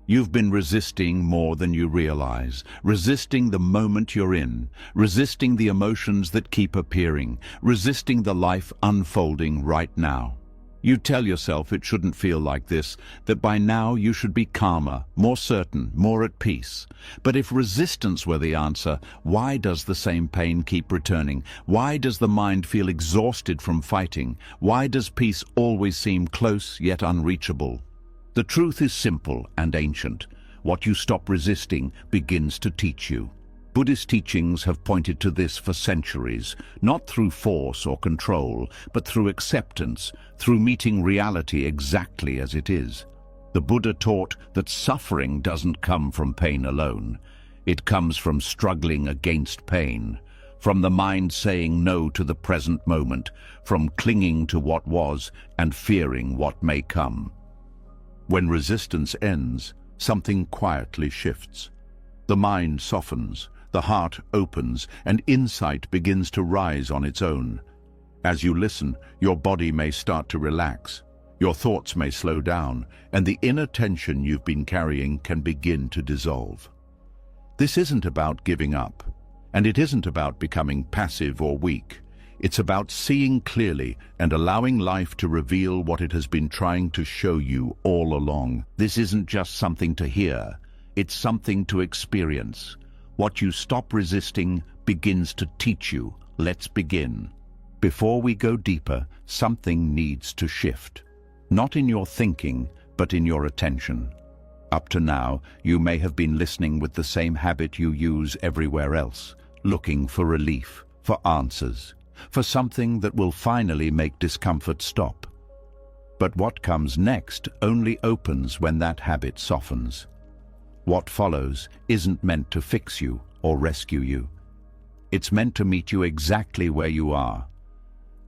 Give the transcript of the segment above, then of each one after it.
You've been resisting more than you realize, resisting the moment you're in, resisting the emotions that keep appearing, resisting the life unfolding right now. You tell yourself it shouldn't feel like this, that by now you should be calmer, more certain, more at peace. But if resistance were the answer, why does the same pain keep returning? Why does the mind feel exhausted from fighting? Why does peace always seem close yet unreachable? The truth is simple and ancient. What you stop resisting begins to teach you. Buddhist teachings have pointed to this for centuries, not through force or control, but through acceptance, through meeting reality exactly as it is. The Buddha taught that suffering doesn't come from pain alone. It comes from struggling against pain, from the mind saying no to the present moment, from clinging to what was and fearing what may come. When resistance ends, something quietly shifts. The mind softens, the heart opens, and insight begins to rise on its own. As you listen, your body may start to relax, your thoughts may slow down, and the inner tension you've been carrying can begin to dissolve. This isn't about giving up, and it isn't about becoming passive or weak. It's about seeing clearly and allowing life to reveal what it has been trying to show you all along. This isn't just something to hear, it's something to experience. What you stop resisting begins to teach you. Let's begin. Before we go deeper, something needs to shift. Not in your thinking, but in your attention. Up to now, you may have been listening with the same habit you use everywhere else, looking for relief, for answers, for something that will finally make discomfort stop. But what comes next only opens when that habit softens. What follows isn't meant to fix you or rescue you. It's meant to meet you exactly where you are.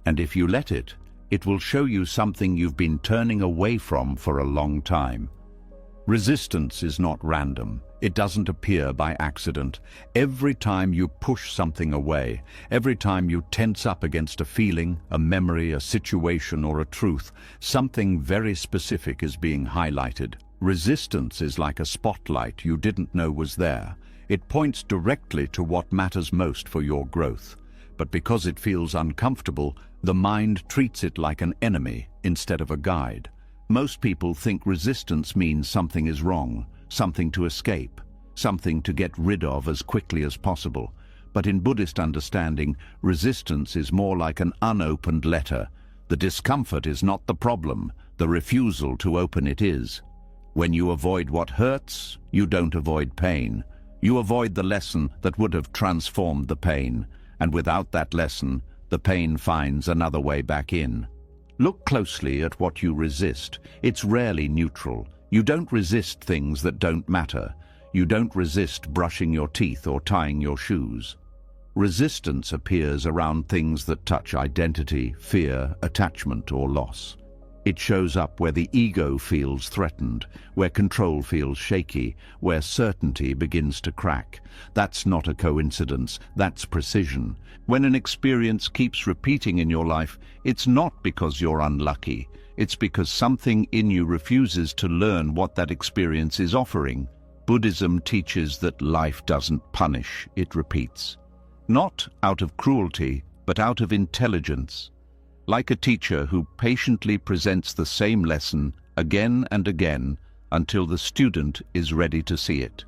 And if you let it, it will show you something you've been turning away from for a long time. Resistance is not random. It doesn't appear by accident. Every time you push something away, every time you tense up against a feeling, a memory, a situation, or a truth, something very specific is being highlighted. Resistance is like a spotlight you didn't know was there. It points directly to what matters most for your growth. But because it feels uncomfortable, the mind treats it like an enemy instead of a guide. Most people think resistance means something is wrong, something to escape, something to get rid of as quickly as possible. But in Buddhist understanding, resistance is more like an unopened letter. The discomfort is not the problem, the refusal to open it is. When you avoid what hurts, you don't avoid pain. You avoid the lesson that would have transformed the pain, and without that lesson, the pain finds another way back in. Look closely at what you resist. It's rarely neutral. You don't resist things that don't matter. You don't resist brushing your teeth or tying your shoes. Resistance appears around things that touch identity, fear, attachment, or loss. It shows up where the ego feels threatened, where control feels shaky, where certainty begins to crack. That's not a coincidence, that's precision. When an experience keeps repeating in your life, it's not because you're unlucky. It's because something in you refuses to learn what that experience is offering. Buddhism teaches that life doesn't punish, it repeats. Not out of cruelty, but out of intelligence. Like a teacher who patiently presents the same lesson again and again until the student is ready to see it.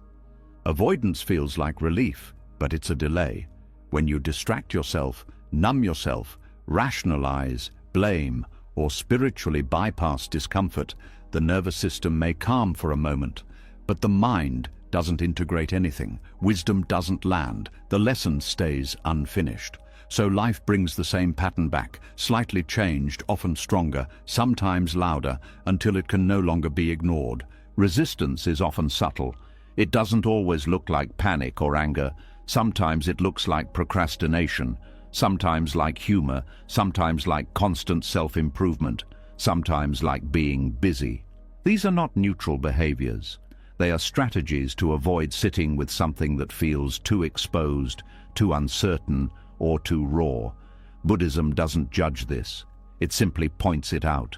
Avoidance feels like relief, but it's a delay. When you distract yourself, numb yourself, rationalize, blame, or spiritually bypass discomfort, the nervous system may calm for a moment, but the mind doesn't integrate anything. Wisdom doesn't land. The lesson stays unfinished. So life brings the same pattern back, slightly changed, often stronger, sometimes louder, until it can no longer be ignored. Resistance is often subtle. It doesn't always look like panic or anger. Sometimes it looks like procrastination, sometimes like humor, sometimes like constant self-improvement, sometimes like being busy. These are not neutral behaviors. They are strategies to avoid sitting with something that feels too exposed, too uncertain, or too raw. Buddhism doesn't judge this. It simply points it out.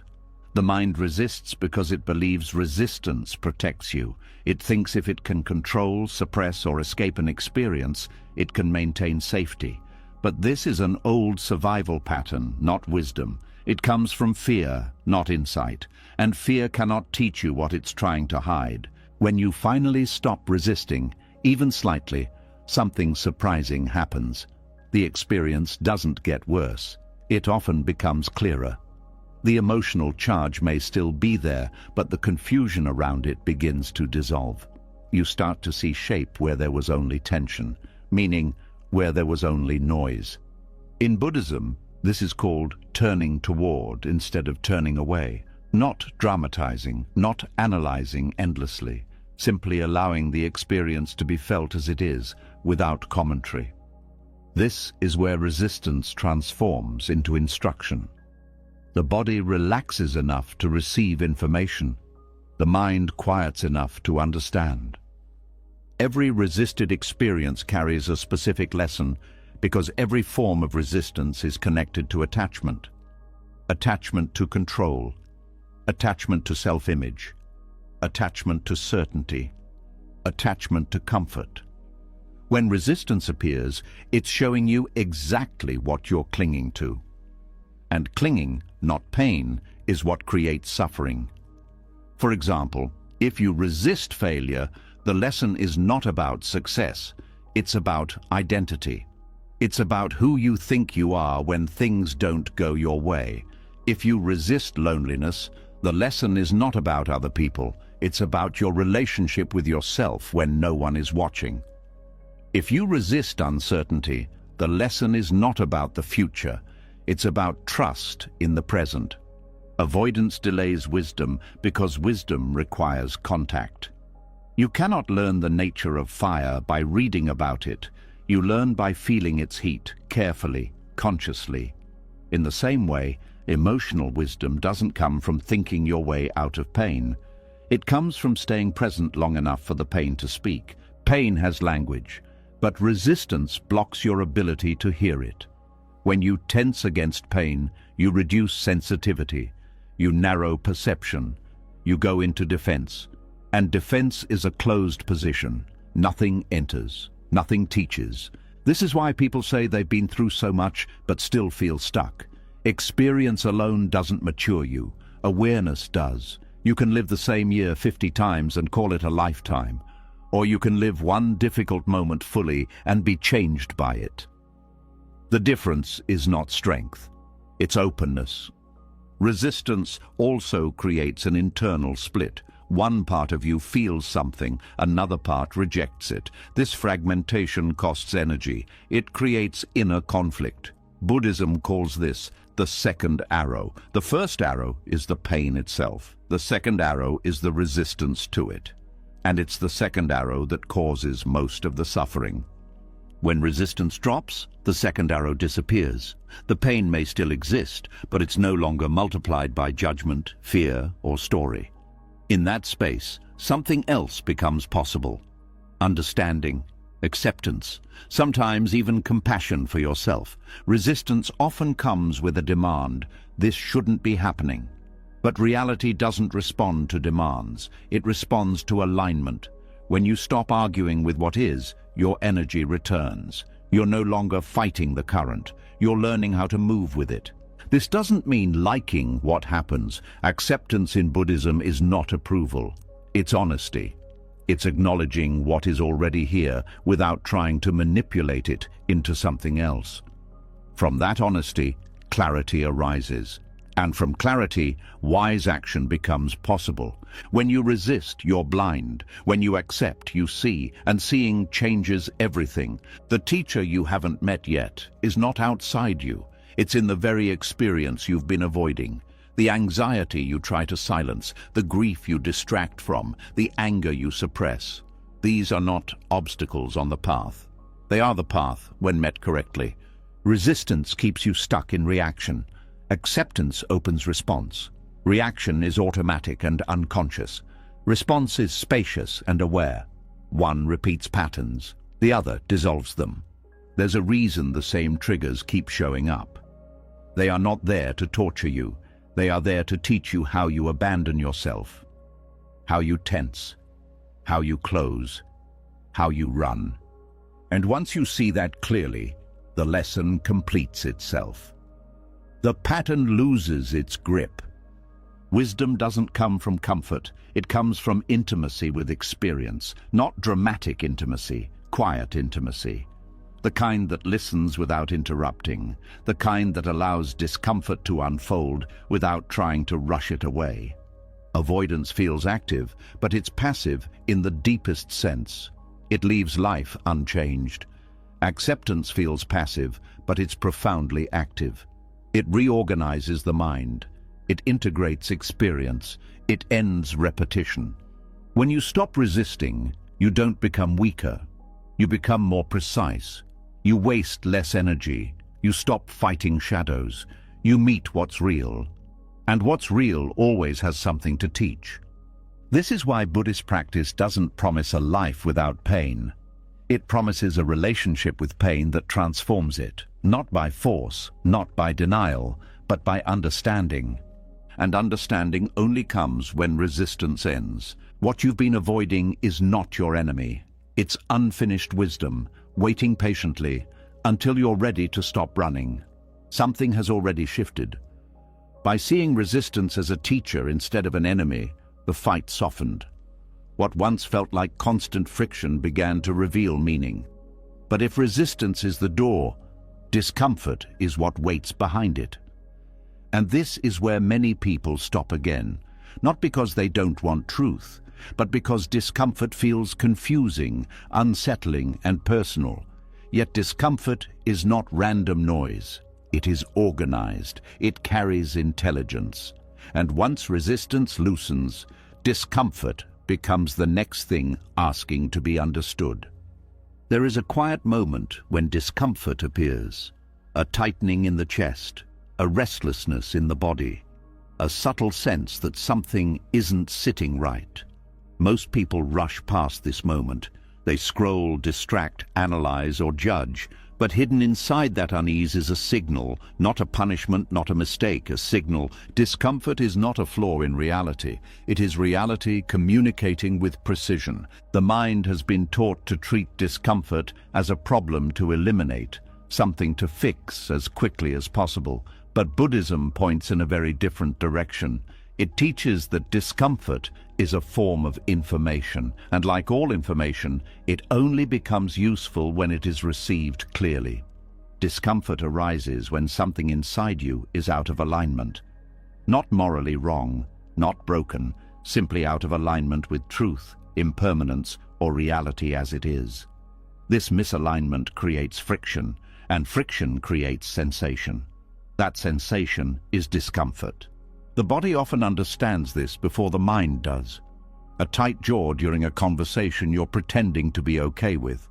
The mind resists because it believes resistance protects you. It thinks if it can control, suppress, or escape an experience, it can maintain safety. But this is an old survival pattern, not wisdom. It comes from fear, not insight. And fear cannot teach you what it's trying to hide. When you finally stop resisting, even slightly, something surprising happens. The experience doesn't get worse. It often becomes clearer. The emotional charge may still be there, but the confusion around it begins to dissolve. You start to see shape where there was only tension, meaning where there was only noise. In Buddhism, this is called turning toward instead of turning away, not dramatizing, not analyzing endlessly, simply allowing the experience to be felt as it is, without commentary. This is where resistance transforms into instruction. The body relaxes enough to receive information. The mind quiets enough to understand. Every resisted experience carries a specific lesson because every form of resistance is connected to attachment. Attachment to control, attachment to self-image, attachment to certainty, attachment to comfort. When resistance appears, it's showing you exactly what you're clinging to. And clinging, not pain, is what creates suffering. For example, if you resist failure, the lesson is not about success. It's about identity. It's about who you think you are when things don't go your way. If you resist loneliness, the lesson is not about other people. It's about your relationship with yourself when no one is watching. If you resist uncertainty, the lesson is not about the future. It's about trust in the present. Avoidance delays wisdom because wisdom requires contact. You cannot learn the nature of fire by reading about it. You learn by feeling its heat, carefully, consciously. In the same way, emotional wisdom doesn't come from thinking your way out of pain. It comes from staying present long enough for the pain to speak. Pain has language, but resistance blocks your ability to hear it. When you tense against pain, you reduce sensitivity, you narrow perception, you go into defense. And defense is a closed position. Nothing enters, nothing teaches. This is why people say they've been through so much but still feel stuck. Experience alone doesn't mature you. Awareness does. You can live the same year 50 times and call it a lifetime. Or you can live one difficult moment fully and be changed by it. The difference is not strength, it's openness. Resistance also creates an internal split. One part of you feels something, another part rejects it. This fragmentation costs energy. It creates inner conflict. Buddhism calls this the second arrow. The first arrow is the pain itself. The second arrow is the resistance to it. And it's the second arrow that causes most of the suffering. When resistance drops, the second arrow disappears. The pain may still exist, but it's no longer multiplied by judgment, fear, or story. In that space, something else becomes possible. Understanding, acceptance, sometimes even compassion for yourself. Resistance often comes with a demand, this shouldn't be happening. But reality doesn't respond to demands, it responds to alignment. When you stop arguing with what is, your energy returns. You're no longer fighting the current, you're learning how to move with it. This doesn't mean liking what happens. Acceptance in Buddhism is not approval, it's honesty. It's acknowledging what is already here without trying to manipulate it into something else. From that honesty, clarity arises. And from clarity, wise action becomes possible. When you resist, you're blind. When you accept, you see, and seeing changes everything. The teacher you haven't met yet is not outside you. It's in the very experience you've been avoiding. The anxiety you try to silence, the grief you distract from, the anger you suppress. These are not obstacles on the path. They are the path when met correctly. Resistance keeps you stuck in reaction. Acceptance opens response. Reaction is automatic and unconscious. Response is spacious and aware. One repeats patterns, the other dissolves them. There's a reason the same triggers keep showing up. They are not there to torture you. They are there to teach you how you abandon yourself, how you tense, how you close, how you run. And once you see that clearly, the lesson completes itself. The pattern loses its grip. Wisdom doesn't come from comfort, it comes from intimacy with experience, not dramatic intimacy, quiet intimacy. The kind that listens without interrupting, the kind that allows discomfort to unfold without trying to rush it away. Avoidance feels active, but it's passive in the deepest sense. It leaves life unchanged. Acceptance feels passive, but it's profoundly active. It reorganizes the mind. It integrates experience. It ends repetition. When you stop resisting, you don't become weaker. You become more precise. You waste less energy. You stop fighting shadows. You meet what's real. And what's real always has something to teach. This is why Buddhist practice doesn't promise a life without pain. It promises a relationship with pain that transforms it, not by force, not by denial, but by understanding. And understanding only comes when resistance ends. What you've been avoiding is not your enemy. It's unfinished wisdom, waiting patiently until you're ready to stop running. Something has already shifted. By seeing resistance as a teacher instead of an enemy, the fight softened. What once felt like constant friction began to reveal meaning. But if resistance is the door, discomfort is what waits behind it. And this is where many people stop again, not because they don't want truth, but because discomfort feels confusing, unsettling, and personal. Yet discomfort is not random noise. It is organized. It carries intelligence. And once resistance loosens, discomfort becomes the next thing asking to be understood. There is a quiet moment when discomfort appears, a tightening in the chest, a restlessness in the body, a subtle sense that something isn't sitting right. Most people rush past this moment. They scroll, distract, analyze, or judge, but hidden inside that unease is a signal, not a punishment, not a mistake, a signal. Discomfort is not a flaw in reality. It is reality communicating with precision. The mind has been taught to treat discomfort as a problem to eliminate, something to fix as quickly as possible. But Buddhism points in a very different direction. It teaches that discomfort is a form of information, and like all information, it only becomes useful when it is received clearly. Discomfort arises when something inside you is out of alignment. Not morally wrong, not broken, simply out of alignment with truth, impermanence, or reality as it is. This misalignment creates friction, and friction creates sensation. That sensation is discomfort. The body often understands this before the mind does. A tight jaw during a conversation you're pretending to be okay with.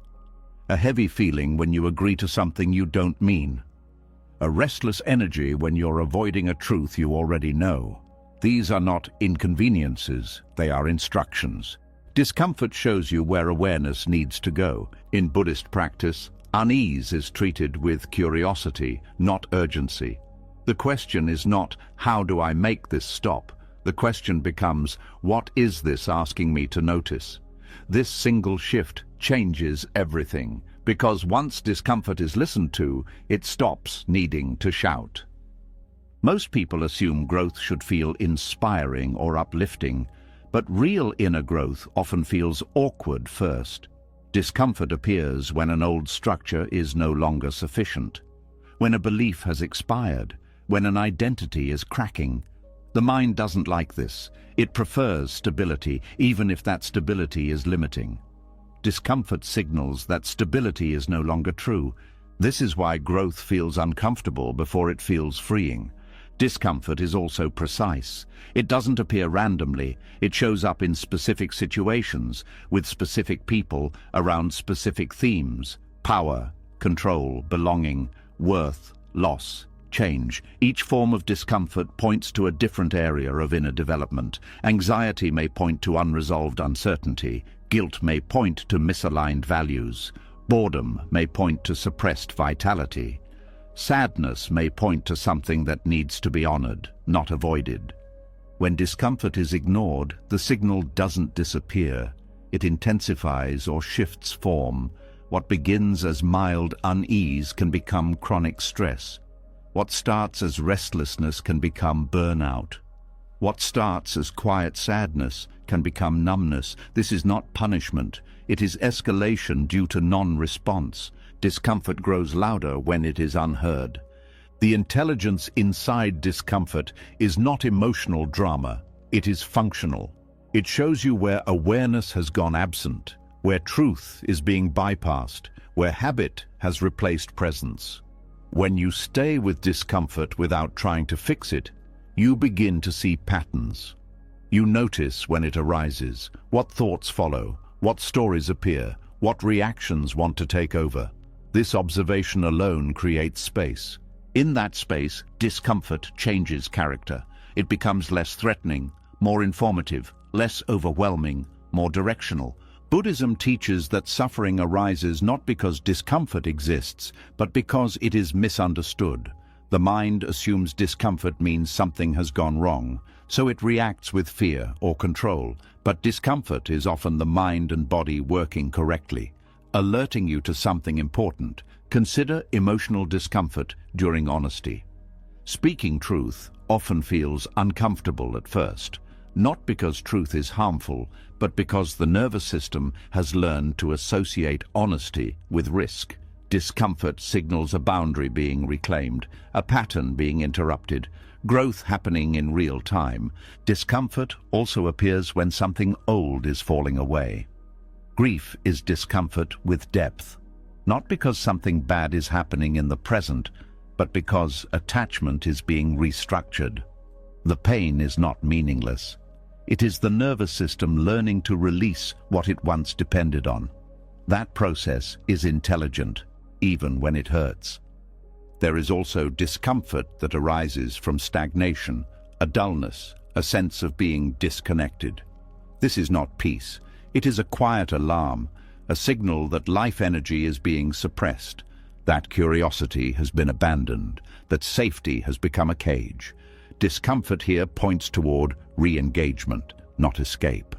A heavy feeling when you agree to something you don't mean. A restless energy when you're avoiding a truth you already know. These are not inconveniences, they are instructions. Discomfort shows you where awareness needs to go. In Buddhist practice, unease is treated with curiosity, not urgency. The question is not, how do I make this stop? The question becomes, what is this asking me to notice? This single shift changes everything, because once discomfort is listened to, it stops needing to shout. Most people assume growth should feel inspiring or uplifting, but real inner growth often feels awkward first. Discomfort appears when an old structure is no longer sufficient, when a belief has expired, when an identity is cracking. The mind doesn't like this. It prefers stability, even if that stability is limiting. Discomfort signals that stability is no longer true. This is why growth feels uncomfortable before it feels freeing. Discomfort is also precise. It doesn't appear randomly. It shows up in specific situations, with specific people, around specific themes: power, control, belonging, worth, loss, change. Each form of discomfort points to a different area of inner development. Anxiety may point to unresolved uncertainty. Guilt may point to misaligned values. Boredom may point to suppressed vitality. Sadness may point to something that needs to be honored, not avoided. When discomfort is ignored, the signal doesn't disappear. It intensifies or shifts form. What begins as mild unease can become chronic stress. What starts as restlessness can become burnout. What starts as quiet sadness can become numbness. This is not punishment. It is escalation due to non-response. Discomfort grows louder when it is unheard. The intelligence inside discomfort is not emotional drama. It is functional. It shows you where awareness has gone absent, where truth is being bypassed, where habit has replaced presence. When you stay with discomfort without trying to fix it, you begin to see patterns. You notice when it arises, what thoughts follow, what stories appear, what reactions want to take over. This observation alone creates space. In that space, discomfort changes character. It becomes less threatening, more informative, less overwhelming, more directional. Buddhism teaches that suffering arises not because discomfort exists, but because it is misunderstood. The mind assumes discomfort means something has gone wrong, so it reacts with fear or control. But discomfort is often the mind and body working correctly, alerting you to something important. Consider emotional discomfort during honesty. Speaking truth often feels uncomfortable at first, not because truth is harmful, but because the nervous system has learned to associate honesty with risk. Discomfort signals a boundary being reclaimed, a pattern being interrupted, growth happening in real time. Discomfort also appears when something old is falling away. Grief is discomfort with depth, not because something bad is happening in the present, but because attachment is being restructured. The pain is not meaningless. It is the nervous system learning to release what it once depended on. That process is intelligent, even when it hurts. There is also discomfort that arises from stagnation, a dullness, a sense of being disconnected. This is not peace. It is a quiet alarm, a signal that life energy is being suppressed, that curiosity has been abandoned, that safety has become a cage. Discomfort here points toward re-engagement, not escape.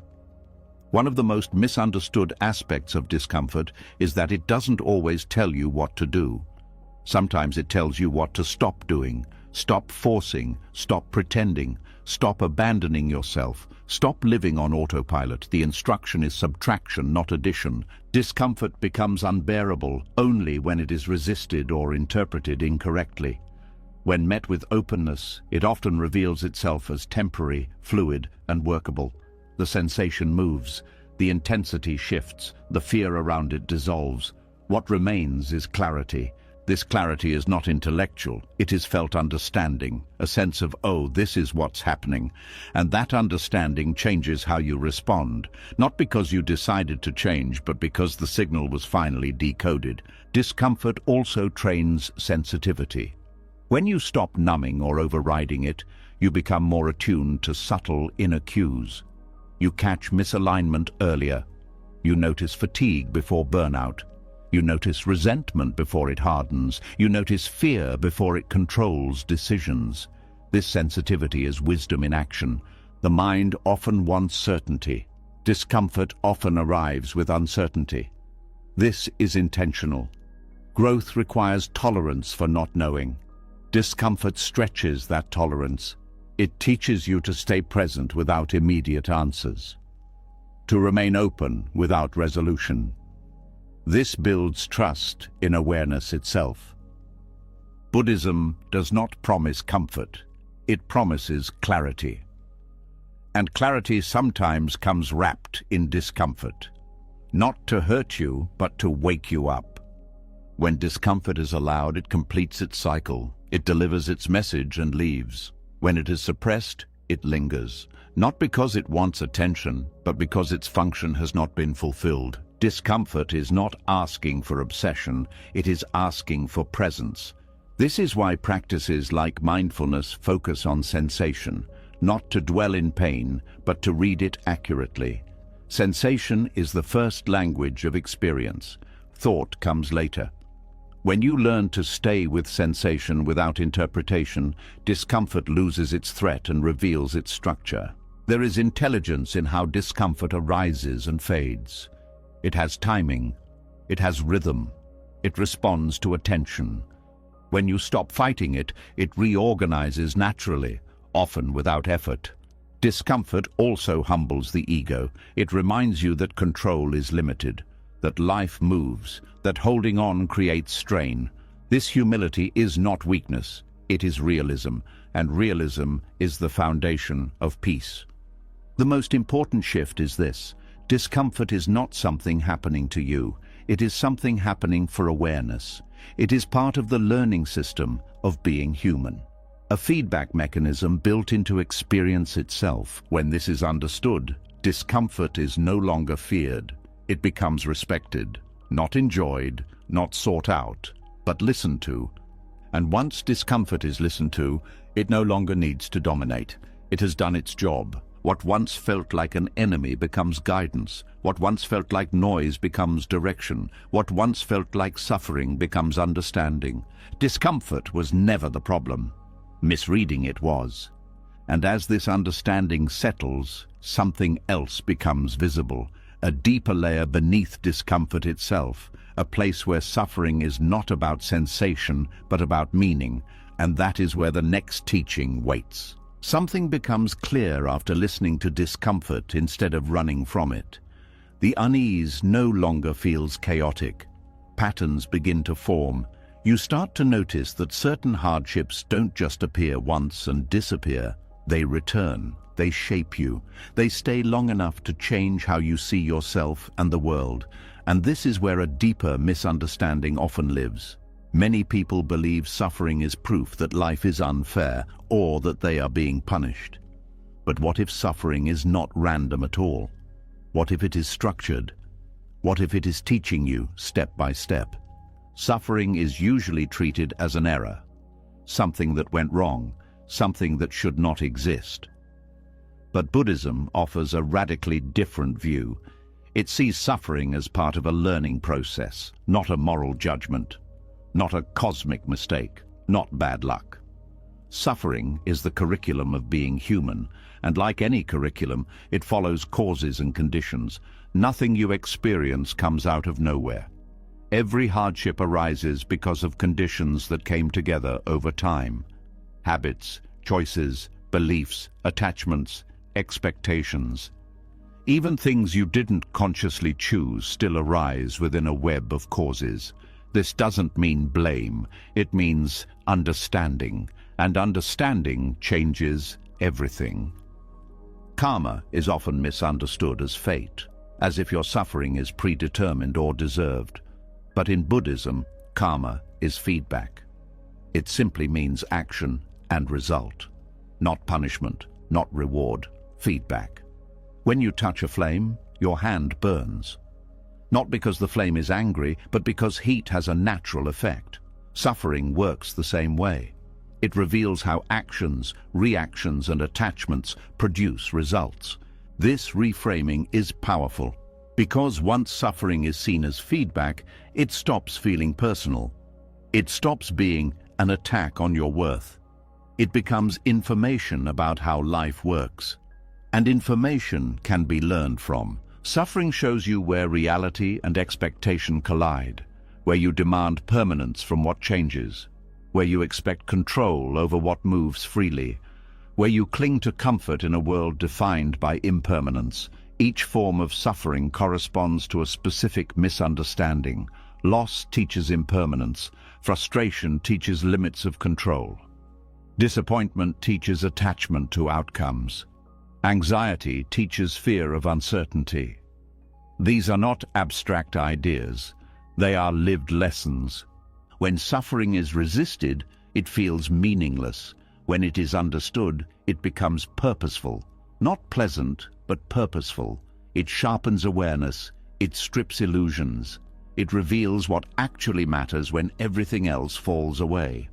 One of the most misunderstood aspects of discomfort is that it doesn't always tell you what to do. Sometimes it tells you what to stop doing, stop forcing, stop pretending, stop abandoning yourself, stop living on autopilot. The instruction is subtraction, not addition. Discomfort becomes unbearable only when it is resisted or interpreted incorrectly. When met with openness, it often reveals itself as temporary, fluid, and workable. The sensation moves, the intensity shifts, the fear around it dissolves. What remains is clarity. This clarity is not intellectual, it is felt understanding, a sense of, oh, this is what's happening. And that understanding changes how you respond, not because you decided to change, but because the signal was finally decoded. Discomfort also trains sensitivity. When you stop numbing or overriding it, you become more attuned to subtle inner cues. You catch misalignment earlier. You notice fatigue before burnout. You notice resentment before it hardens. You notice fear before it controls decisions. This sensitivity is wisdom in action. The mind often wants certainty. Discomfort often arrives with uncertainty. This is intentional. Growth requires tolerance for not knowing. Discomfort stretches that tolerance. It teaches you to stay present without immediate answers, to remain open without resolution. This builds trust in awareness itself. Buddhism does not promise comfort. It promises clarity. And clarity sometimes comes wrapped in discomfort, not to hurt you, but to wake you up. When discomfort is allowed, it completes its cycle. It delivers its message and leaves. When it is suppressed, it lingers, not because it wants attention, but because its function has not been fulfilled. Discomfort is not asking for obsession, it is asking for presence. This is why practices like mindfulness focus on sensation, not to dwell in pain, but to read it accurately. Sensation is the first language of experience. Thought comes later. When you learn to stay with sensation without interpretation, discomfort loses its threat and reveals its structure. There is intelligence in how discomfort arises and fades. It has timing. It has rhythm. It responds to attention. When you stop fighting it, it reorganizes naturally, often without effort. Discomfort also humbles the ego. It reminds you that control is limited, that life moves, that holding on creates strain. This humility is not weakness, it is realism, and realism is the foundation of peace. The most important shift is this: discomfort is not something happening to you, it is something happening for awareness. It is part of the learning system of being human. A feedback mechanism built into experience itself. When this is understood, discomfort is no longer feared. It becomes respected, not enjoyed, not sought out, but listened to. And once discomfort is listened to, it no longer needs to dominate. It has done its job. What once felt like an enemy becomes guidance. What once felt like noise becomes direction. What once felt like suffering becomes understanding. Discomfort was never the problem. Misreading it was. And as this understanding settles, something else becomes visible. A deeper layer beneath discomfort itself, a place where suffering is not about sensation, but about meaning, and that is where the next teaching waits. Something becomes clear after listening to discomfort instead of running from it. The unease no longer feels chaotic. Patterns begin to form. You start to notice that certain hardships don't just appear once and disappear. They return. They shape you. They stay long enough to change how you see yourself and the world. And this is where a deeper misunderstanding often lives. Many people believe suffering is proof that life is unfair or that they are being punished. But what if suffering is not random at all? What if it is structured? What if it is teaching you step by step? Suffering is usually treated as an error, something that went wrong, something that should not exist. But Buddhism offers a radically different view. It sees suffering as part of a learning process, not a moral judgment, not a cosmic mistake, not bad luck. Suffering is the curriculum of being human, and like any curriculum, it follows causes and conditions. Nothing you experience comes out of nowhere. Every hardship arises because of conditions that came together over time. Habits, choices, beliefs, attachments, expectations. Even things you didn't consciously choose still arise within a web of causes. This doesn't mean blame, it means understanding, and understanding changes everything. Karma is often misunderstood as fate, as if your suffering is predetermined or deserved. But in Buddhism, karma is feedback. It simply means action and result, not punishment, not reward, feedback. When you touch a flame, your hand burns. Not because the flame is angry, but because heat has a natural effect. Suffering works the same way. It reveals how actions, reactions, and attachments produce results. This reframing is powerful, because once suffering is seen as feedback, it stops feeling personal. It stops being an attack on your worth. It becomes information about how life works. And information can be learned from. Suffering shows you where reality and expectation collide, where you demand permanence from what changes, where you expect control over what moves freely, where you cling to comfort in a world defined by impermanence. Each form of suffering corresponds to a specific misunderstanding. Loss teaches impermanence. Frustration teaches limits of control. Disappointment teaches attachment to outcomes. Anxiety teaches fear of uncertainty. These are not abstract ideas. They are lived lessons. When suffering is resisted, it feels meaningless. When it is understood, it becomes purposeful. Not pleasant, but purposeful. It sharpens awareness. It strips illusions. It reveals what actually matters when everything else falls away.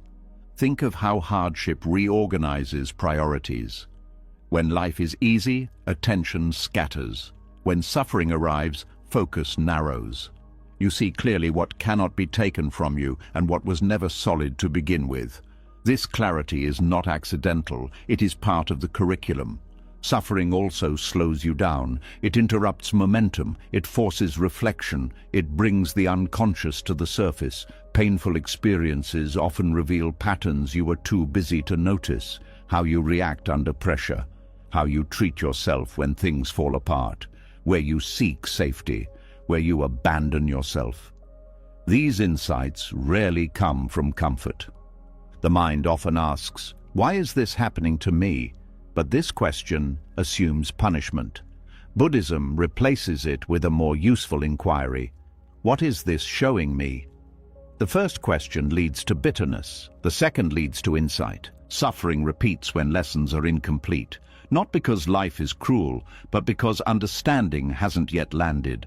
Think of how hardship reorganizes priorities. When life is easy, attention scatters. When suffering arrives, focus narrows. You see clearly what cannot be taken from you and what was never solid to begin with. This clarity is not accidental, it is part of the curriculum. Suffering also slows you down. It interrupts momentum, it forces reflection, it brings the unconscious to the surface. Painful experiences often reveal patterns you were too busy to notice. How you react under pressure, how you treat yourself when things fall apart, where you seek safety, where you abandon yourself. These insights rarely come from comfort. The mind often asks, "Why is this happening to me?" But this question assumes punishment. Buddhism replaces it with a more useful inquiry. What is this showing me? The first question leads to bitterness. The second leads to insight. Suffering repeats when lessons are incomplete, not because life is cruel, but because understanding hasn't yet landed.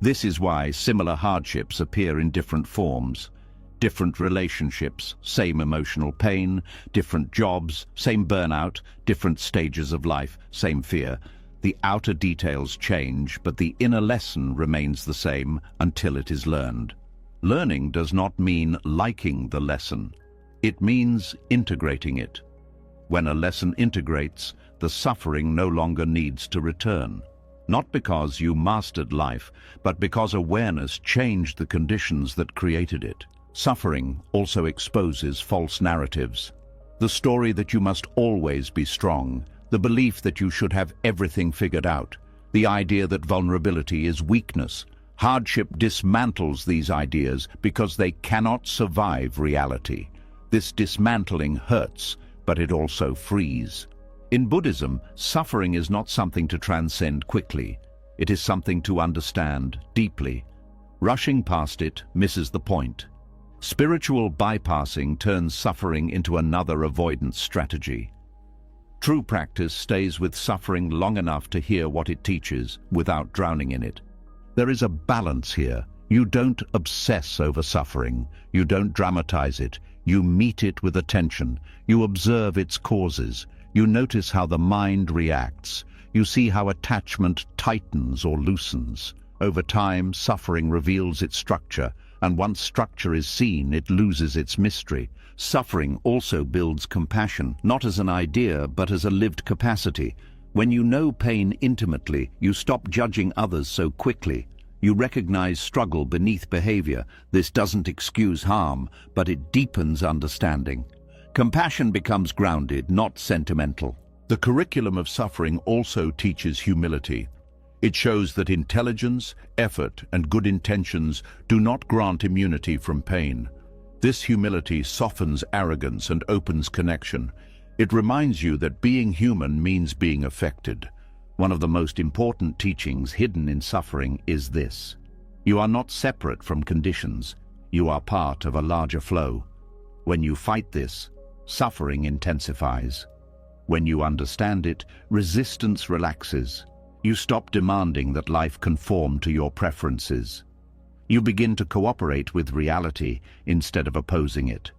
This is why similar hardships appear in different forms. Different relationships, same emotional pain, different jobs, same burnout, different stages of life, same fear. The outer details change, but the inner lesson remains the same until it is learned. Learning does not mean liking the lesson. It means integrating it. When a lesson integrates, the suffering no longer needs to return. Not because you mastered life, but because awareness changed the conditions that created it. Suffering also exposes false narratives. The story that you must always be strong, the belief that you should have everything figured out, the idea that vulnerability is weakness. Hardship dismantles these ideas because they cannot survive reality. This dismantling hurts, but it also frees. In Buddhism, suffering is not something to transcend quickly. It is something to understand deeply. Rushing past it misses the point. Spiritual bypassing turns suffering into another avoidance strategy. True practice stays with suffering long enough to hear what it teaches without drowning in it. There is a balance here. You don't obsess over suffering. You don't dramatize it. You meet it with attention. You observe its causes. You notice how the mind reacts. You see how attachment tightens or loosens. Over time, suffering reveals its structure, and once structure is seen, it loses its mystery. Suffering also builds compassion, not as an idea, but as a lived capacity. When you know pain intimately, you stop judging others so quickly. You recognize struggle beneath behavior. This doesn't excuse harm, but it deepens understanding. Compassion becomes grounded, not sentimental. The curriculum of suffering also teaches humility. It shows that intelligence, effort, and good intentions do not grant immunity from pain. This humility softens arrogance and opens connection. It reminds you that being human means being affected. One of the most important teachings hidden in suffering is this: you are not separate from conditions. You are part of a larger flow. When you fight this, suffering intensifies. When you understand it, resistance relaxes. You stop demanding that life conform to your preferences. You begin to cooperate with reality instead of opposing it.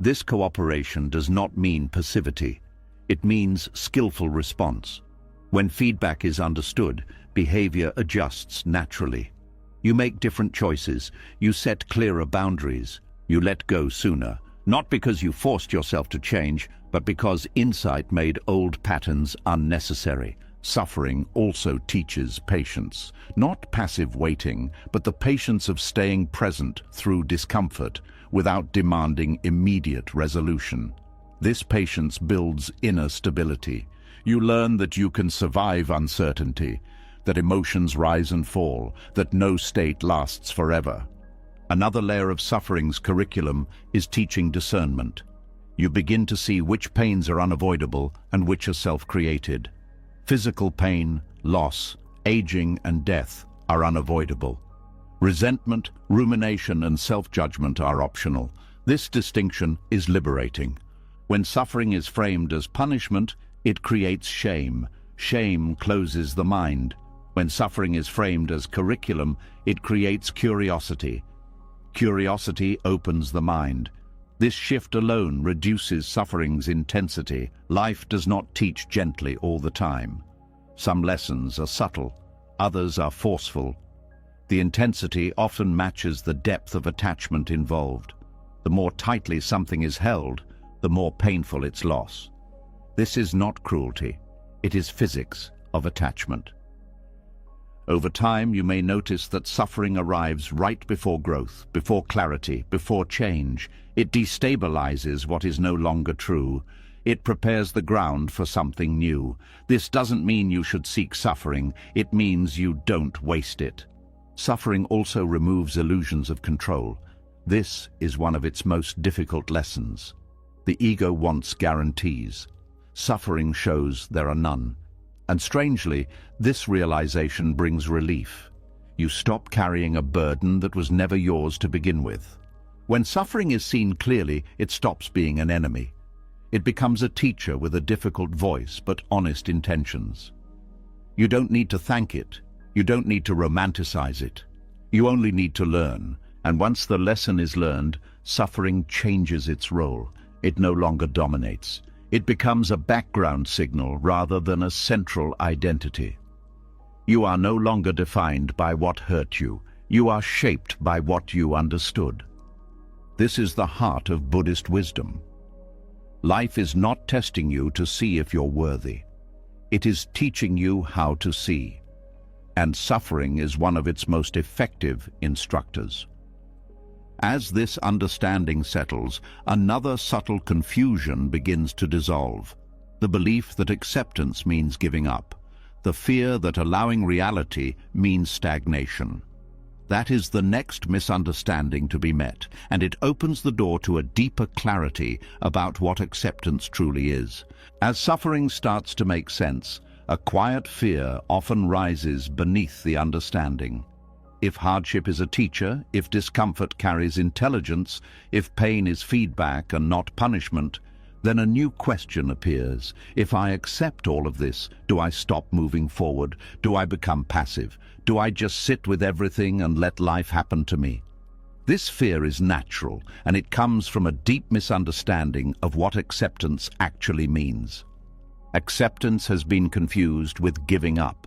This cooperation does not mean passivity. It means skillful response. When feedback is understood, behavior adjusts naturally. You make different choices. You set clearer boundaries. You let go sooner. Not because you forced yourself to change, but because insight made old patterns unnecessary. Suffering also teaches patience, not passive waiting, but the patience of staying present through discomfort without demanding immediate resolution. This patience builds inner stability. You learn that you can survive uncertainty, that emotions rise and fall, that no state lasts forever. Another layer of suffering's curriculum is teaching discernment. You begin to see which pains are unavoidable and which are self-created. Physical pain, loss, aging, and death are unavoidable. Resentment, rumination, and self-judgment are optional. This distinction is liberating. When suffering is framed as punishment, it creates shame. Shame closes the mind. When suffering is framed as curriculum, it creates curiosity. Curiosity opens the mind. This shift alone reduces suffering's intensity. Life does not teach gently all the time. Some lessons are subtle, others are forceful. The intensity often matches the depth of attachment involved. The more tightly something is held, the more painful its loss. This is not cruelty. It is physics of attachment. Over time, you may notice that suffering arrives right before growth, before clarity, before change. It destabilizes what is no longer true. It prepares the ground for something new. This doesn't mean you should seek suffering. It means you don't waste it. Suffering also removes illusions of control. This is one of its most difficult lessons. The ego wants guarantees. Suffering shows there are none. And strangely, this realization brings relief. You stop carrying a burden that was never yours to begin with. When suffering is seen clearly, it stops being an enemy. It becomes a teacher with a difficult voice but honest intentions. You don't need to thank it. You don't need to romanticize it. You only need to learn. And once the lesson is learned, suffering changes its role. It no longer dominates. It becomes a background signal rather than a central identity. You are no longer defined by what hurt you. You are shaped by what you understood. This is the heart of Buddhist wisdom. Life is not testing you to see if you're worthy. It is teaching you how to see. And suffering is one of its most effective instructors. As this understanding settles, another subtle confusion begins to dissolve. The belief that acceptance means giving up. The fear that allowing reality means stagnation. That is the next misunderstanding to be met, and it opens the door to a deeper clarity about what acceptance truly is. As suffering starts to make sense, a quiet fear often rises beneath the understanding. If hardship is a teacher, if discomfort carries intelligence, if pain is feedback and not punishment, then a new question appears. If I accept all of this, do I stop moving forward? Do I become passive? Do I just sit with everything and let life happen to me? This fear is natural, and it comes from a deep misunderstanding of what acceptance actually means. Acceptance has been confused with giving up,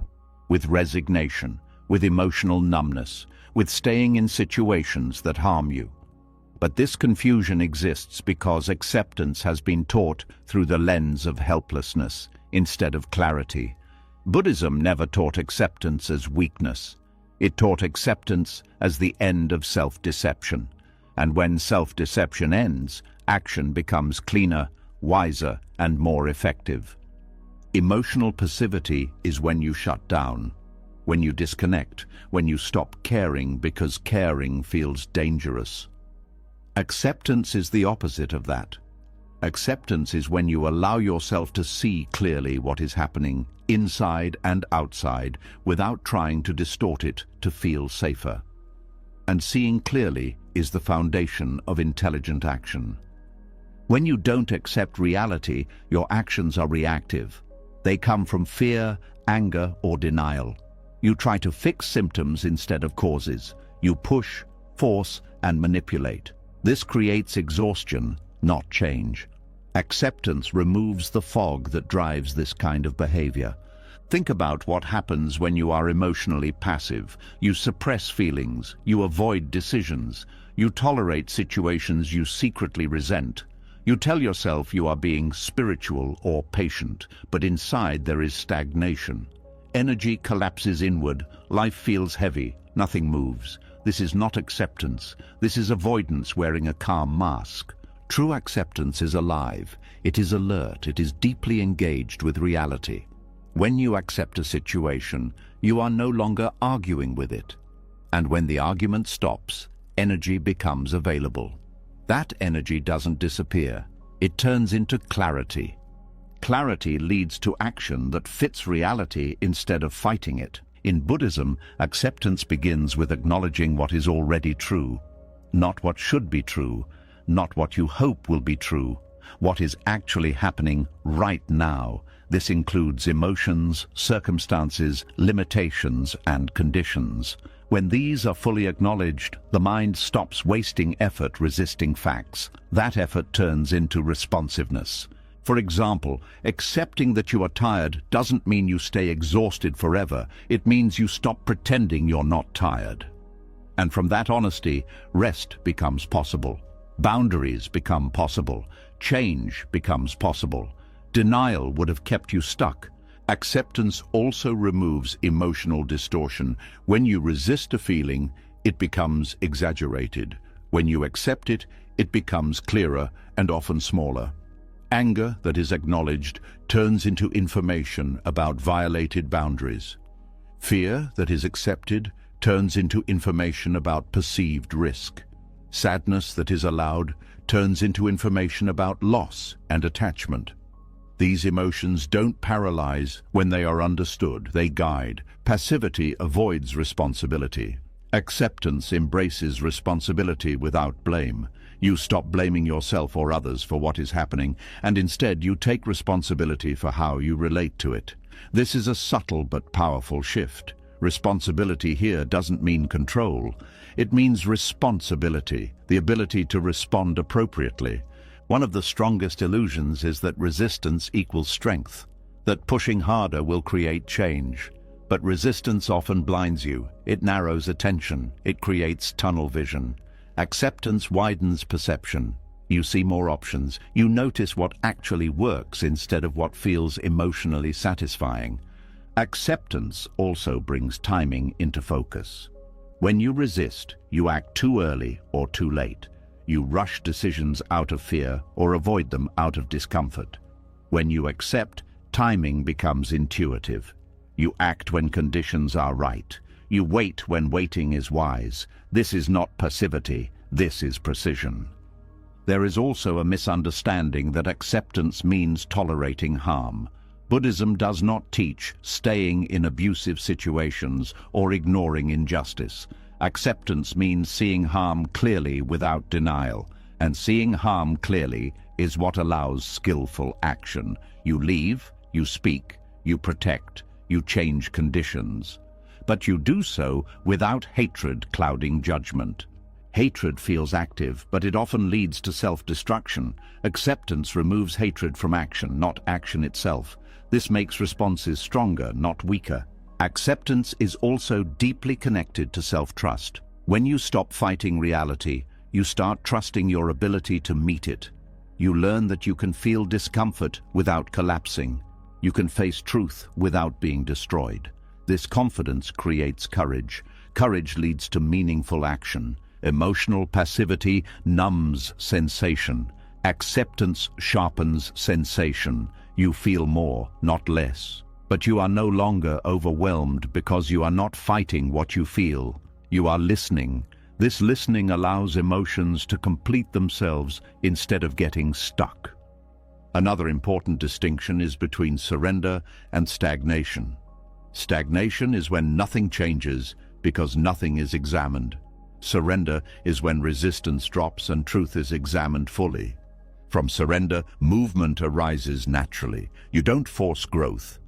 with resignation, with emotional numbness, with staying in situations that harm you. But this confusion exists because acceptance has been taught through the lens of helplessness instead of clarity. Buddhism never taught acceptance as weakness. It taught acceptance as the end of self-deception. And when self-deception ends, action becomes cleaner, wiser, and more effective. Emotional passivity is when you shut down, when you disconnect, when you stop caring because caring feels dangerous. Acceptance is the opposite of that. Acceptance is when you allow yourself to see clearly what is happening inside and outside without trying to distort it to feel safer. And seeing clearly is the foundation of intelligent action. When you don't accept reality, your actions are reactive. They come from fear, anger, or denial. You try to fix symptoms instead of causes. You push, force, and manipulate. This creates exhaustion, not change. Acceptance removes the fog that drives this kind of behavior. Think about what happens when you are emotionally passive. You suppress feelings, you avoid decisions, you tolerate situations you secretly resent. You tell yourself you are being spiritual or patient, but inside there is stagnation. Energy collapses inward, life feels heavy, nothing moves. This is not acceptance. This is avoidance wearing a calm mask. True acceptance is alive. It is alert. It is deeply engaged with reality. When you accept a situation, you are no longer arguing with it. And when the argument stops, energy becomes available. That energy doesn't disappear. It turns into clarity. Clarity leads to action that fits reality instead of fighting it. In Buddhism, acceptance begins with acknowledging what is already true, not what should be true, not what you hope will be true, what is actually happening right now. This includes emotions, circumstances, limitations, and conditions. When these are fully acknowledged, the mind stops wasting effort resisting facts. That effort turns into responsiveness. For example, accepting that you are tired doesn't mean you stay exhausted forever. It means you stop pretending you're not tired. And from that honesty, rest becomes possible. Boundaries become possible. Change becomes possible. Denial would have kept you stuck. Acceptance also removes emotional distortion. When you resist a feeling, it becomes exaggerated. When you accept it, it becomes clearer and often smaller. Anger that is acknowledged turns into information about violated boundaries. Fear that is accepted turns into information about perceived risk. Sadness that is allowed turns into information about loss and attachment. These emotions don't paralyze when they are understood, they guide. Passivity avoids responsibility. Acceptance embraces responsibility without blame. You stop blaming yourself or others for what is happening, and instead you take responsibility for how you relate to it. This is a subtle but powerful shift. Responsibility here doesn't mean control. It means responsibility, the ability to respond appropriately. One of the strongest illusions is that resistance equals strength, that pushing harder will create change. But resistance often blinds you. It narrows attention. It creates tunnel vision. Acceptance widens perception. You see more options. You notice what actually works instead of what feels emotionally satisfying. Acceptance also brings timing into focus. When you resist, you act too early or too late. You rush decisions out of fear or avoid them out of discomfort. When you accept, timing becomes intuitive. You act when conditions are right. You wait when waiting is wise. This is not passivity, this is precision. There is also a misunderstanding that acceptance means tolerating harm. Buddhism does not teach staying in abusive situations or ignoring injustice. Acceptance means seeing harm clearly without denial, and seeing harm clearly is what allows skillful action. You leave, you speak, you protect, you change conditions. But you do so without hatred clouding judgment. Hatred feels active, but it often leads to self-destruction. Acceptance removes hatred from action, not action itself. This makes responses stronger, not weaker. Acceptance is also deeply connected to self-trust. When you stop fighting reality, you start trusting your ability to meet it. You learn that you can feel discomfort without collapsing. You can face truth without being destroyed. This confidence creates courage. Courage leads to meaningful action. Emotional passivity numbs sensation. Acceptance sharpens sensation. You feel more, not less. But you are no longer overwhelmed because you are not fighting what you feel. You are listening. This listening allows emotions to complete themselves instead of getting stuck. Another important distinction is between surrender and stagnation. Stagnation is when nothing changes because nothing is examined. Surrender is when resistance drops and truth is examined fully. From surrender, movement arises naturally. You don't force growth,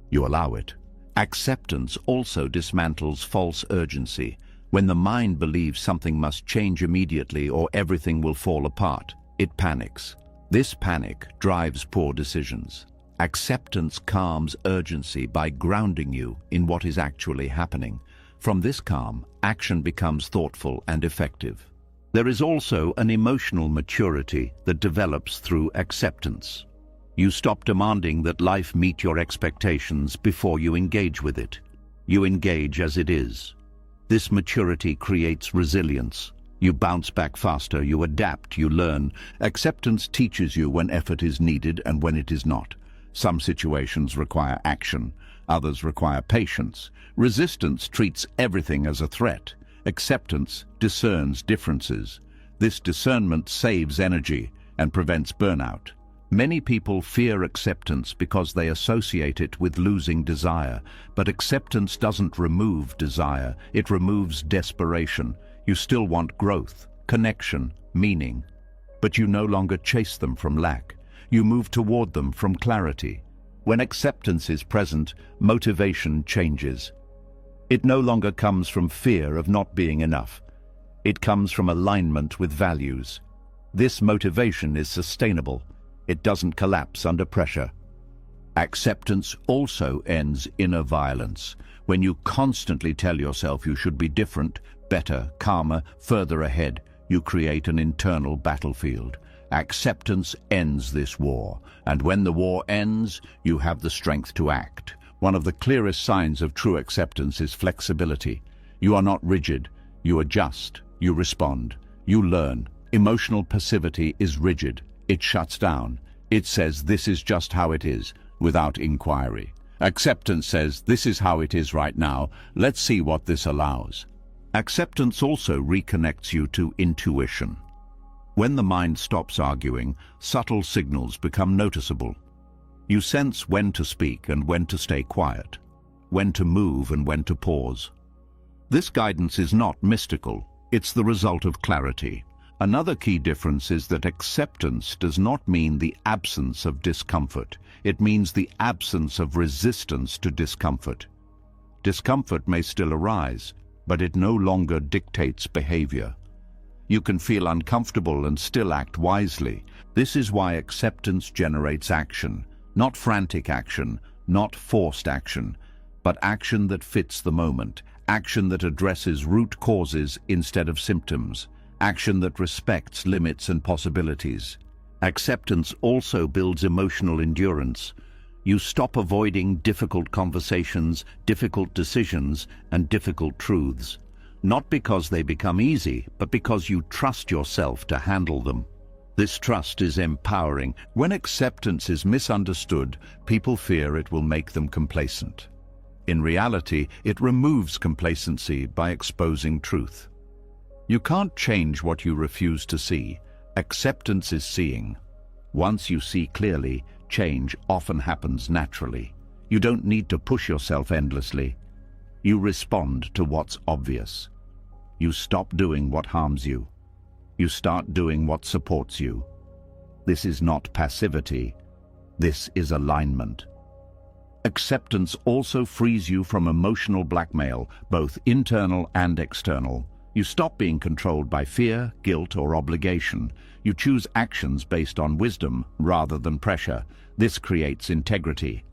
you allow it. Acceptance also dismantles false urgency. When the mind believes something must change immediately or everything will fall apart, it panics. This panic drives poor decisions. Acceptance calms urgency by grounding you in what is actually happening. From this calm, action becomes thoughtful and effective. There is also an emotional maturity that develops through acceptance. You stop demanding that life meet your expectations before you engage with it. You engage as it is. This maturity creates resilience. You bounce back faster, you adapt, you learn. Acceptance teaches you when effort is needed and when it is not. Some situations require action, others require patience. Resistance treats everything as a threat. Acceptance discerns differences. This discernment saves energy and prevents burnout. Many people fear acceptance because they associate it with losing desire, but acceptance doesn't remove desire, it removes desperation. You still want growth, connection, meaning, but you no longer chase them from lack. You move toward them from clarity. When acceptance is present, motivation changes. It no longer comes from fear of not being enough. It comes from alignment with values. This motivation is sustainable. It doesn't collapse under pressure. Acceptance also ends inner violence. When you constantly tell yourself you should be different, better, calmer, further ahead, you create an internal battlefield. Acceptance ends this war, and when the war ends, you have the strength to act. One of the clearest signs of true acceptance is flexibility. You are not rigid. You adjust. You respond. You learn. Emotional passivity is rigid. It shuts down. It says this is just how it is, without inquiry. Acceptance says this is how it is right now. Let's see what this allows. Acceptance also reconnects you to intuition. When the mind stops arguing, subtle signals become noticeable. You sense when to speak and when to stay quiet, when to move and when to pause. This guidance is not mystical, it's the result of clarity. Another key difference is that acceptance does not mean the absence of discomfort. It means the absence of resistance to discomfort. Discomfort may still arise, but it no longer dictates behavior. You can feel uncomfortable and still act wisely. This is why acceptance generates action. Not frantic action, not forced action, but action that fits the moment, action that addresses root causes instead of symptoms, action that respects limits and possibilities. Acceptance also builds emotional endurance. You stop avoiding difficult conversations, difficult decisions, and difficult truths. Not because they become easy, but because you trust yourself to handle them. This trust is empowering. When acceptance is misunderstood, people fear it will make them complacent. In reality, it removes complacency by exposing truth. You can't change what you refuse to see. Acceptance is seeing. Once you see clearly, change often happens naturally. You don't need to push yourself endlessly. You respond to what's obvious. You stop doing what harms you. You start doing what supports you. This is not passivity. This is alignment. Acceptance also frees you from emotional blackmail, both internal and external. You stop being controlled by fear, guilt, or obligation. You choose actions based on wisdom rather than pressure. This creates integrity.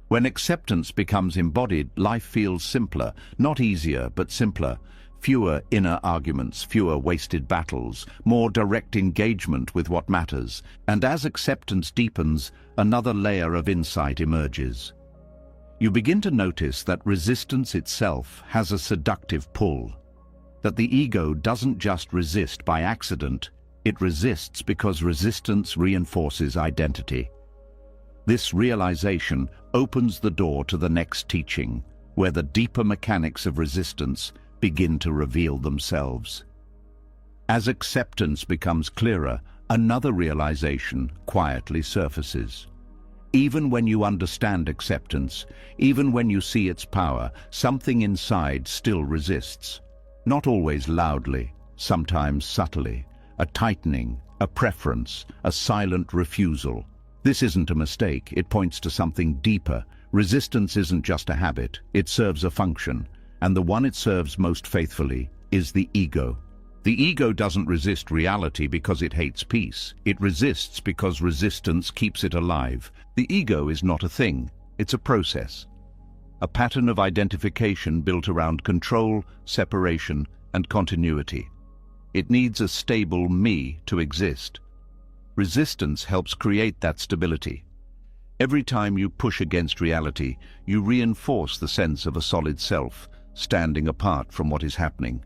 When acceptance becomes embodied, life feels simpler, not easier, but simpler. Fewer inner arguments, fewer wasted battles, more direct engagement with what matters. And as acceptance deepens, another layer of insight emerges. You begin to notice that resistance itself has a seductive pull. That the ego doesn't just resist by accident, it resists because resistance reinforces identity. This realization opens the door to the next teaching, where the deeper mechanics of resistance begin to reveal themselves. As acceptance becomes clearer, another realization quietly surfaces. Even when you understand acceptance, even when you see its power, something inside still resists. Not always loudly, sometimes subtly. A tightening, a preference, a silent refusal. This isn't a mistake, it points to something deeper. Resistance isn't just a habit, it serves a function. And the one it serves most faithfully is the ego. The ego doesn't resist reality because it hates peace. It resists because resistance keeps it alive. The ego is not a thing, it's a process. A pattern of identification built around control, separation, and continuity. It needs a stable me to exist. Resistance helps create that stability. Every time you push against reality, you reinforce the sense of a solid self, standing apart from what is happening.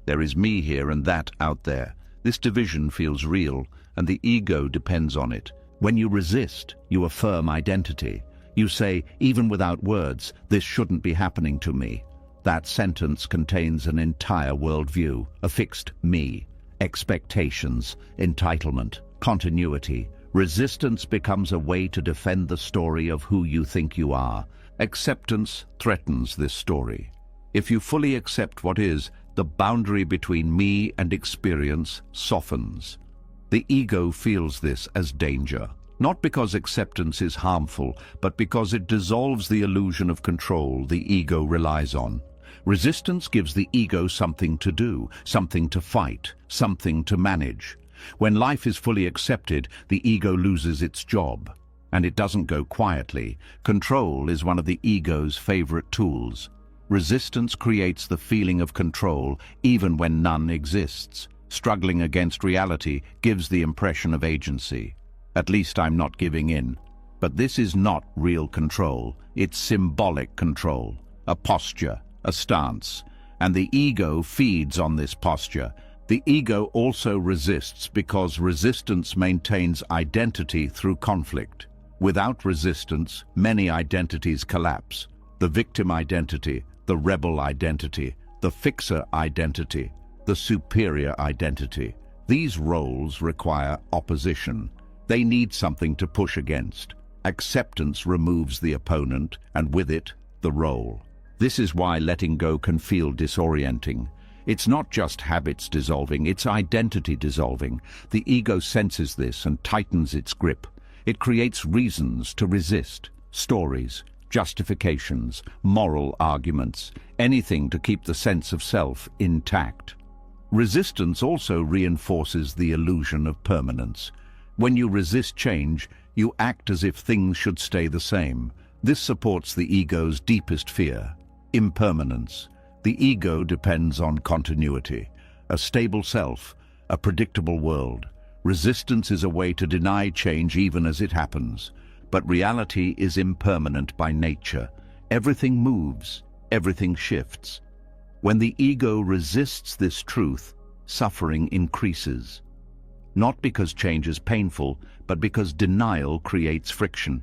There is me here and that out there. This division feels real, and the ego depends on it. When you resist, you affirm identity. You say, even without words, this shouldn't be happening to me. That sentence contains an entire worldview, a fixed me, expectations, entitlement, continuity. Resistance becomes a way to defend the story of who you think you are. Acceptance threatens this story. If you fully accept what is, the boundary between me and experience softens. The ego feels this as danger, not because acceptance is harmful, but because it dissolves the illusion of control the ego relies on. Resistance gives the ego something to do, something to fight, something to manage. When life is fully accepted, the ego loses its job. And it doesn't go quietly. Control is one of the ego's favorite tools. Resistance creates the feeling of control even when none exists. Struggling against reality gives the impression of agency. At least I'm not giving in. But this is not real control. It's symbolic control, a posture, a stance. And the ego feeds on this posture. The ego also resists because resistance maintains identity through conflict. Without resistance, many identities collapse. The victim identity, the rebel identity, the fixer identity, the superior identity. These roles require opposition. They need something to push against. Acceptance removes the opponent, and with it, the role. This is why letting go can feel disorienting. It's not just habits dissolving, it's identity dissolving. The ego senses this and tightens its grip. It creates reasons to resist, stories, justifications, moral arguments, anything to keep the sense of self intact. Resistance also reinforces the illusion of permanence. When you resist change, you act as if things should stay the same. This supports the ego's deepest fear, impermanence. The ego depends on continuity, a stable self, a predictable world. Resistance is a way to deny change even as it happens. But reality is impermanent by nature. Everything moves, everything shifts. When the ego resists this truth, suffering increases. Not because change is painful, but because denial creates friction.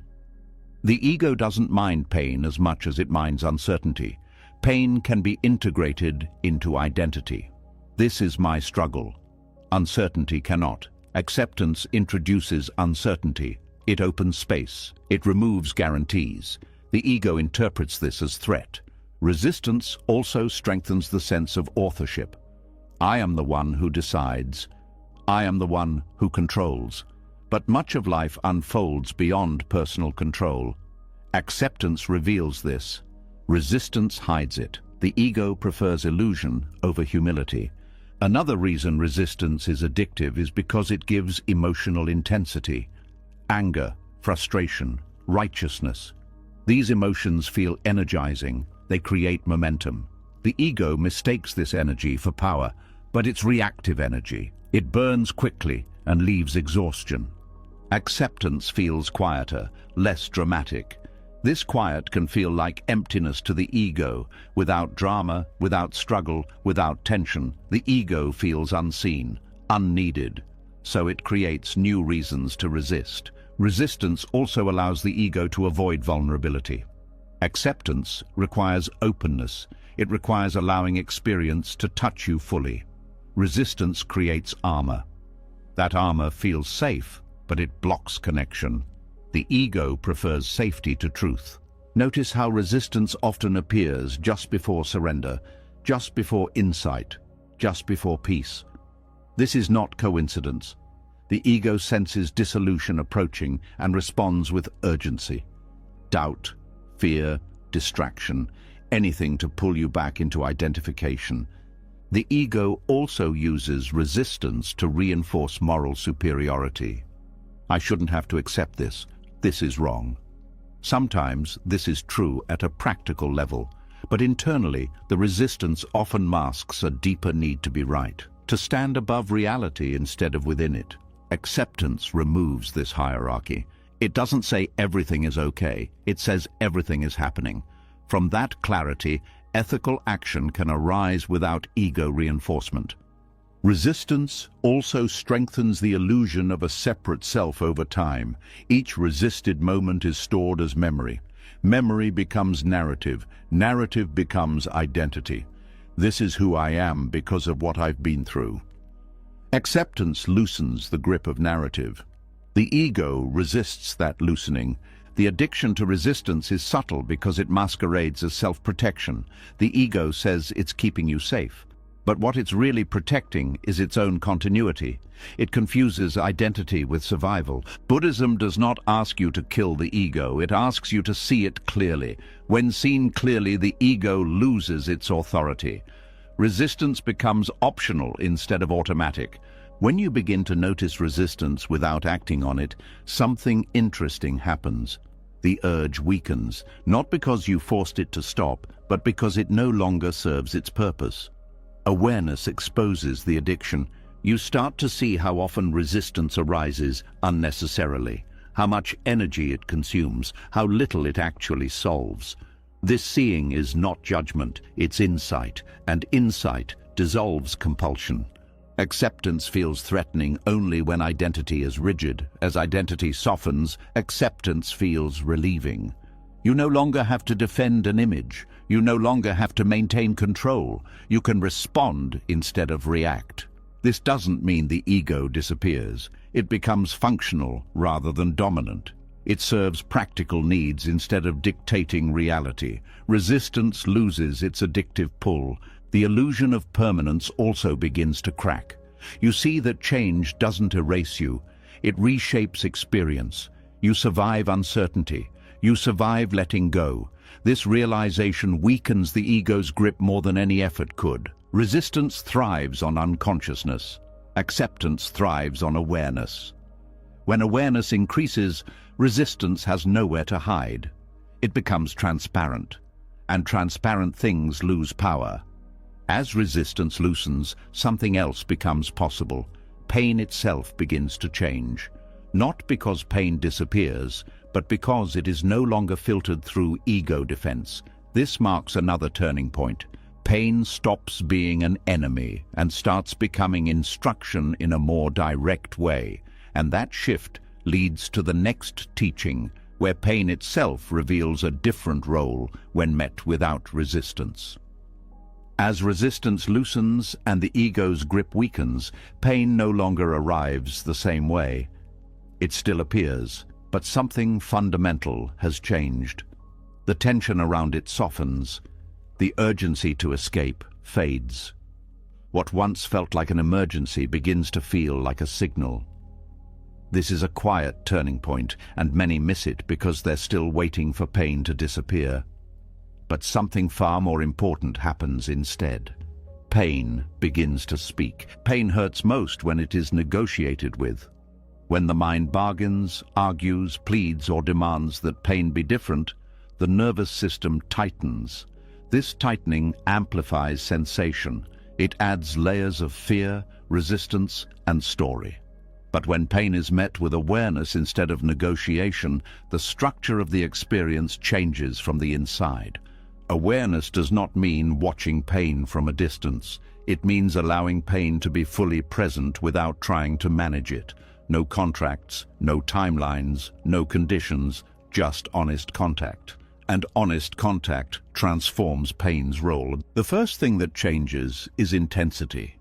The ego doesn't mind pain as much as it minds uncertainty. Pain can be integrated into identity. This is my struggle. Uncertainty cannot. Acceptance introduces uncertainty. It opens space. It removes guarantees. The ego interprets this as threat. Resistance also strengthens the sense of authorship. I am the one who decides. I am the one who controls. But much of life unfolds beyond personal control. Acceptance reveals this. Resistance hides it. The ego prefers illusion over humility. Another reason resistance is addictive is because it gives emotional intensity. Anger, frustration, righteousness. These emotions feel energizing. They create momentum. The ego mistakes this energy for power, but it's reactive energy. It burns quickly and leaves exhaustion. Acceptance feels quieter, less dramatic. This quiet can feel like emptiness to the ego. Without drama, without struggle, without tension, the ego feels unseen, unneeded. So it creates new reasons to resist. Resistance also allows the ego to avoid vulnerability. Acceptance requires openness. It requires allowing experience to touch you fully. Resistance creates armor. That armor feels safe, but it blocks connection. The ego prefers safety to truth. Notice how resistance often appears just before surrender, just before insight, just before peace. This is not coincidence. The ego senses dissolution approaching and responds with urgency. Doubt, fear, distraction, anything to pull you back into identification. The ego also uses resistance to reinforce moral superiority. I shouldn't have to accept this. This is wrong. Sometimes this is true at a practical level, but internally the resistance often masks a deeper need to be right, to stand above reality instead of within it. Acceptance removes this hierarchy. It doesn't say everything is okay, it says everything is happening. From that clarity, ethical action can arise without ego reinforcement. Resistance also strengthens the illusion of a separate self over time. Each resisted moment is stored as memory. Memory becomes narrative. Narrative becomes identity. This is who I am because of what I've been through. Acceptance loosens the grip of narrative. The ego resists that loosening. The addiction to resistance is subtle because it masquerades as self-protection. The ego says it's keeping you safe. But what it's really protecting is its own continuity. It confuses identity with survival. Buddhism does not ask you to kill the ego, it asks you to see it clearly. When seen clearly, the ego loses its authority. Resistance becomes optional instead of automatic. When you begin to notice resistance without acting on it, something interesting happens. The urge weakens, not because you forced it to stop, but because it no longer serves its purpose. Awareness exposes the addiction. You start to see how often resistance arises unnecessarily, how much energy it consumes, how little it actually solves. This seeing is not judgment, it's insight, and insight dissolves compulsion. Acceptance feels threatening only when identity is rigid. As identity softens, acceptance feels relieving. You no longer have to defend an image. You no longer have to maintain control. You can respond instead of react. This doesn't mean the ego disappears. It becomes functional rather than dominant. It serves practical needs instead of dictating reality. Resistance loses its addictive pull. The illusion of permanence also begins to crack. You see that change doesn't erase you. It reshapes experience. You survive uncertainty. You survive letting go. This realization weakens the ego's grip more than any effort could. Resistance thrives on unconsciousness. Acceptance thrives on awareness. When awareness increases, resistance has nowhere to hide. It becomes transparent, and transparent things lose power. As resistance loosens, something else becomes possible. Pain itself begins to change. Not because pain disappears, but because it is no longer filtered through ego defense. This marks another turning point. Pain stops being an enemy and starts becoming instruction in a more direct way. And that shift leads to the next teaching, where pain itself reveals a different role when met without resistance. As resistance loosens and the ego's grip weakens, pain no longer arrives the same way. It still appears, but something fundamental has changed. The tension around it softens. The urgency to escape fades. What once felt like an emergency begins to feel like a signal. This is a quiet turning point, and many miss it because they're still waiting for pain to disappear. But something far more important happens instead. Pain begins to speak. Pain hurts most when it is negotiated with. When the mind bargains, argues, pleads, or demands that pain be different, the nervous system tightens. This tightening amplifies sensation. It adds layers of fear, resistance, and story. But when pain is met with awareness instead of negotiation, the structure of the experience changes from the inside. Awareness does not mean watching pain from a distance. It means allowing pain to be fully present without trying to manage it. No contracts, no timelines, no conditions, just honest contact. And honest contact transforms pain's role. The first thing that changes is intensity.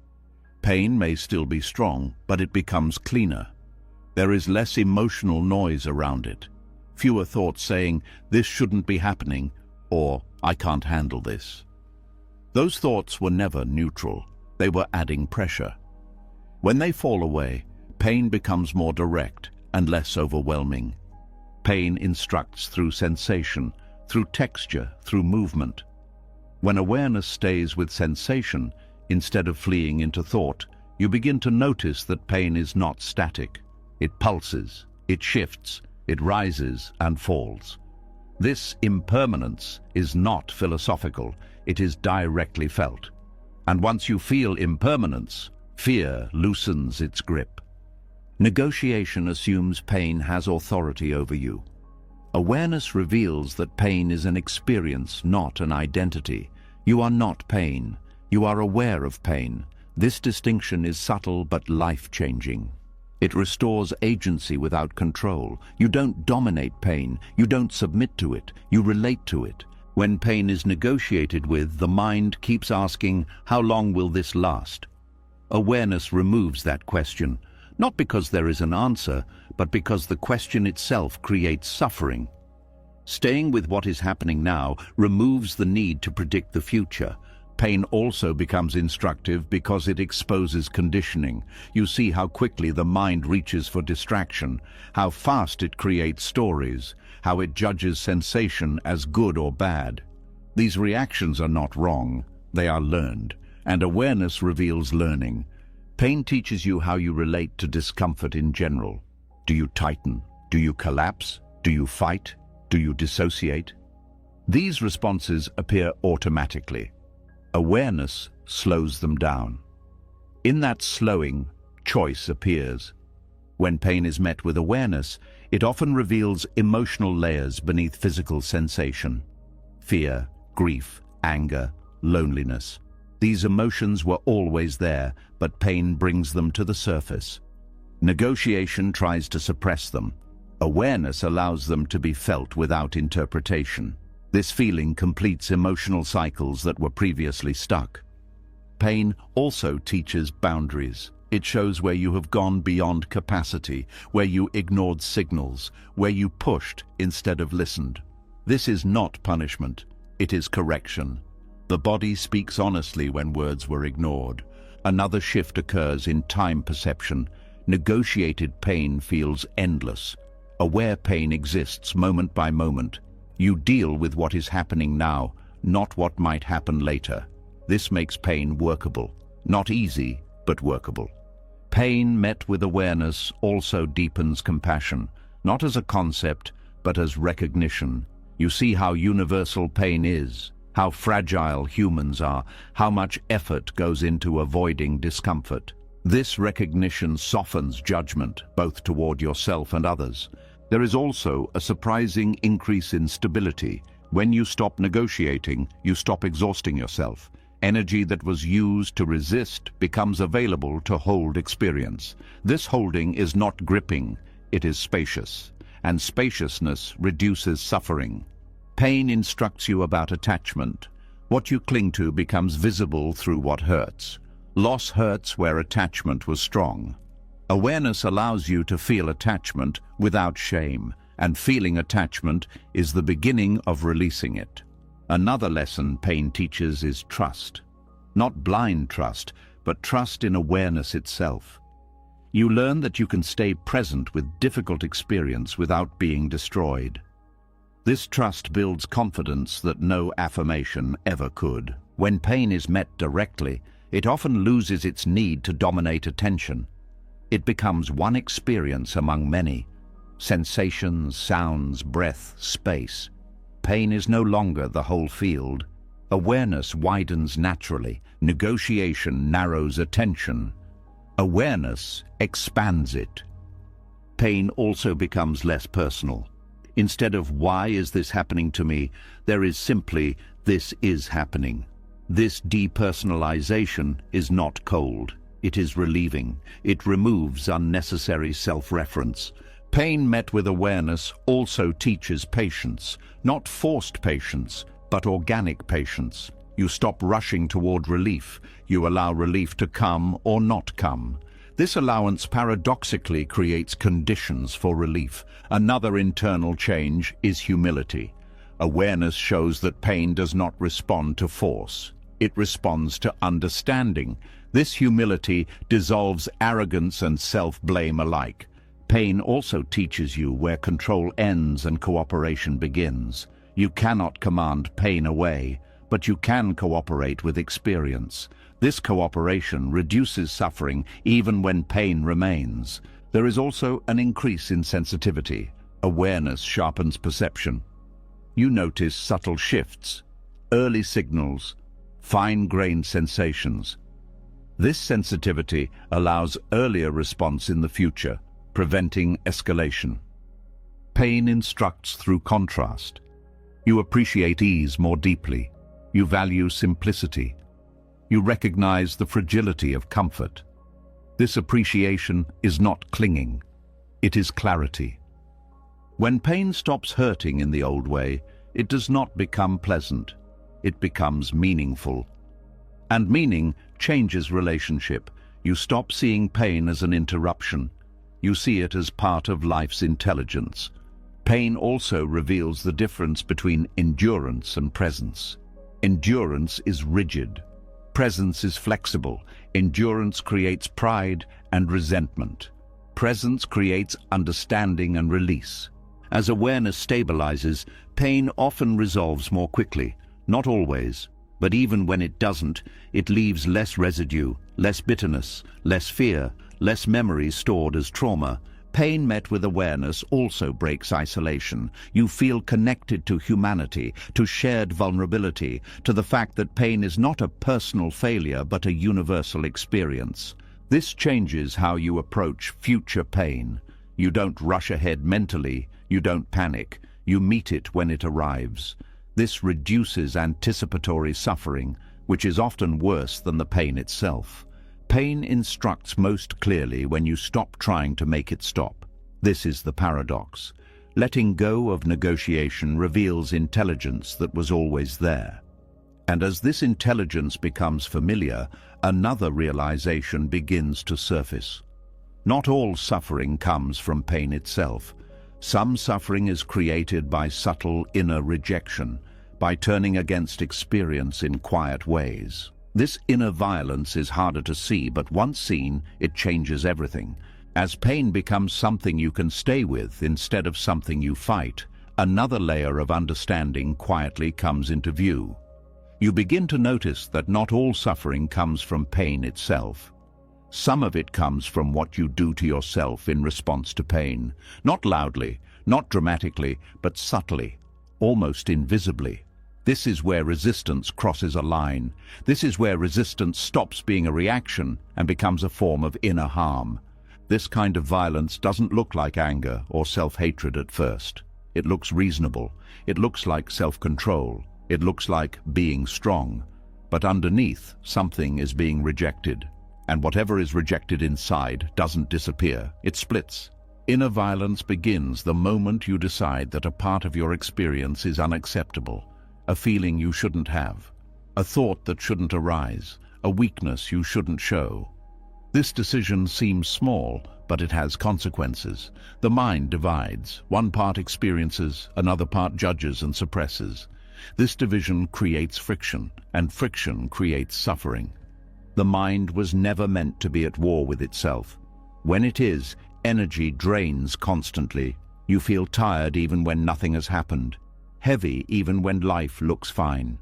Pain may still be strong, but it becomes cleaner. There is less emotional noise around it. Fewer thoughts saying, "This shouldn't be happening," or "I can't handle this." Those thoughts were never neutral. They were adding pressure. When they fall away, pain becomes more direct and less overwhelming. Pain instructs through sensation, through texture, through movement. When awareness stays with sensation, instead of fleeing into thought, you begin to notice that pain is not static. It pulses, it shifts, it rises and falls. This impermanence is not philosophical, it is directly felt. And once you feel impermanence, fear loosens its grip. Negotiation assumes pain has authority over you. Awareness reveals that pain is an experience, not an identity. You are not pain. You are aware of pain. This distinction is subtle but life-changing. It restores agency without control. You don't dominate pain. You don't submit to it. You relate to it. When pain is negotiated with, the mind keeps asking, "How long will this last?" Awareness removes that question, not because there is an answer, but because the question itself creates suffering. Staying with what is happening now removes the need to predict the future. Pain also becomes instructive because it exposes conditioning. You see how quickly the mind reaches for distraction, how fast it creates stories, how it judges sensation as good or bad. These reactions are not wrong, they are learned, and awareness reveals learning. Pain teaches you how you relate to discomfort in general. Do you tighten? Do you collapse? Do you fight? Do you dissociate? These responses appear automatically. Awareness slows them down. In that slowing, choice appears. When pain is met with awareness, it often reveals emotional layers beneath physical sensation. Fear, grief, anger, loneliness. These emotions were always there, but pain brings them to the surface. Negotiation tries to suppress them. Awareness allows them to be felt without interpretation. This feeling completes emotional cycles that were previously stuck. Pain also teaches boundaries. It shows where you have gone beyond capacity, where you ignored signals, where you pushed instead of listened. This is not punishment, it is correction. The body speaks honestly when words were ignored. Another shift occurs in time perception. Negotiated pain feels endless. Aware pain exists moment by moment. You deal with what is happening now, not what might happen later. This makes pain workable. Not easy, but workable. Pain met with awareness also deepens compassion, not as a concept, but as recognition. You see how universal pain is, how fragile humans are, how much effort goes into avoiding discomfort. This recognition softens judgment, both toward yourself and others. There is also a surprising increase in stability. When you stop negotiating, you stop exhausting yourself. Energy that was used to resist becomes available to hold experience. This holding is not gripping, it is spacious, and spaciousness reduces suffering. Pain instructs you about attachment. What you cling to becomes visible through what hurts. Loss hurts where attachment was strong. Awareness allows you to feel attachment without shame, and feeling attachment is the beginning of releasing it. Another lesson pain teaches is trust. Not blind trust, but trust in awareness itself. You learn that you can stay present with difficult experience without being destroyed. This trust builds confidence that no affirmation ever could. When pain is met directly, it often loses its need to dominate attention. It becomes one experience among many. Sensations, sounds, breath, space. Pain is no longer the whole field. Awareness widens naturally. Negotiation narrows attention. Awareness expands it. Pain also becomes less personal. Instead of "why is this happening to me?" there is simply "this is happening." This depersonalization is not cold. It is relieving. It removes unnecessary self-reference. Pain met with awareness also teaches patience, not forced patience, but organic patience. You stop rushing toward relief. You allow relief to come or not come. This allowance paradoxically creates conditions for relief. Another internal change is humility. Awareness shows that pain does not respond to force. It responds to understanding. This humility dissolves arrogance and self-blame alike. Pain also teaches you where control ends and cooperation begins. You cannot command pain away, but you can cooperate with experience. This cooperation reduces suffering even when pain remains. There is also an increase in sensitivity. Awareness sharpens perception. You notice subtle shifts, early signals, fine-grained sensations. This sensitivity allows earlier response in the future, preventing escalation. Pain instructs through contrast. You appreciate ease more deeply. You value simplicity. You recognize the fragility of comfort. This appreciation is not clinging. It is clarity. When pain stops hurting in the old way, it does not become pleasant. It becomes meaningful. And meaning changes relationship. You stop seeing pain as an interruption. You see it as part of life's intelligence. Pain also reveals the difference between endurance and presence. Endurance is rigid. Presence is flexible. Endurance creates pride and resentment. Presence creates understanding and release. As awareness stabilizes, pain often resolves more quickly. Not always, But even when it doesn't, it leaves less residue, less bitterness, less fear, less memories stored as trauma. Pain met with awareness also breaks isolation. You feel connected to humanity, to shared vulnerability, to the fact that pain is not a personal failure but a universal experience. This changes how you approach future pain. You don't rush ahead mentally, you don't panic, you meet it when it arrives. This reduces anticipatory suffering, which is often worse than the pain itself. Pain instructs most clearly when you stop trying to make it stop. This is the paradox. Letting go of negotiation reveals intelligence that was always there. And as this intelligence becomes familiar, another realization begins to surface. Not all suffering comes from pain itself. Some suffering is created by subtle inner rejection, by turning against experience in quiet ways. This inner violence is harder to see, but once seen, it changes everything. As pain becomes something you can stay with instead of something you fight, another layer of understanding quietly comes into view. You begin to notice that not all suffering comes from pain itself. Some of it comes from what you do to yourself in response to pain. Not loudly, not dramatically, but subtly, almost invisibly. This is where resistance crosses a line. This is where resistance stops being a reaction and becomes a form of inner harm. This kind of violence doesn't look like anger or self-hatred at first. It looks reasonable. It looks like self-control. It looks like being strong. But underneath, something is being rejected. And whatever is rejected inside doesn't disappear. It splits. Inner violence begins the moment you decide that a part of your experience is unacceptable. A feeling you shouldn't have, a thought that shouldn't arise, a weakness you shouldn't show. This decision seems small, but it has consequences. The mind divides. One part experiences, another part judges and suppresses. This division creates friction, and friction creates suffering. The mind was never meant to be at war with itself. When it is, energy drains constantly. You feel tired even when nothing has happened. Heavy even when life looks fine.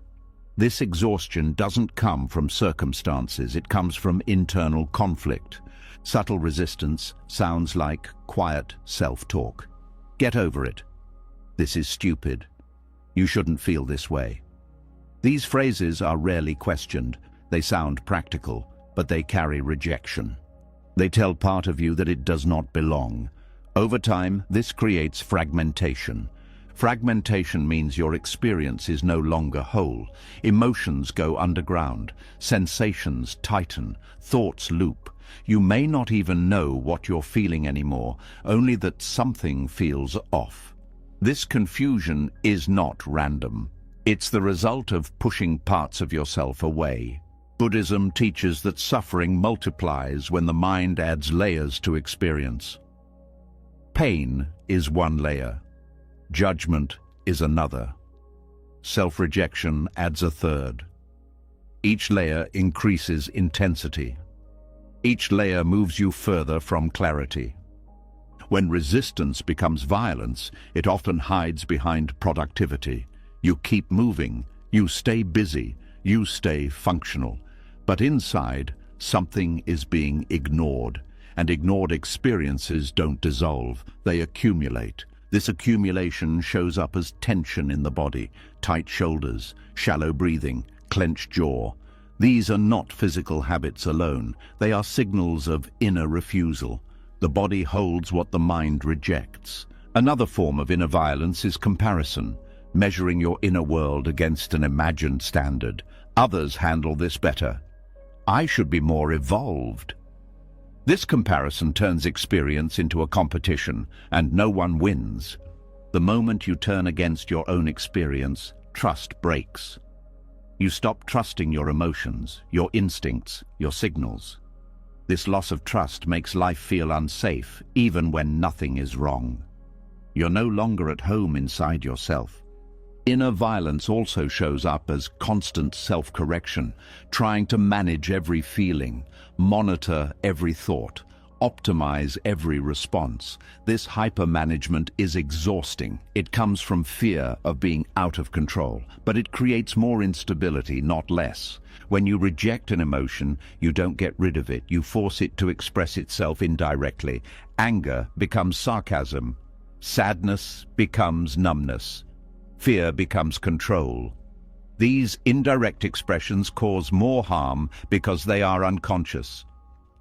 This exhaustion doesn't come from circumstances, it comes from internal conflict. Subtle resistance sounds like quiet self-talk. Get over it. This is stupid. You shouldn't feel this way. These phrases are rarely questioned. They sound practical, but they carry rejection. They tell part of you that it does not belong. Over time, this creates fragmentation. Fragmentation means your experience is no longer whole. Emotions go underground, sensations tighten, thoughts loop. You may not even know what you're feeling anymore, only that something feels off. This confusion is not random. It's the result of pushing parts of yourself away. Buddhism teaches that suffering multiplies when the mind adds layers to experience. Pain is one layer. Judgment is another. Self-rejection adds a third. Each layer increases intensity. Each layer moves you further from clarity. When resistance becomes violence, it often hides behind productivity. You keep moving, you stay busy, you stay functional. But inside, something is being ignored, and ignored experiences don't dissolve, they accumulate. This accumulation shows up as tension in the body, tight shoulders, shallow breathing, clenched jaw. These are not physical habits alone, they are signals of inner refusal. The body holds what the mind rejects. Another form of inner violence is comparison, measuring your inner world against an imagined standard. Others handle this better. I should be more evolved. This comparison turns experience into a competition, and no one wins. The moment you turn against your own experience, trust breaks. You stop trusting your emotions, your instincts, your signals. This loss of trust makes life feel unsafe, even when nothing is wrong. You're no longer at home inside yourself. Inner violence also shows up as constant self-correction, trying to manage every feeling, monitor every thought, optimize every response. This hyper-management is exhausting. It comes from fear of being out of control, but it creates more instability, not less. When you reject an emotion, you don't get rid of it. You force it to express itself indirectly. Anger becomes sarcasm. Sadness becomes numbness. Fear becomes control. These indirect expressions cause more harm because they are unconscious.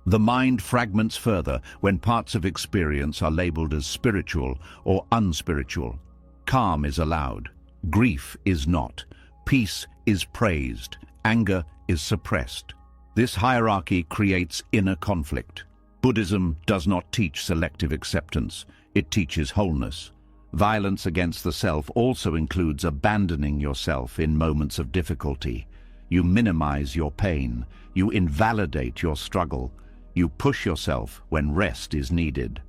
The mind fragments further when parts of experience are labeled as spiritual or unspiritual. Calm is allowed. Grief is not. Peace is praised. Anger is suppressed. This hierarchy creates inner conflict. Buddhism does not teach selective acceptance. It teaches wholeness. Violence against the self also includes abandoning yourself in moments of difficulty. You minimize your pain. You invalidate your struggle. You push yourself when rest is needed.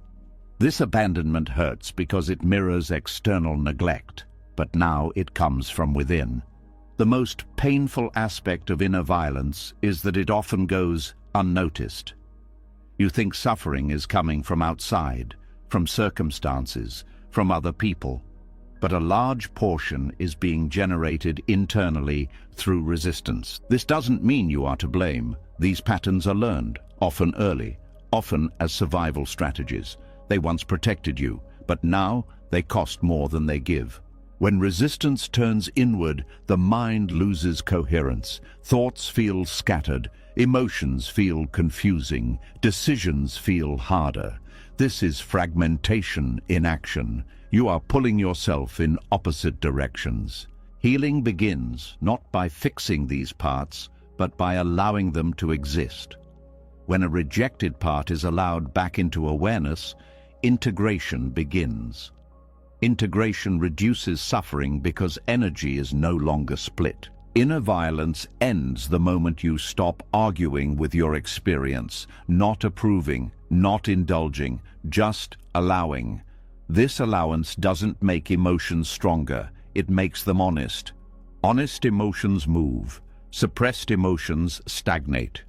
This abandonment hurts because it mirrors external neglect, but now it comes from within. The most painful aspect of inner violence is that it often goes unnoticed. You think suffering is coming from outside, from circumstances, from other people, but a large portion is being generated internally through resistance. This doesn't mean you are to blame. These patterns are learned, often early, often as survival strategies. They once protected you, but now they cost more than they give. When resistance turns inward, the mind loses coherence. Thoughts feel scattered, emotions feel confusing, decisions feel harder. This is fragmentation in action. You are pulling yourself in opposite directions. Healing begins not by fixing these parts, but by allowing them to exist. When a rejected part is allowed back into awareness, integration begins. Integration reduces suffering because energy is no longer split. Inner violence ends the moment you stop arguing with your experience, not approving, not indulging, just allowing. This allowance doesn't make emotions stronger, it makes them honest. Honest emotions move. Suppressed emotions stagnate.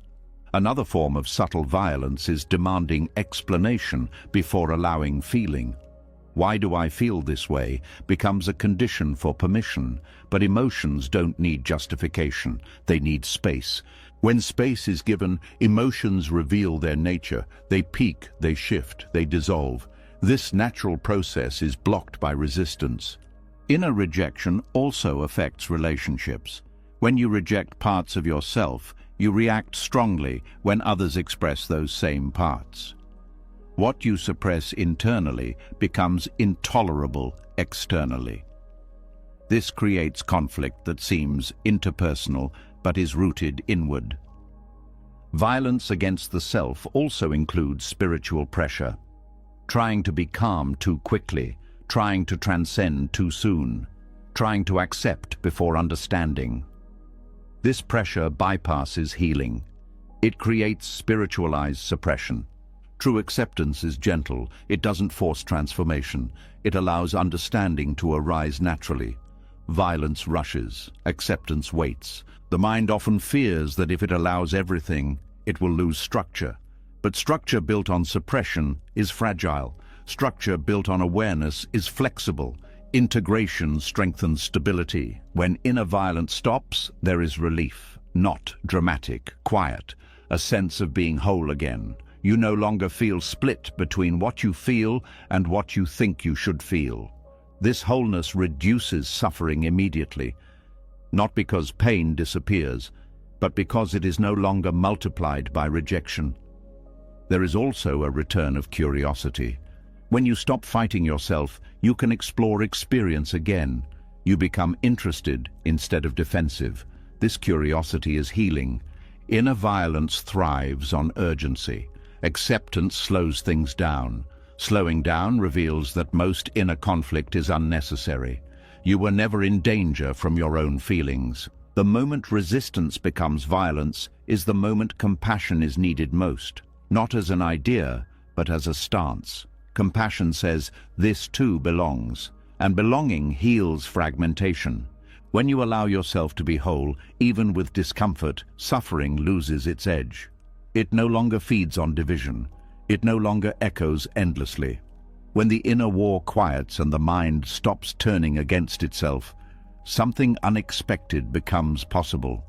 Another form of subtle violence is demanding explanation before allowing feeling. "Why do I feel this way?" becomes a condition for permission, but emotions don't need justification, they need space. When space is given, emotions reveal their nature. They peak, they shift, they dissolve. This natural process is blocked by resistance. Inner rejection also affects relationships. When you reject parts of yourself, you react strongly when others express those same parts. What you suppress internally becomes intolerable externally. This creates conflict that seems interpersonal but is rooted inward. Violence against the self also includes spiritual pressure. Trying to be calm too quickly, trying to transcend too soon, trying to accept before understanding. This pressure bypasses healing. It creates spiritualized suppression. True acceptance is gentle. It doesn't force transformation. It allows understanding to arise naturally. Violence rushes. Acceptance waits. The mind often fears that if it allows everything, it will lose structure. But structure built on suppression is fragile. Structure built on awareness is flexible. Integration strengthens stability. When inner violence stops, there is relief. Not dramatic, quiet. A sense of being whole again. You no longer feel split between what you feel and what you think you should feel. This wholeness reduces suffering immediately, not because pain disappears, but because it is no longer multiplied by rejection. There is also a return of curiosity. When you stop fighting yourself, you can explore experience again. You become interested instead of defensive. This curiosity is healing. Inner violence thrives on urgency. Acceptance slows things down. Slowing down reveals that most inner conflict is unnecessary. You were never in danger from your own feelings. The moment resistance becomes violence is the moment compassion is needed most. Not as an idea, but as a stance. Compassion says, this too belongs. And belonging heals fragmentation. When you allow yourself to be whole, even with discomfort, suffering loses its edge. It no longer feeds on division. It no longer echoes endlessly. When the inner war quiets and the mind stops turning against itself, something unexpected becomes possible.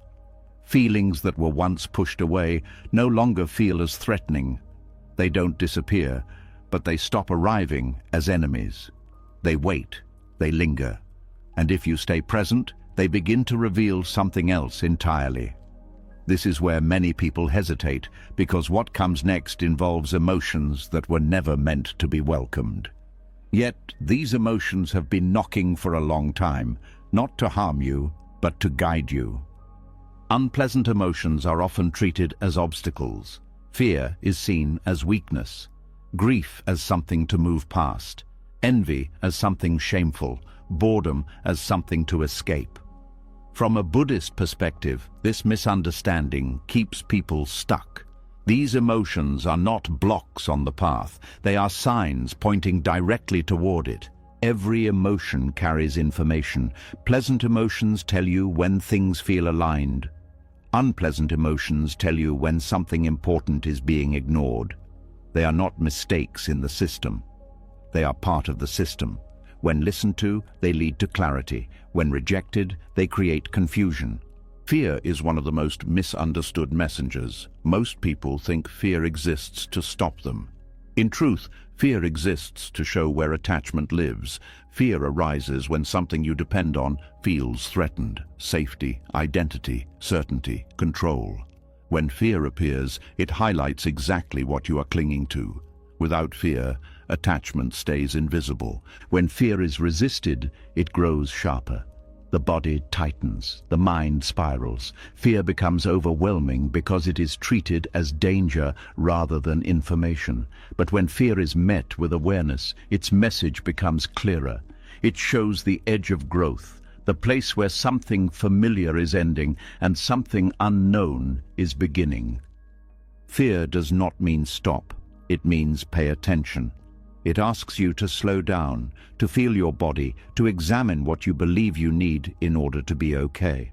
Feelings that were once pushed away no longer feel as threatening. They don't disappear, but they stop arriving as enemies. They wait, they linger, and if you stay present, they begin to reveal something else entirely. This is where many people hesitate, because what comes next involves emotions that were never meant to be welcomed. Yet, these emotions have been knocking for a long time, not to harm you, but to guide you. Unpleasant emotions are often treated as obstacles. Fear is seen as weakness, grief as something to move past, envy as something shameful, boredom as something to escape. From a Buddhist perspective, this misunderstanding keeps people stuck. These emotions are not blocks on the path, they are signs pointing directly toward it. Every emotion carries information. Pleasant emotions tell you when things feel aligned. Unpleasant emotions tell you when something important is being ignored. They are not mistakes in the system. They are part of the system. When listened to, they lead to clarity. When rejected, they create confusion. Fear is one of the most misunderstood messengers. Most people think fear exists to stop them. In truth, fear exists to show where attachment lives. Fear arises when something you depend on feels threatened. Safety, identity, certainty, control. When fear appears, it highlights exactly what you are clinging to. Without fear, attachment stays invisible. When fear is resisted, it grows sharper. The body tightens, the mind spirals. Fear becomes overwhelming because it is treated as danger rather than information. But when fear is met with awareness, its message becomes clearer. It shows the edge of growth, the place where something familiar is ending and something unknown is beginning. Fear does not mean stop. It means pay attention. It asks you to slow down, to feel your body, to examine what you believe you need in order to be okay.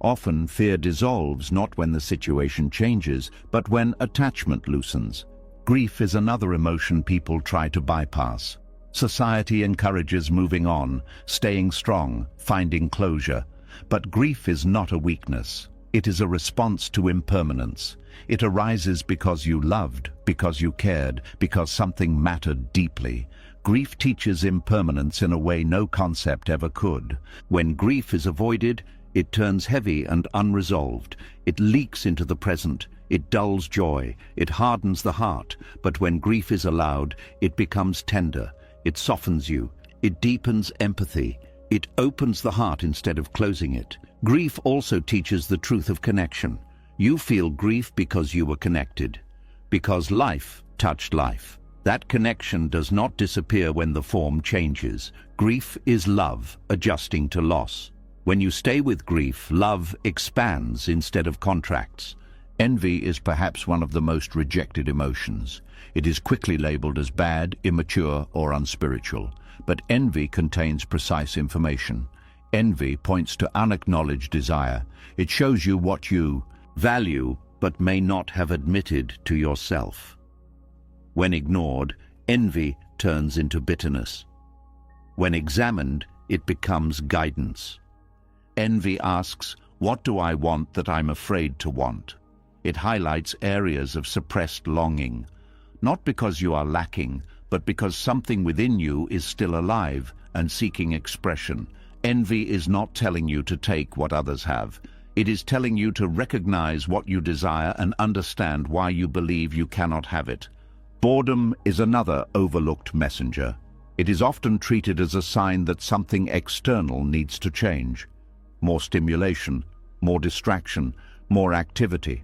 Often, fear dissolves not when the situation changes, but when attachment loosens. Grief is another emotion people try to bypass. Society encourages moving on, staying strong, finding closure. But grief is not a weakness. It is a response to impermanence. It arises because you loved, because you cared, because something mattered deeply. Grief teaches impermanence in a way no concept ever could. When grief is avoided, it turns heavy and unresolved. It leaks into the present. It dulls joy. It hardens the heart. But when grief is allowed, it becomes tender. It softens you. It deepens empathy. It opens the heart instead of closing it. Grief also teaches the truth of connection. You feel grief because you were connected, because life touched life. That connection does not disappear when the form changes. Grief is love adjusting to loss. When you stay with grief, love expands instead of contracts. Envy is perhaps one of the most rejected emotions. It is quickly labeled as bad, immature, or unspiritual. But envy contains precise information. Envy points to unacknowledged desire. It shows you what you value but may not have admitted to yourself. When ignored, envy turns into bitterness. When examined, it becomes guidance. Envy asks, "What do I want that I'm afraid to want?" It highlights areas of suppressed longing, not because you are lacking, but because something within you is still alive and seeking expression. Envy is not telling you to take what others have. It is telling you to recognize what you desire and understand why you believe you cannot have it. Boredom is another overlooked messenger. It is often treated as a sign that something external needs to change. More stimulation, more distraction, more activity.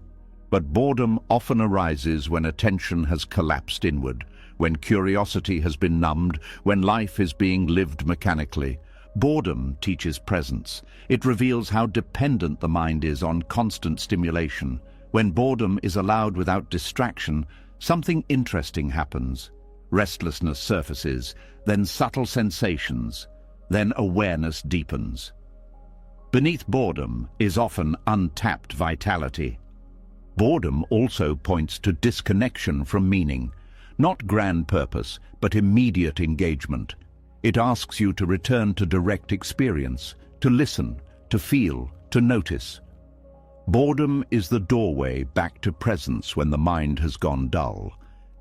But boredom often arises when attention has collapsed inward, when curiosity has been numbed, when life is being lived mechanically. Boredom teaches presence. It reveals how dependent the mind is on constant stimulation. When boredom is allowed without distraction, something interesting happens. Restlessness surfaces, then subtle sensations, then awareness deepens. Beneath boredom is often untapped vitality. Boredom also points to disconnection from meaning. Not grand purpose, but immediate engagement. It asks you to return to direct experience, to listen, to feel, to notice. Boredom is the doorway back to presence when the mind has gone dull.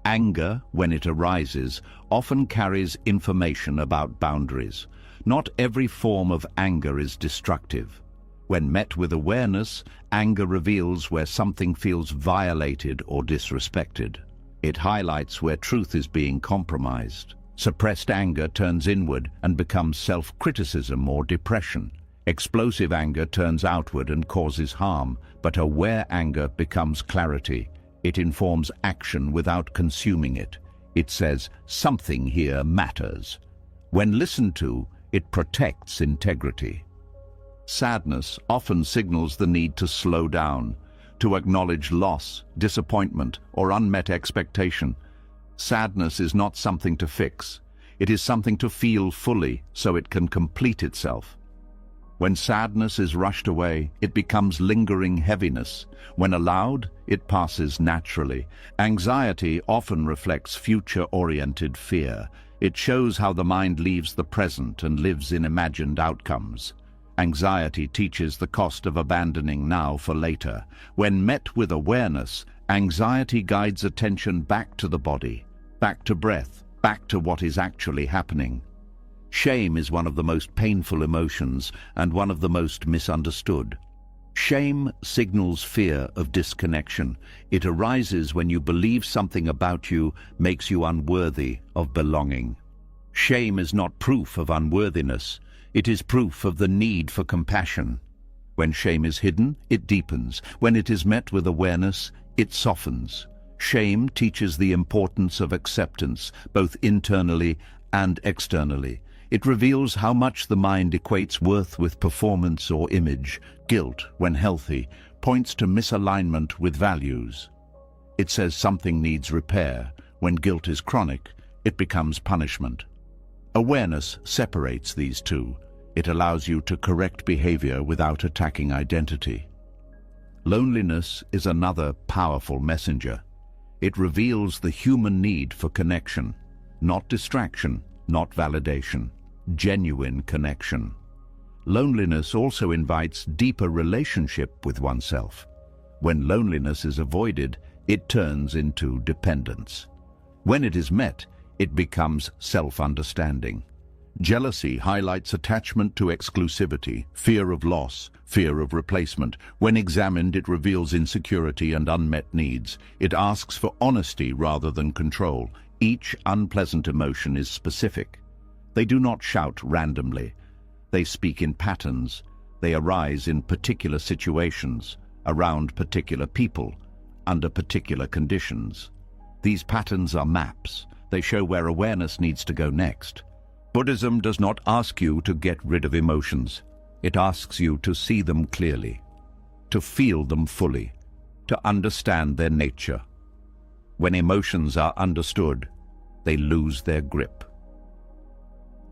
Anger, when it arises, often carries information about boundaries. Not every form of anger is destructive. When met with awareness, anger reveals where something feels violated or disrespected. It highlights where truth is being compromised. Suppressed anger turns inward and becomes self-criticism or depression. Explosive anger turns outward and causes harm, but aware anger becomes clarity. It informs action without consuming it. It says, something here matters. When listened to, it protects integrity. Sadness often signals the need to slow down, to acknowledge loss, disappointment, or unmet expectation. Sadness is not something to fix. It is something to feel fully so it can complete itself. When sadness is rushed away, it becomes lingering heaviness. When allowed, it passes naturally. Anxiety often reflects future-oriented fear. It shows how the mind leaves the present and lives in imagined outcomes. Anxiety teaches the cost of abandoning now for later. When met with awareness, anxiety guides attention back to the body, back to breath, back to what is actually happening. Shame is one of the most painful emotions and one of the most misunderstood. Shame signals fear of disconnection. It arises when you believe something about you makes you unworthy of belonging. Shame is not proof of unworthiness. It is proof of the need for compassion. When shame is hidden, it deepens. When it is met with awareness, it softens. Shame teaches the importance of acceptance, both internally and externally. It reveals how much the mind equates worth with performance or image. Guilt, when healthy, points to misalignment with values. It says something needs repair. When guilt is chronic, it becomes punishment. Awareness separates these two. It allows you to correct behavior without attacking identity. Loneliness is another powerful messenger. It reveals the human need for connection, not distraction, not validation, genuine connection. Loneliness also invites deeper relationship with oneself. When loneliness is avoided, it turns into dependence. When it is met, it becomes self-understanding. Jealousy highlights attachment to exclusivity, fear of loss, fear of replacement. When examined, it reveals insecurity and unmet needs. It asks for honesty rather than control. Each unpleasant emotion is specific. They do not shout randomly. They speak in patterns. They arise in particular situations, around particular people, under particular conditions. These patterns are maps. They show where awareness needs to go next. Buddhism does not ask you to get rid of emotions. It asks you to see them clearly, to feel them fully, to understand their nature. When emotions are understood, they lose their grip.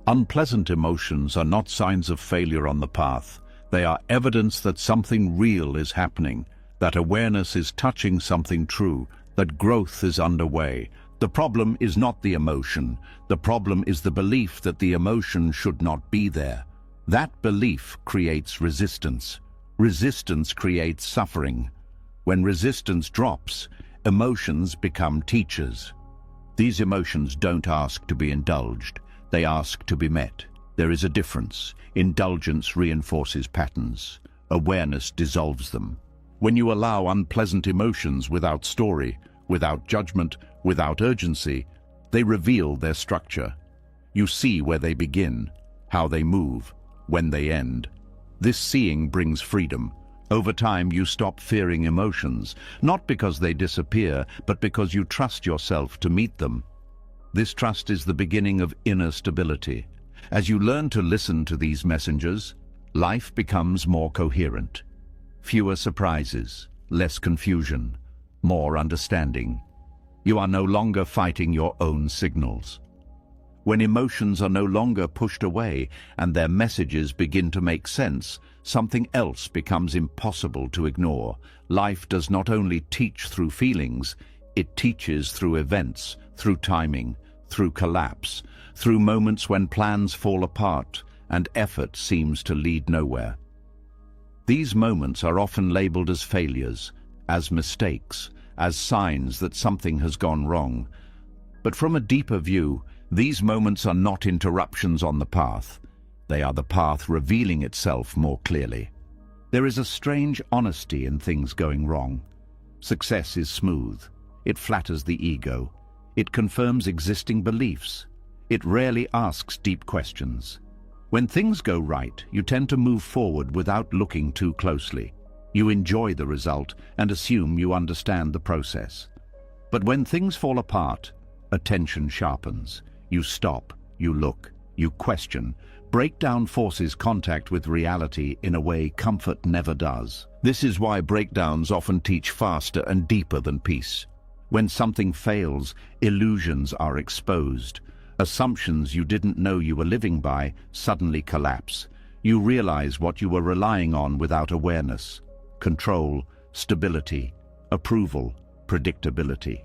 Unpleasant emotions are not signs of failure on the path. They are evidence that something real is happening, that awareness is touching something true, that growth is underway. The problem is not the emotion. The problem is the belief that the emotion should not be there. That belief creates resistance. Resistance creates suffering. When resistance drops, emotions become teachers. These emotions don't ask to be indulged. They ask to be met. There is a difference. Indulgence reinforces patterns. Awareness dissolves them. When you allow unpleasant emotions without story, without judgment, without urgency, they reveal their structure. You see where they begin, how they move, when they end. This seeing brings freedom. Over time, you stop fearing emotions, not because they disappear, but because you trust yourself to meet them. This trust is the beginning of inner stability. As you learn to listen to these messengers, life becomes more coherent. Fewer surprises, less confusion, more understanding. You are no longer fighting your own signals. When emotions are no longer pushed away and their messages begin to make sense, something else becomes impossible to ignore. Life does not only teach through feelings, it teaches through events, through timing, through collapse, through moments when plans fall apart and effort seems to lead nowhere. These moments are often labeled as failures, as mistakes, as signs that something has gone wrong. But from a deeper view, these moments are not interruptions on the path. They are the path revealing itself more clearly. There is a strange honesty in things going wrong. Success is smooth. It flatters the ego. It confirms existing beliefs. It rarely asks deep questions. When things go right, you tend to move forward without looking too closely. You enjoy the result and assume you understand the process. But when things fall apart, attention sharpens. You stop, you look, you question. Breakdown forces contact with reality in a way comfort never does. This is why breakdowns often teach faster and deeper than peace. When something fails, illusions are exposed. Assumptions you didn't know you were living by suddenly collapse. You realize what you were relying on without awareness. Control, stability, approval, predictability.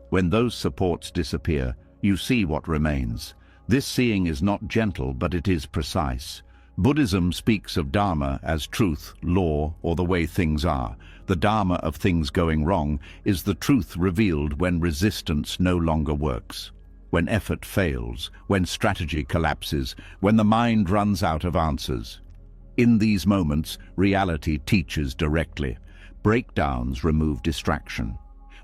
When those supports disappear, you see what remains. This seeing is not gentle, but it is precise. Buddhism speaks of Dharma as truth, law, or the way things are. The Dharma of things going wrong is the truth revealed when resistance no longer works, when effort fails, when strategy collapses, when the mind runs out of answers. In these moments, reality teaches directly. Breakdowns remove distraction.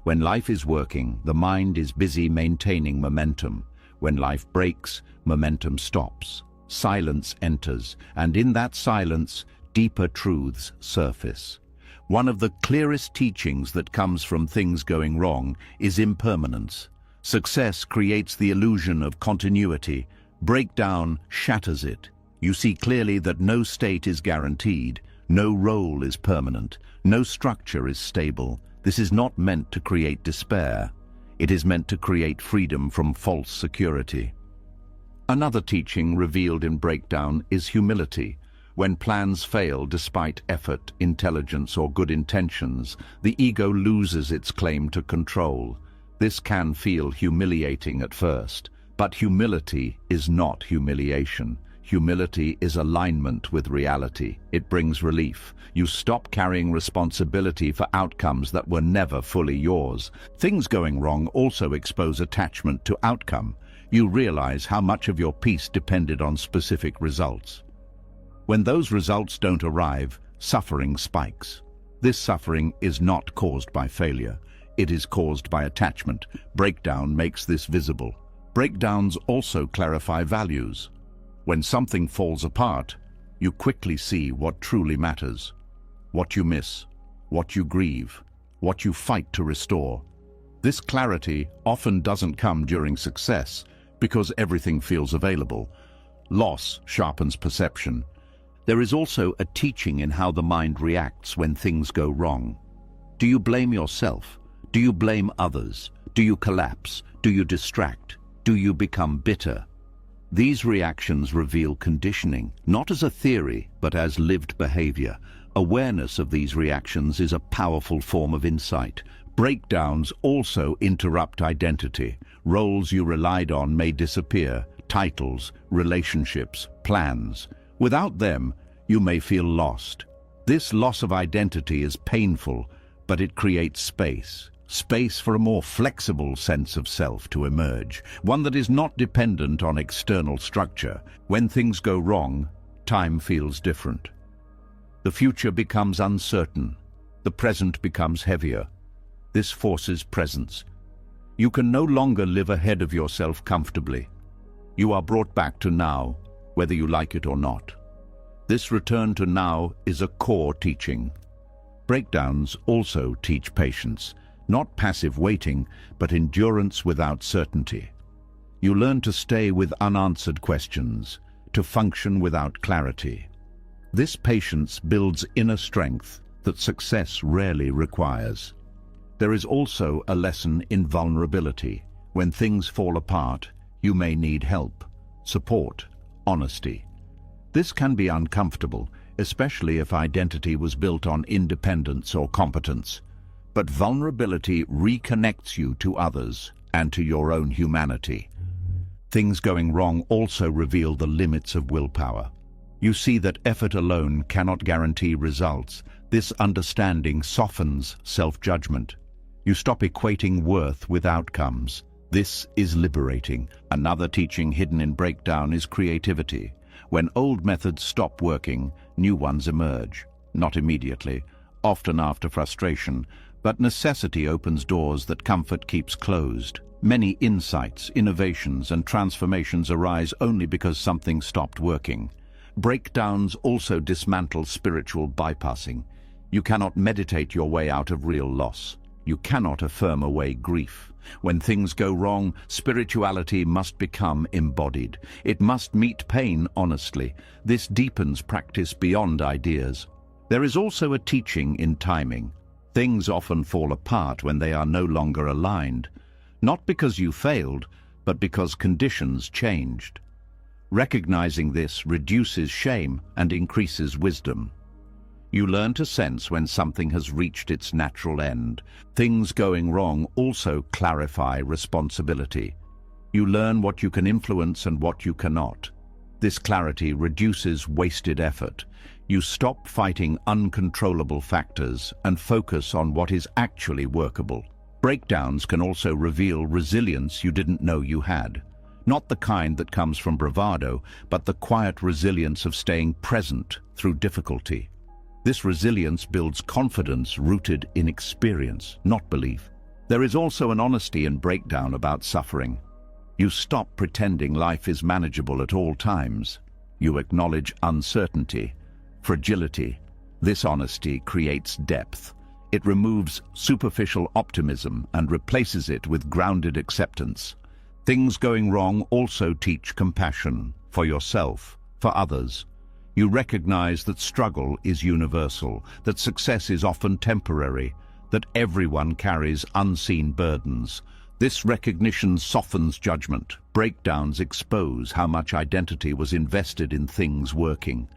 When life is working, the mind is busy maintaining momentum. When life breaks, momentum stops. Silence enters, and in that silence, deeper truths surface. One of the clearest teachings that comes from things going wrong is impermanence. Success creates the illusion of continuity. Breakdown shatters it. You see clearly that no state is guaranteed, no role is permanent, no structure is stable. This is not meant to create despair. It is meant to create freedom from false security. Another teaching revealed in breakdown is humility. When plans fail despite effort, intelligence, or good intentions, the ego loses its claim to control. This can feel humiliating at first, but humility is not humiliation. Humility is alignment with reality. It brings relief. You stop carrying responsibility for outcomes that were never fully yours. Things going wrong also expose attachment to outcome. You realize how much of your peace depended on specific results. When those results don't arrive, suffering spikes. This suffering is not caused by failure. It is caused by attachment. Breakdown makes this visible. Breakdowns also clarify values. When something falls apart, you quickly see what truly matters, what you miss, what you grieve, what you fight to restore. This clarity often doesn't come during success because everything feels available. Loss sharpens perception. There is also a teaching in how the mind reacts when things go wrong. Do you blame yourself? Do you blame others? Do you collapse? Do you distract? Do you become bitter? These reactions reveal conditioning, not as a theory, but as lived behavior. Awareness of these reactions is a powerful form of insight. Breakdowns also interrupt identity. Roles you relied on may disappear, titles, relationships, plans. Without them, you may feel lost. This loss of identity is painful, but it creates space. Space for a more flexible sense of self to emerge, one that is not dependent on external structure. When things go wrong, time feels different. The future becomes uncertain. The present becomes heavier. This forces presence. You can no longer live ahead of yourself comfortably. You are brought back to now, whether you like it or not. This return to now is a core teaching. Breakdowns also teach patience. Not passive waiting, but endurance without certainty. You learn to stay with unanswered questions, to function without clarity. This patience builds inner strength that success rarely requires. There is also a lesson in vulnerability. When things fall apart, you may need help, support, honesty. This can be uncomfortable, especially if identity was built on independence or competence. But vulnerability reconnects you to others, and to your own humanity. Things going wrong also reveal the limits of willpower. You see that effort alone cannot guarantee results. This understanding softens self-judgment. You stop equating worth with outcomes. This is liberating. Another teaching hidden in breakdown is creativity. When old methods stop working, new ones emerge. Not immediately, often after frustration, but necessity opens doors that comfort keeps closed. Many insights, innovations, and transformations arise only because something stopped working. Breakdowns also dismantle spiritual bypassing. You cannot meditate your way out of real loss. You cannot affirm away grief. When things go wrong, spirituality must become embodied. It must meet pain honestly. This deepens practice beyond ideas. There is also a teaching in timing. Things often fall apart when they are no longer aligned. Not because you failed, but because conditions changed. Recognizing this reduces shame and increases wisdom. You learn to sense when something has reached its natural end. Things going wrong also clarify responsibility. You learn what you can influence and what you cannot. This clarity reduces wasted effort. You stop fighting uncontrollable factors and focus on what is actually workable. Breakdowns can also reveal resilience you didn't know you had. Not the kind that comes from bravado, but the quiet resilience of staying present through difficulty. This resilience builds confidence rooted in experience, not belief. There is also an honesty in breakdown about suffering. You stop pretending life is manageable at all times. You acknowledge uncertainty, fragility. This honesty creates depth. It removes superficial optimism and replaces it with grounded acceptance. Things going wrong also teach compassion for yourself, for others. You recognize that struggle is universal, that success is often temporary, that everyone carries unseen burdens. This recognition softens judgment. Breakdowns expose how much identity was invested in things working.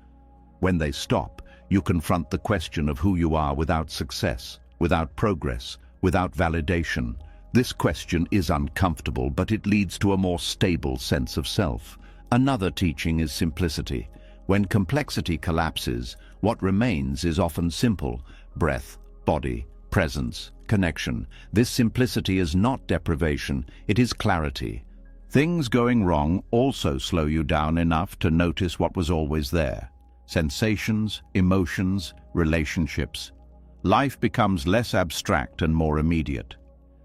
When they stop, you confront the question of who you are without success, without progress, without validation. This question is uncomfortable, but it leads to a more stable sense of self. Another teaching is simplicity. When complexity collapses, what remains is often simple: breath, body, presence, connection. This simplicity is not deprivation, it is clarity. Things going wrong also slow you down enough to notice what was always there. Sensations, emotions, relationships. Life becomes less abstract and more immediate.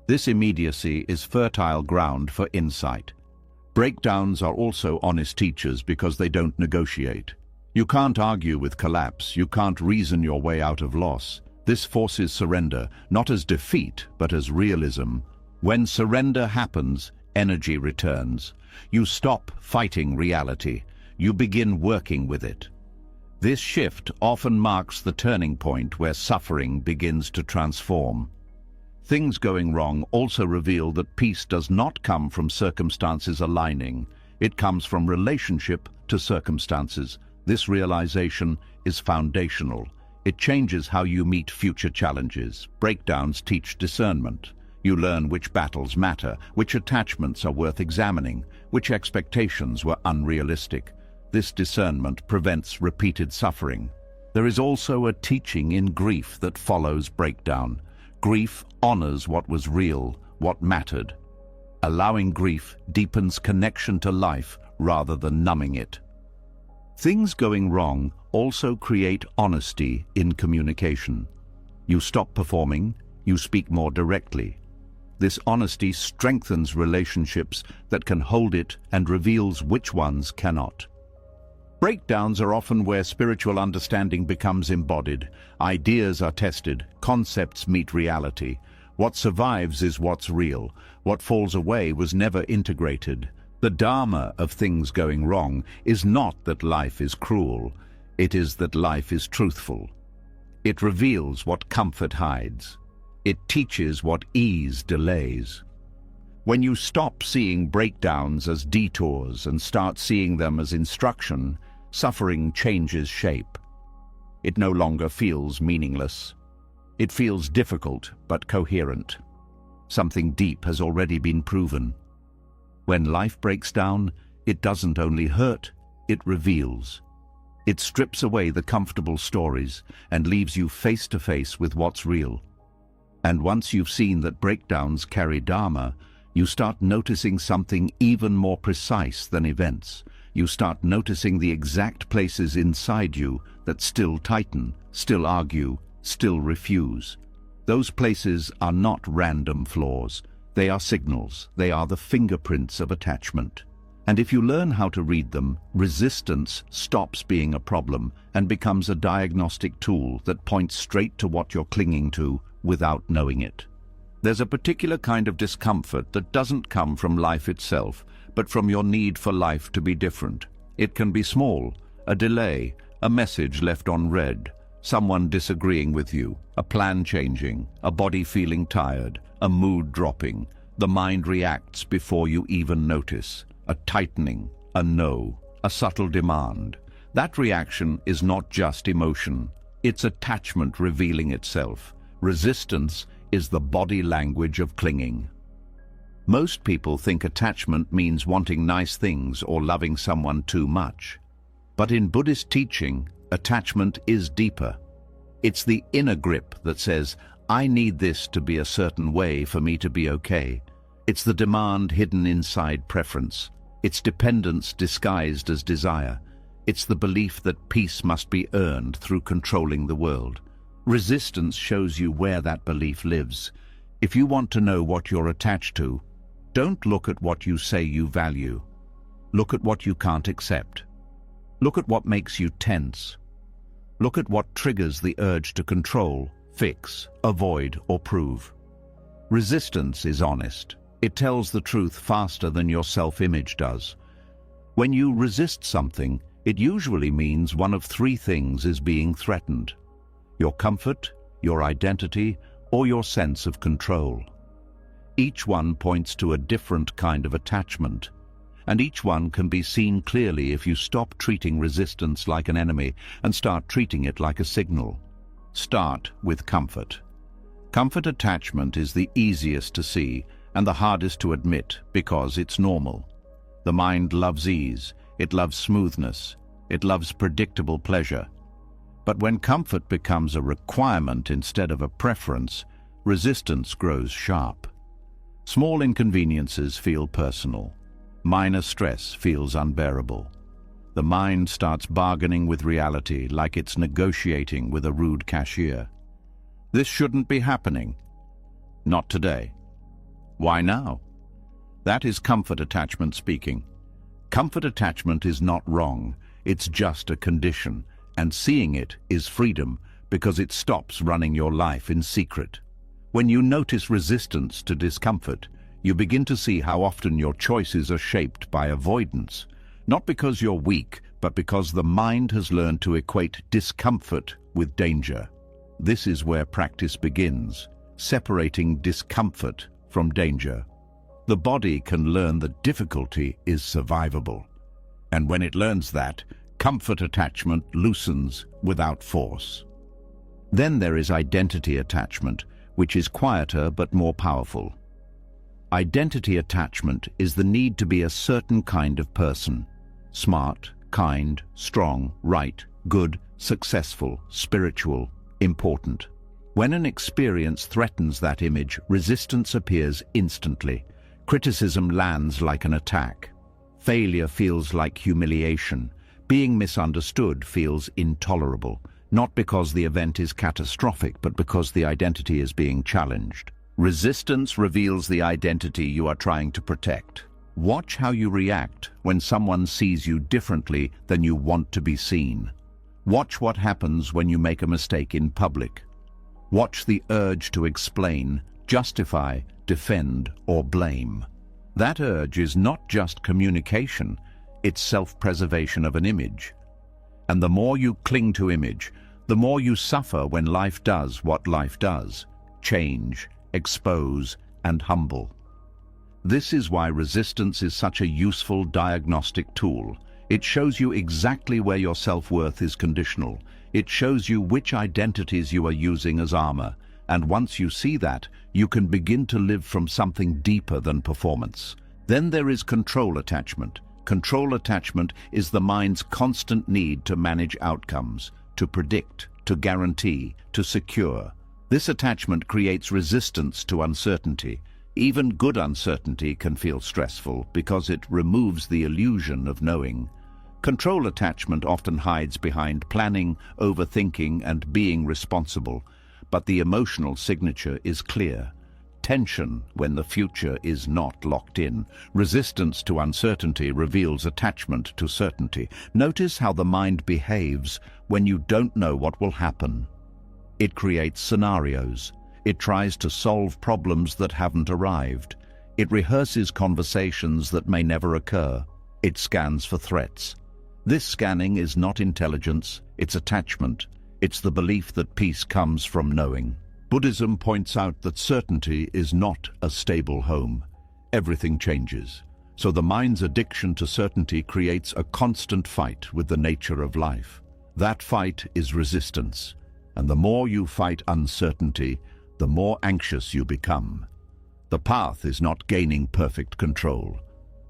This immediacy is fertile ground for insight. Breakdowns are also honest teachers because they don't negotiate. You can't argue with collapse, you can't reason your way out of loss. This forces surrender, not as defeat, but as realism. When surrender happens, energy returns. You stop fighting reality. You begin working with it. This shift often marks the turning point where suffering begins to transform. Things going wrong also reveal that peace does not come from circumstances aligning. It comes from relationship to circumstances. This realization is foundational. It changes how you meet future challenges. Breakdowns teach discernment. You learn which battles matter, which attachments are worth examining, which expectations were unrealistic. This discernment prevents repeated suffering. There is also a teaching in grief that follows breakdown. Grief honors what was real, what mattered. Allowing grief deepens connection to life rather than numbing it. Things going wrong also create honesty in communication. You stop performing, you speak more directly. This honesty strengthens relationships that can hold it and reveals which ones cannot. Breakdowns are often where spiritual understanding becomes embodied. Ideas are tested, concepts meet reality. What survives is what's real. What falls away was never integrated. The Dharma of things going wrong is not that life is cruel. It is that life is truthful. It reveals what comfort hides. It teaches what ease delays. When you stop seeing breakdowns as detours and start seeing them as instruction, suffering changes shape. It no longer feels meaningless. It feels difficult but coherent. Something deep has already been proven. When life breaks down, it doesn't only hurt, it reveals. It strips away the comfortable stories and leaves you face to face with what's real. And once you've seen that breakdowns carry Dharma, you start noticing something even more precise than events. You start noticing the exact places inside you that still tighten, still argue, still refuse. Those places are not random flaws. They are signals. They are the fingerprints of attachment. And if you learn how to read them, resistance stops being a problem and becomes a diagnostic tool that points straight to what you're clinging to without knowing it. There's a particular kind of discomfort that doesn't come from life itself, but from your need for life to be different. It can be small, a delay, a message left unread, someone disagreeing with you, a plan changing, a body feeling tired, a mood dropping. The mind reacts before you even notice. A tightening, a no, a subtle demand. That reaction is not just emotion, it's attachment revealing itself. Resistance is the body language of clinging. Most people think attachment means wanting nice things or loving someone too much. But in Buddhist teaching, attachment is deeper. It's the inner grip that says, I need this to be a certain way for me to be okay. It's the demand hidden inside preference. It's dependence disguised as desire. It's the belief that peace must be earned through controlling the world. Resistance shows you where that belief lives. If you want to know what you're attached to, don't look at what you say you value. Look at what you can't accept. Look at what makes you tense. Look at what triggers the urge to control, fix, avoid, or prove. Resistance is honest. It tells the truth faster than your self-image does. When you resist something, it usually means one of three things is being threatened: your comfort, your identity, or your sense of control. Each one points to a different kind of attachment, and each one can be seen clearly if you stop treating resistance like an enemy and start treating it like a signal. Start with comfort. Comfort attachment is the easiest to see and the hardest to admit because it's normal. The mind loves ease, it loves smoothness, it loves predictable pleasure. But when comfort becomes a requirement instead of a preference, resistance grows sharp. Small inconveniences feel personal. Minor stress feels unbearable. The mind starts bargaining with reality like it's negotiating with a rude cashier. This shouldn't be happening. Not today. Why now? That is comfort attachment speaking. Comfort attachment is not wrong, it's just a condition, and seeing it is freedom because it stops running your life in secret. When you notice resistance to discomfort, you begin to see how often your choices are shaped by avoidance, not because you're weak, but because the mind has learned to equate discomfort with danger. This is where practice begins, separating discomfort from danger. The body can learn that difficulty is survivable. And when it learns that, comfort attachment loosens without force. Then there is identity attachment, which is quieter but more powerful. Identity attachment is the need to be a certain kind of person: smart, kind, strong, right, good, successful, spiritual, important. When an experience threatens that image, resistance appears instantly. Criticism lands like an attack. Failure feels like humiliation. Being misunderstood feels intolerable, not because the event is catastrophic, but because the identity is being challenged. Resistance reveals the identity you are trying to protect. Watch how you react when someone sees you differently than you want to be seen. Watch what happens when you make a mistake in public. Watch the urge to explain, justify, defend, or blame. That urge is not just communication, it's self-preservation of an image. And the more you cling to image, the more you suffer when life does what life does: change, expose, and humble. This is why resistance is such a useful diagnostic tool. It shows you exactly where your self-worth is conditional. It shows you which identities you are using as armor, And once you see that, you can begin to live from something deeper than performance. Then there is control attachment. Control attachment is the mind's constant need to manage outcomes, to predict, to guarantee, to secure. This attachment creates resistance to uncertainty. Even good uncertainty can feel stressful because it removes the illusion of knowing. Control attachment often hides behind planning, overthinking, and being responsible, but the emotional signature is clear. Tension when the future is not locked in. Resistance to uncertainty reveals attachment to certainty. Notice how the mind behaves when you don't know what will happen. It creates scenarios. It tries to solve problems that haven't arrived. It rehearses conversations that may never occur. It scans for threats. This scanning is not intelligence, it's attachment. It's the belief that peace comes from knowing. Buddhism points out that certainty is not a stable home. Everything changes. So the mind's addiction to certainty creates a constant fight with the nature of life. That fight is resistance. And the more you fight uncertainty, the more anxious you become. The path is not gaining perfect control.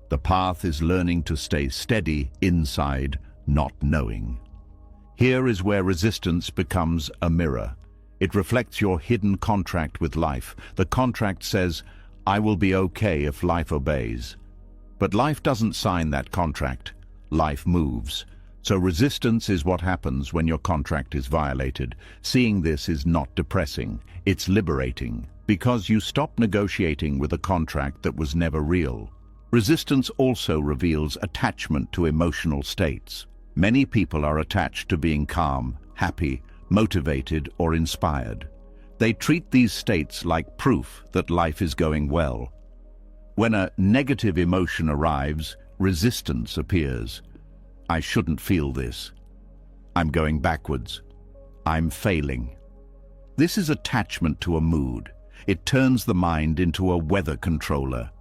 The path is learning to stay steady inside, not knowing. Here is where resistance becomes a mirror. It reflects your hidden contract with life. The contract says, "I will be okay if life obeys." But life doesn't sign that contract. Life moves. So resistance is what happens when your contract is violated. Seeing this is not depressing. It's liberating, because you stop negotiating with a contract that was never real. Resistance also reveals attachment to emotional states. Many people are attached to being calm, happy, motivated, or inspired. They treat these states like proof that life is going well. When a negative emotion arrives, resistance appears. I shouldn't feel this. I'm going backwards. I'm failing. This is attachment to a mood. It turns the mind into a weather controller,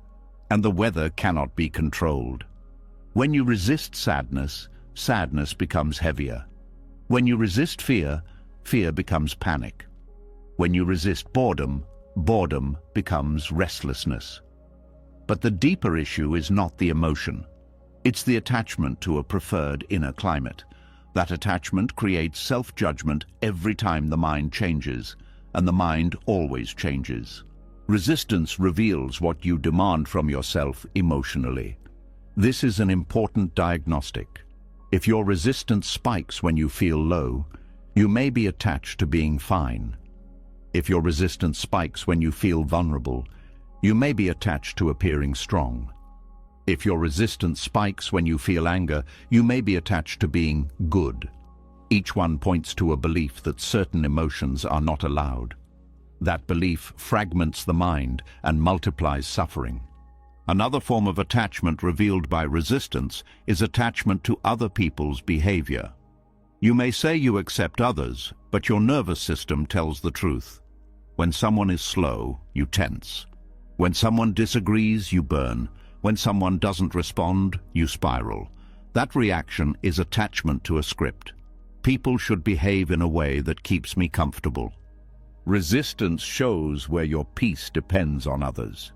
and the weather cannot be controlled. When you resist sadness, sadness becomes heavier. When you resist fear, fear becomes panic. When you resist boredom, boredom becomes restlessness. But the deeper issue is not the emotion. It's the attachment to a preferred inner climate. That attachment creates self-judgment every time the mind changes, and the mind always changes. Resistance reveals what you demand from yourself emotionally. This is an important diagnostic. If your resistance spikes when you feel low, you may be attached to being fine. If your resistance spikes when you feel vulnerable, you may be attached to appearing strong. If your resistance spikes when you feel anger, you may be attached to being good. Each one points to a belief that certain emotions are not allowed. That belief fragments the mind and multiplies suffering. Another form of attachment revealed by resistance is attachment to other people's behavior. You may say you accept others, but your nervous system tells the truth. When someone is slow, you tense. When someone disagrees, you burn. When someone doesn't respond, you spiral. That reaction is attachment to a script. People should behave in a way that keeps me comfortable. Resistance shows where your peace depends on others.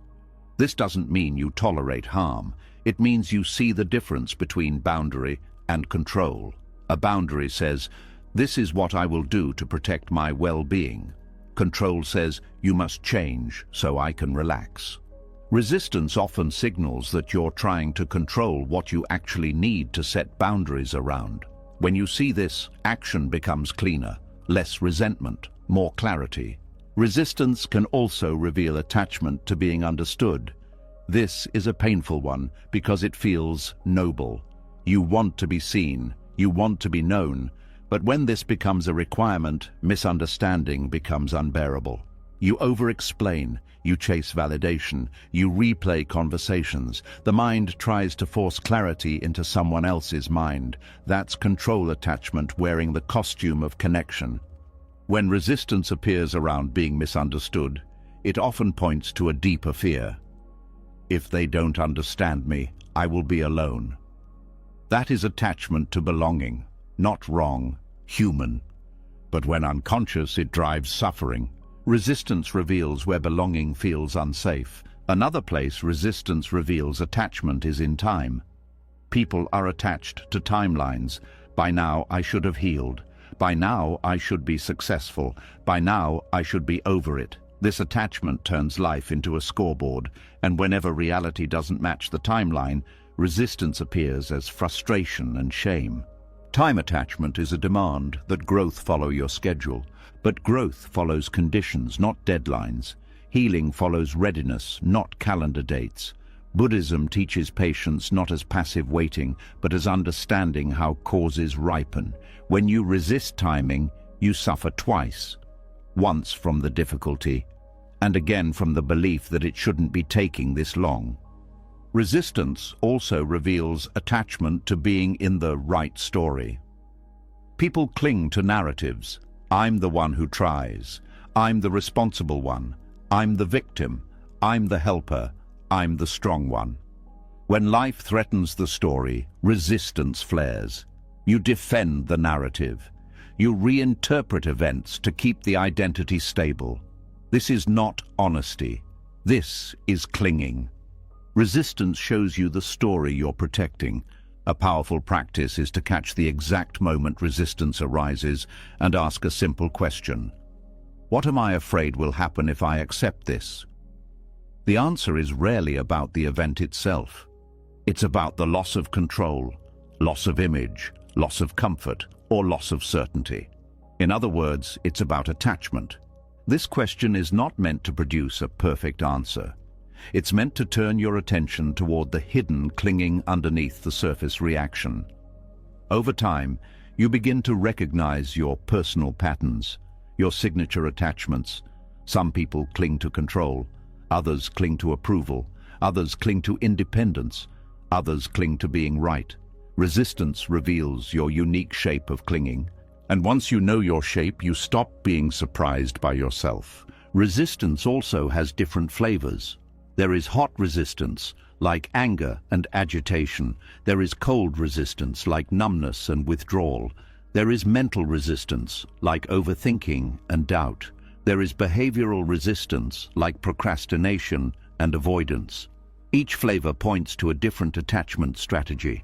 This doesn't mean you tolerate harm. It means you see the difference between boundary and control. A boundary says, "This is what I will do to protect my well-being." Control says, "You must change so I can relax." Resistance often signals that you're trying to control what you actually need to set boundaries around. When you see this, action becomes cleaner, less resentment, more clarity. Resistance can also reveal attachment to being understood. This is a painful one because it feels noble. You want to be seen, you want to be known, but when this becomes a requirement, misunderstanding becomes unbearable. You over-explain, you chase validation, you replay conversations. The mind tries to force clarity into someone else's mind. That's control attachment wearing the costume of connection. When resistance appears around being misunderstood, it often points to a deeper fear. If they don't understand me, I will be alone. That is attachment to belonging, not wrong, human. But when unconscious, it drives suffering. Resistance reveals where belonging feels unsafe. Another place resistance reveals attachment is in time. People are attached to timelines. By now I should have healed. By now I should be successful. By now I should be over it. This attachment turns life into a scoreboard, and whenever reality doesn't match the timeline, resistance appears as frustration and shame. Time attachment is a demand that growth follow your schedule, but growth follows conditions, not deadlines. Healing follows readiness, not calendar dates. Buddhism teaches patience not as passive waiting, but as understanding how causes ripen. When you resist timing, you suffer twice. Once from the difficulty, and again from the belief that it shouldn't be taking this long. Resistance also reveals attachment to being in the right story. People cling to narratives. I'm the one who tries. I'm the responsible one. I'm the victim. I'm the helper. I'm the strong one. When life threatens the story, resistance flares. You defend the narrative. You reinterpret events to keep the identity stable. This is not honesty. This is clinging. Resistance shows you the story you're protecting. A powerful practice is to catch the exact moment resistance arises and ask a simple question. What am I afraid will happen if I accept this? The answer is rarely about the event itself. It's about the loss of control, loss of image, loss of comfort, or loss of certainty. In other words, it's about attachment. This question is not meant to produce a perfect answer. It's meant to turn your attention toward the hidden clinging underneath the surface reaction. Over time, you begin to recognize your personal patterns, your signature attachments. Some people cling to control, others cling to approval, others cling to independence, others cling to being right. Resistance reveals your unique shape of clinging. And once you know your shape, you stop being surprised by yourself. Resistance also has different flavors. There is hot resistance, like anger and agitation. There is cold resistance, like numbness and withdrawal. There is mental resistance, like overthinking and doubt. There is behavioral resistance, like procrastination and avoidance. Each flavor points to a different attachment strategy.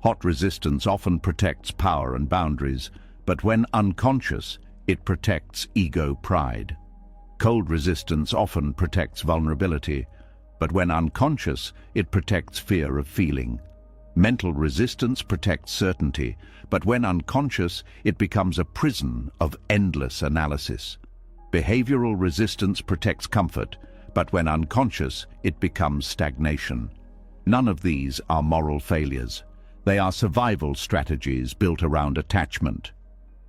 Hot resistance often protects power and boundaries, but when unconscious, it protects ego pride. Cold resistance often protects vulnerability, but when unconscious, it protects fear of feeling. Mental resistance protects certainty, but when unconscious, it becomes a prison of endless analysis. Behavioral resistance protects comfort, but when unconscious, it becomes stagnation. None of these are moral failures. They are survival strategies built around attachment.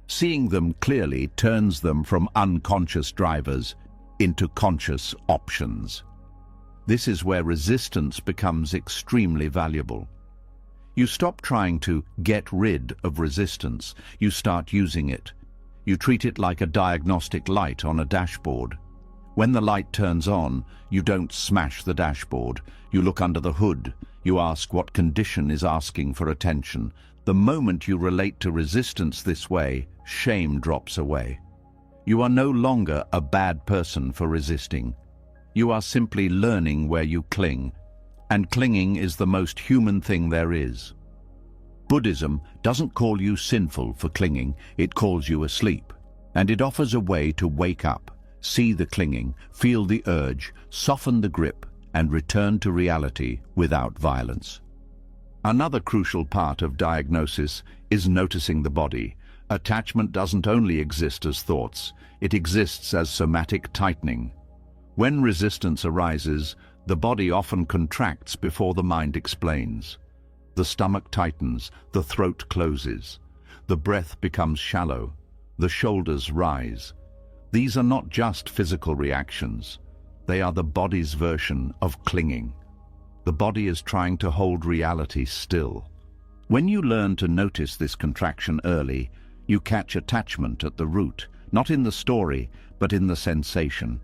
Seeing them clearly turns them from unconscious drivers into conscious options. This is where resistance becomes extremely valuable. You stop trying to get rid of resistance. You start using it. You treat it like a diagnostic light on a dashboard. When the light turns on, you don't smash the dashboard. You look under the hood. You ask what condition is asking for attention. The moment you relate to resistance this way, shame drops away. You are no longer a bad person for resisting. You are simply learning where you cling, and clinging is the most human thing there is. Buddhism doesn't call you sinful for clinging, it calls you asleep, and it offers a way to wake up, see the clinging, feel the urge, soften the grip, and return to reality without violence. Another crucial part of diagnosis is noticing the body. Attachment doesn't only exist as thoughts, it exists as somatic tightening. When resistance arises, the body often contracts before the mind explains. The stomach tightens, the throat closes, the breath becomes shallow, the shoulders rise. These are not just physical reactions, they are the body's version of clinging. The body is trying to hold reality still. When you learn to notice this contraction early, you catch attachment at the root, not in the story, but in the sensation.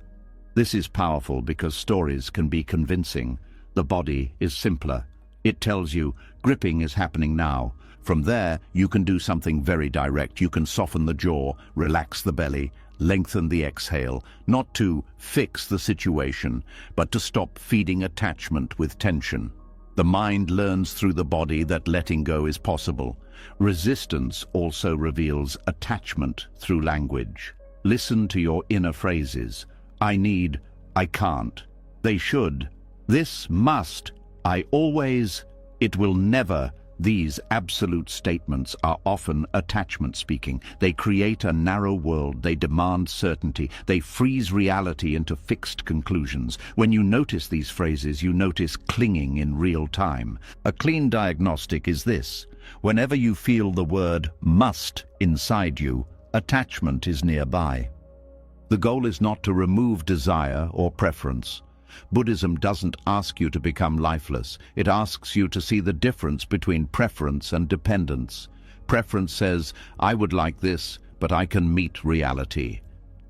This is powerful because stories can be convincing. The body is simpler. It tells you, gripping is happening now. From there, you can do something very direct. You can soften the jaw, relax the belly, Lengthen the exhale, not to fix the situation, but to stop feeding attachment with tension. The mind learns through the body that letting go is possible. Resistance also reveals attachment through language. Listen to your inner phrases. I need, I can't. They should. This must. I always. It will never. These absolute statements are often attachment speaking. They create a narrow world. They demand certainty. They freeze reality into fixed conclusions. When you notice these phrases, you notice clinging in real time. A clean diagnostic is this. Whenever you feel the word must inside you, attachment is nearby. The goal is not to remove desire or preference. Buddhism doesn't ask you to become lifeless. It asks you to see the difference between preference and dependence. Preference says, I would like this, but I can meet reality.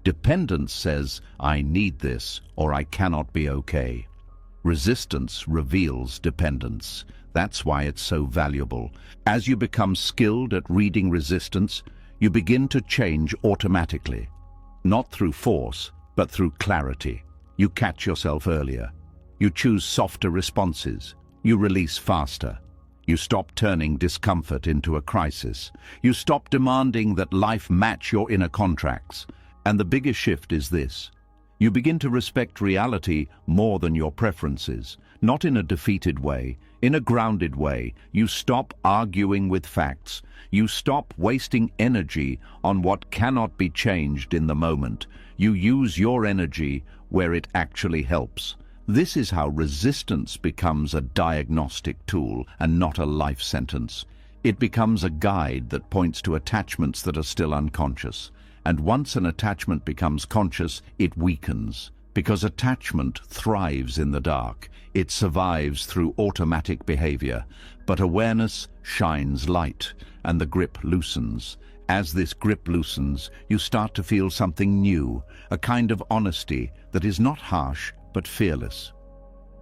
Dependence says, I need this, or I cannot be okay. Resistance reveals dependence. That's why it's so valuable. As you become skilled at reading resistance, you begin to change automatically. Not through force, but through clarity. You catch yourself earlier. You choose softer responses. You release faster. You stop turning discomfort into a crisis. You stop demanding that life match your inner contracts. And the biggest shift is this. You begin to respect reality more than your preferences. Not in a defeated way, in a grounded way. You stop arguing with facts. You stop wasting energy on what cannot be changed in the moment. You use your energy where it actually helps. This is how resistance becomes a diagnostic tool and not a life sentence. It becomes a guide that points to attachments that are still unconscious. And once an attachment becomes conscious, it weakens. Because attachment thrives in the dark. It survives through automatic behavior. But awareness shines light, and the grip loosens. As this grip loosens, you start to feel something new, a kind of honesty that is not harsh, but fearless.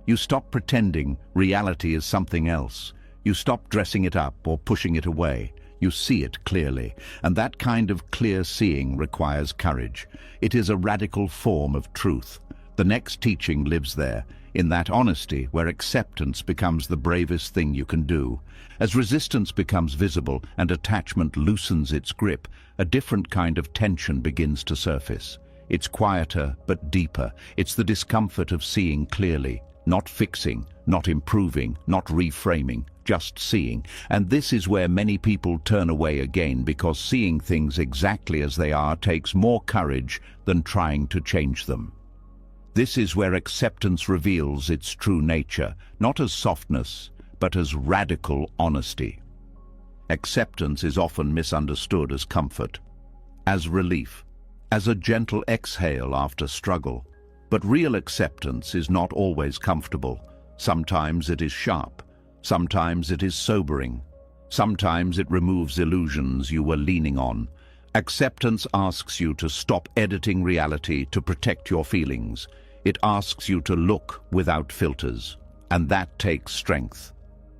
You stop pretending reality is something else. You stop dressing it up or pushing it away. You see it clearly, and that kind of clear seeing requires courage. It is a radical form of truth. The next teaching lives there, in that honesty where acceptance becomes the bravest thing you can do. As resistance becomes visible and attachment loosens its grip, a different kind of tension begins to surface. It's quieter but deeper. It's the discomfort of seeing clearly, not fixing, not improving, not reframing, just seeing. And this is where many people turn away again, because seeing things exactly as they are takes more courage than trying to change them. This is where acceptance reveals its true nature, not as softness, but as radical honesty. Acceptance is often misunderstood as comfort, as relief, as a gentle exhale after struggle. But real acceptance is not always comfortable. Sometimes it is sharp. Sometimes it is sobering. Sometimes it removes illusions you were leaning on. Acceptance asks you to stop editing reality to protect your feelings. It asks you to look without filters, and that takes strength.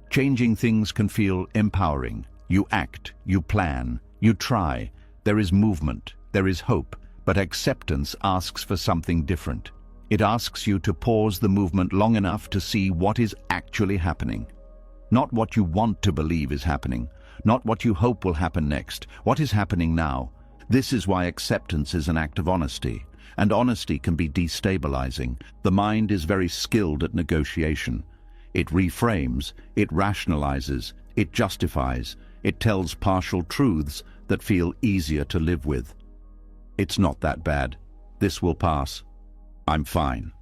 Changing things can feel empowering. You act, you plan, you try. There is movement, there is hope, but acceptance asks for something different. It asks you to pause the movement long enough to see what is actually happening. Not what you want to believe is happening, not what you hope will happen next, what is happening now. This is why acceptance is an act of honesty. And honesty can be destabilizing. The mind is very skilled at negotiation. It reframes, it rationalizes, it justifies, it tells partial truths that feel easier to live with. It's not that bad. This will pass. I'm fine.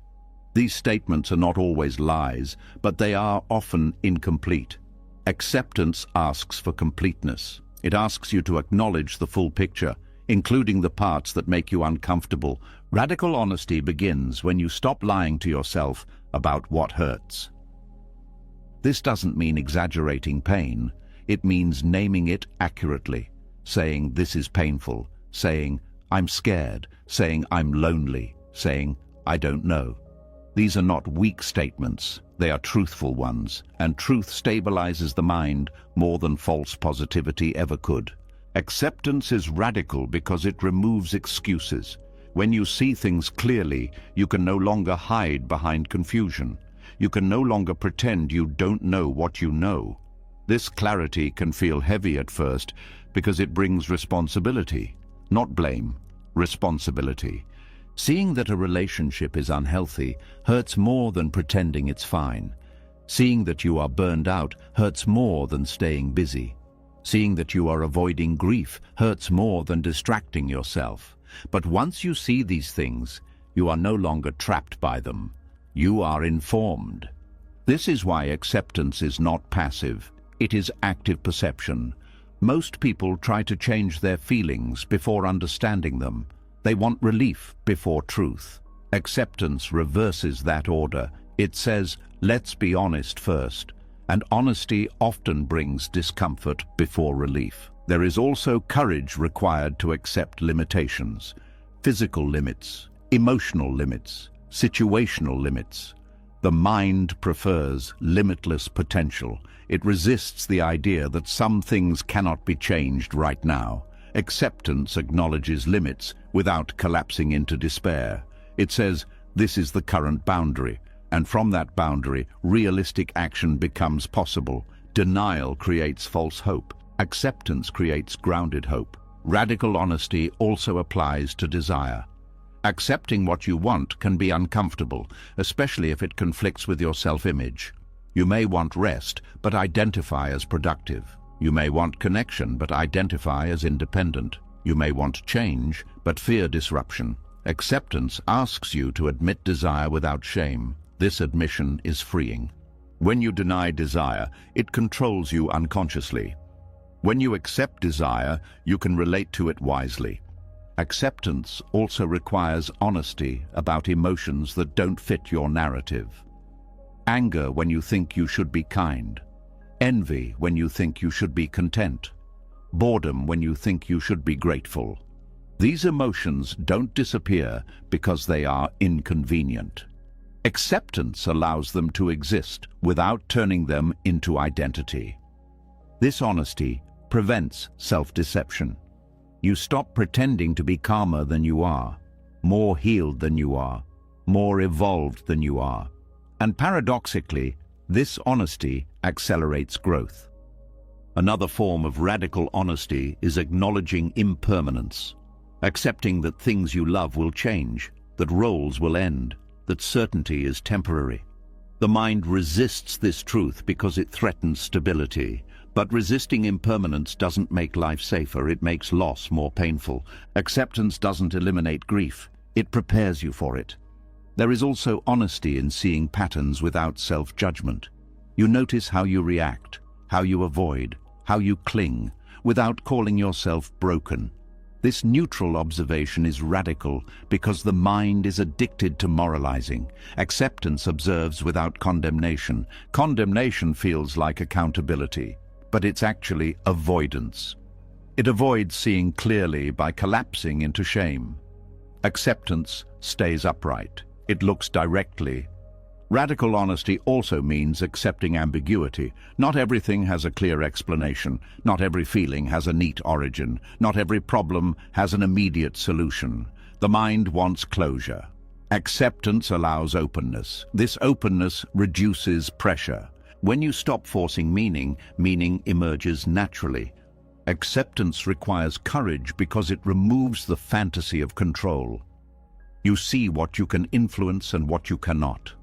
These statements are not always lies, but they are often incomplete. Acceptance asks for completeness. It asks you to acknowledge the full picture, including the parts that make you uncomfortable. Radical honesty begins when you stop lying to yourself about what hurts. This doesn't mean exaggerating pain. It means naming it accurately, saying this is painful, saying I'm scared, saying I'm lonely, saying I don't know. These are not weak statements, they are truthful ones, and truth stabilizes the mind more than false positivity ever could. Acceptance is radical because it removes excuses. When you see things clearly, you can no longer hide behind confusion. You can no longer pretend you don't know what you know. This clarity can feel heavy at first because it brings responsibility, not blame, responsibility. Seeing that a relationship is unhealthy hurts more than pretending it's fine. Seeing that you are burned out hurts more than staying busy. Seeing that you are avoiding grief hurts more than distracting yourself. But once you see these things, you are no longer trapped by them. You are informed. This is why acceptance is not passive. It is active perception. Most people try to change their feelings before understanding them. They want relief before truth. Acceptance reverses that order. It says, let's be honest first. And honesty often brings discomfort before relief. There is also courage required to accept limitations. Physical limits, emotional limits, situational limits. The mind prefers limitless potential. It resists the idea that some things cannot be changed right now. Acceptance acknowledges limits without collapsing into despair. It says, this is the current boundary, and from that boundary, realistic action becomes possible. Denial creates false hope. Acceptance creates grounded hope. Radical honesty also applies to desire. Accepting what you want can be uncomfortable, especially if it conflicts with your self-image. You may want rest, but identify as productive. You may want connection, but identify as independent. You may want change, but fear disruption. Acceptance asks you to admit desire without shame. This admission is freeing. When you deny desire, it controls you unconsciously. When you accept desire, you can relate to it wisely. Acceptance also requires honesty about emotions that don't fit your narrative. Anger when you think you should be kind. Envy when you think you should be content. Boredom when you think you should be grateful. These emotions don't disappear because they are inconvenient. Acceptance allows them to exist without turning them into identity. This honesty prevents self-deception. You stop pretending to be calmer than you are, more healed than you are, more evolved than you are. And paradoxically, this honesty accelerates growth. Another form of radical honesty is acknowledging impermanence, accepting that things you love will change, that roles will end, that certainty is temporary. The mind resists this truth because it threatens stability. But resisting impermanence doesn't make life safer, it makes loss more painful. Acceptance doesn't eliminate grief, it prepares you for it. There is also honesty in seeing patterns without self-judgment. You notice how you react, how you avoid, how you cling, without calling yourself broken. This neutral observation is radical because the mind is addicted to moralizing. Acceptance observes without condemnation. Condemnation feels like accountability, but it's actually avoidance. It avoids seeing clearly by collapsing into shame. Acceptance stays upright. It looks directly. Radical honesty also means accepting ambiguity. Not everything has a clear explanation. Not every feeling has a neat origin. Not every problem has an immediate solution. The mind wants closure. Acceptance allows openness. This openness reduces pressure. When you stop forcing meaning, meaning emerges naturally. Acceptance requires courage because it removes the fantasy of control. You see what you can influence and what you cannot.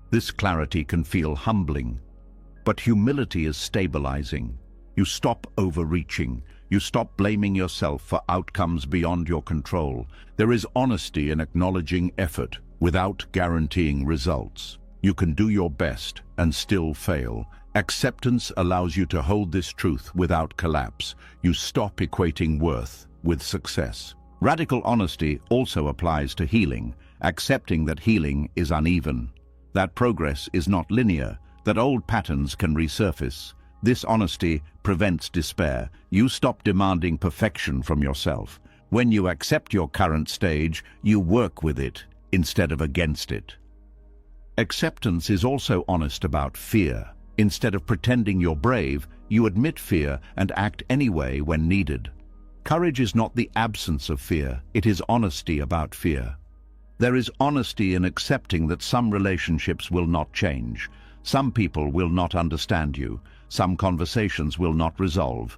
This clarity can feel humbling, but humility is stabilizing. You stop overreaching. You stop blaming yourself for outcomes beyond your control. There is honesty in acknowledging effort without guaranteeing results. You can do your best and still fail. Acceptance allows you to hold this truth without collapse. You stop equating worth with success. Radical honesty also applies to healing, accepting that healing is uneven, that progress is not linear, that old patterns can resurface. This honesty prevents despair. You stop demanding perfection from yourself. When you accept your current stage, you work with it instead of against it. Acceptance is also honest about fear. Instead of pretending you're brave, you admit fear and act anyway when needed. Courage is not the absence of fear, it is honesty about fear. There is honesty in accepting that some relationships will not change, some people will not understand you, some conversations will not resolve.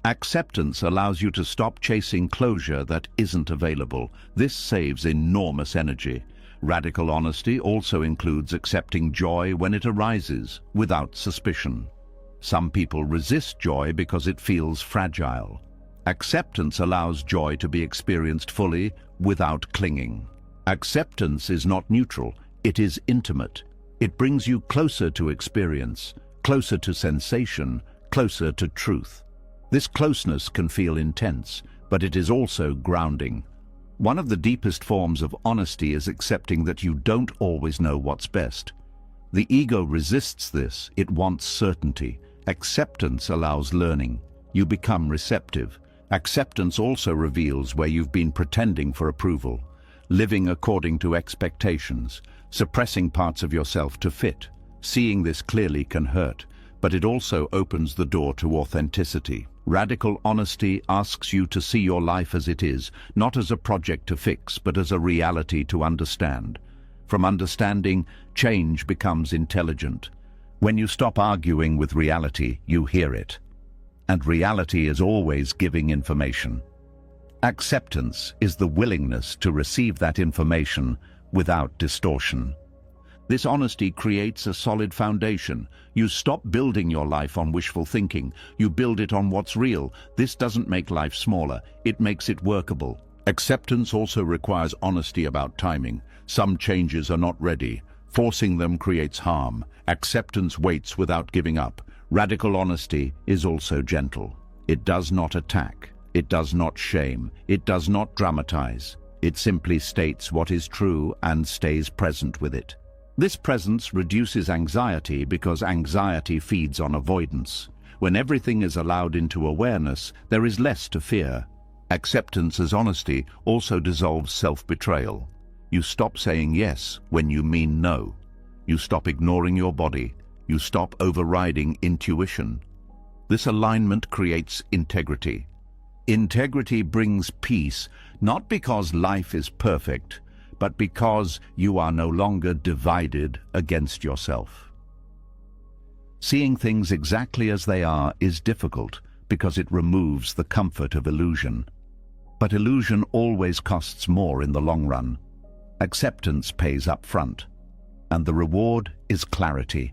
Acceptance allows you to stop chasing closure that isn't available. This saves enormous energy. Radical honesty also includes accepting joy when it arises, without suspicion. Some people resist joy because it feels fragile. Acceptance allows joy to be experienced fully, without clinging. Acceptance is not neutral, it is intimate. It brings you closer to experience, closer to sensation, closer to truth. This closeness can feel intense, but it is also grounding. One of the deepest forms of honesty is accepting that you don't always know what's best. The ego resists this, it wants certainty. Acceptance allows learning. You become receptive. Acceptance also reveals where you've been pretending for approval, living according to expectations, suppressing parts of yourself to fit. Seeing this clearly can hurt, but it also opens the door to authenticity. Radical honesty asks you to see your life as it is, not as a project to fix, but as a reality to understand. From understanding, change becomes intelligent. When you stop arguing with reality, you hear it. And reality is always giving information. Acceptance is the willingness to receive that information without distortion. This honesty creates a solid foundation. You stop building your life on wishful thinking. You build it on what's real. This doesn't make life smaller. It makes it workable. Acceptance also requires honesty about timing. Some changes are not ready. Forcing them creates harm. Acceptance waits without giving up. Radical honesty is also gentle. It does not attack. It does not shame. It does not dramatize. It simply states what is true and stays present with it. This presence reduces anxiety because anxiety feeds on avoidance. When everything is allowed into awareness, there is less to fear. Acceptance as honesty also dissolves self-betrayal. You stop saying yes when you mean no. You stop ignoring your body. You stop overriding intuition. This alignment creates integrity. Integrity brings peace, not because life is perfect, but because you are no longer divided against yourself. Seeing things exactly as they are is difficult because it removes the comfort of illusion. But illusion always costs more in the long run. Acceptance pays up front, and the reward is clarity.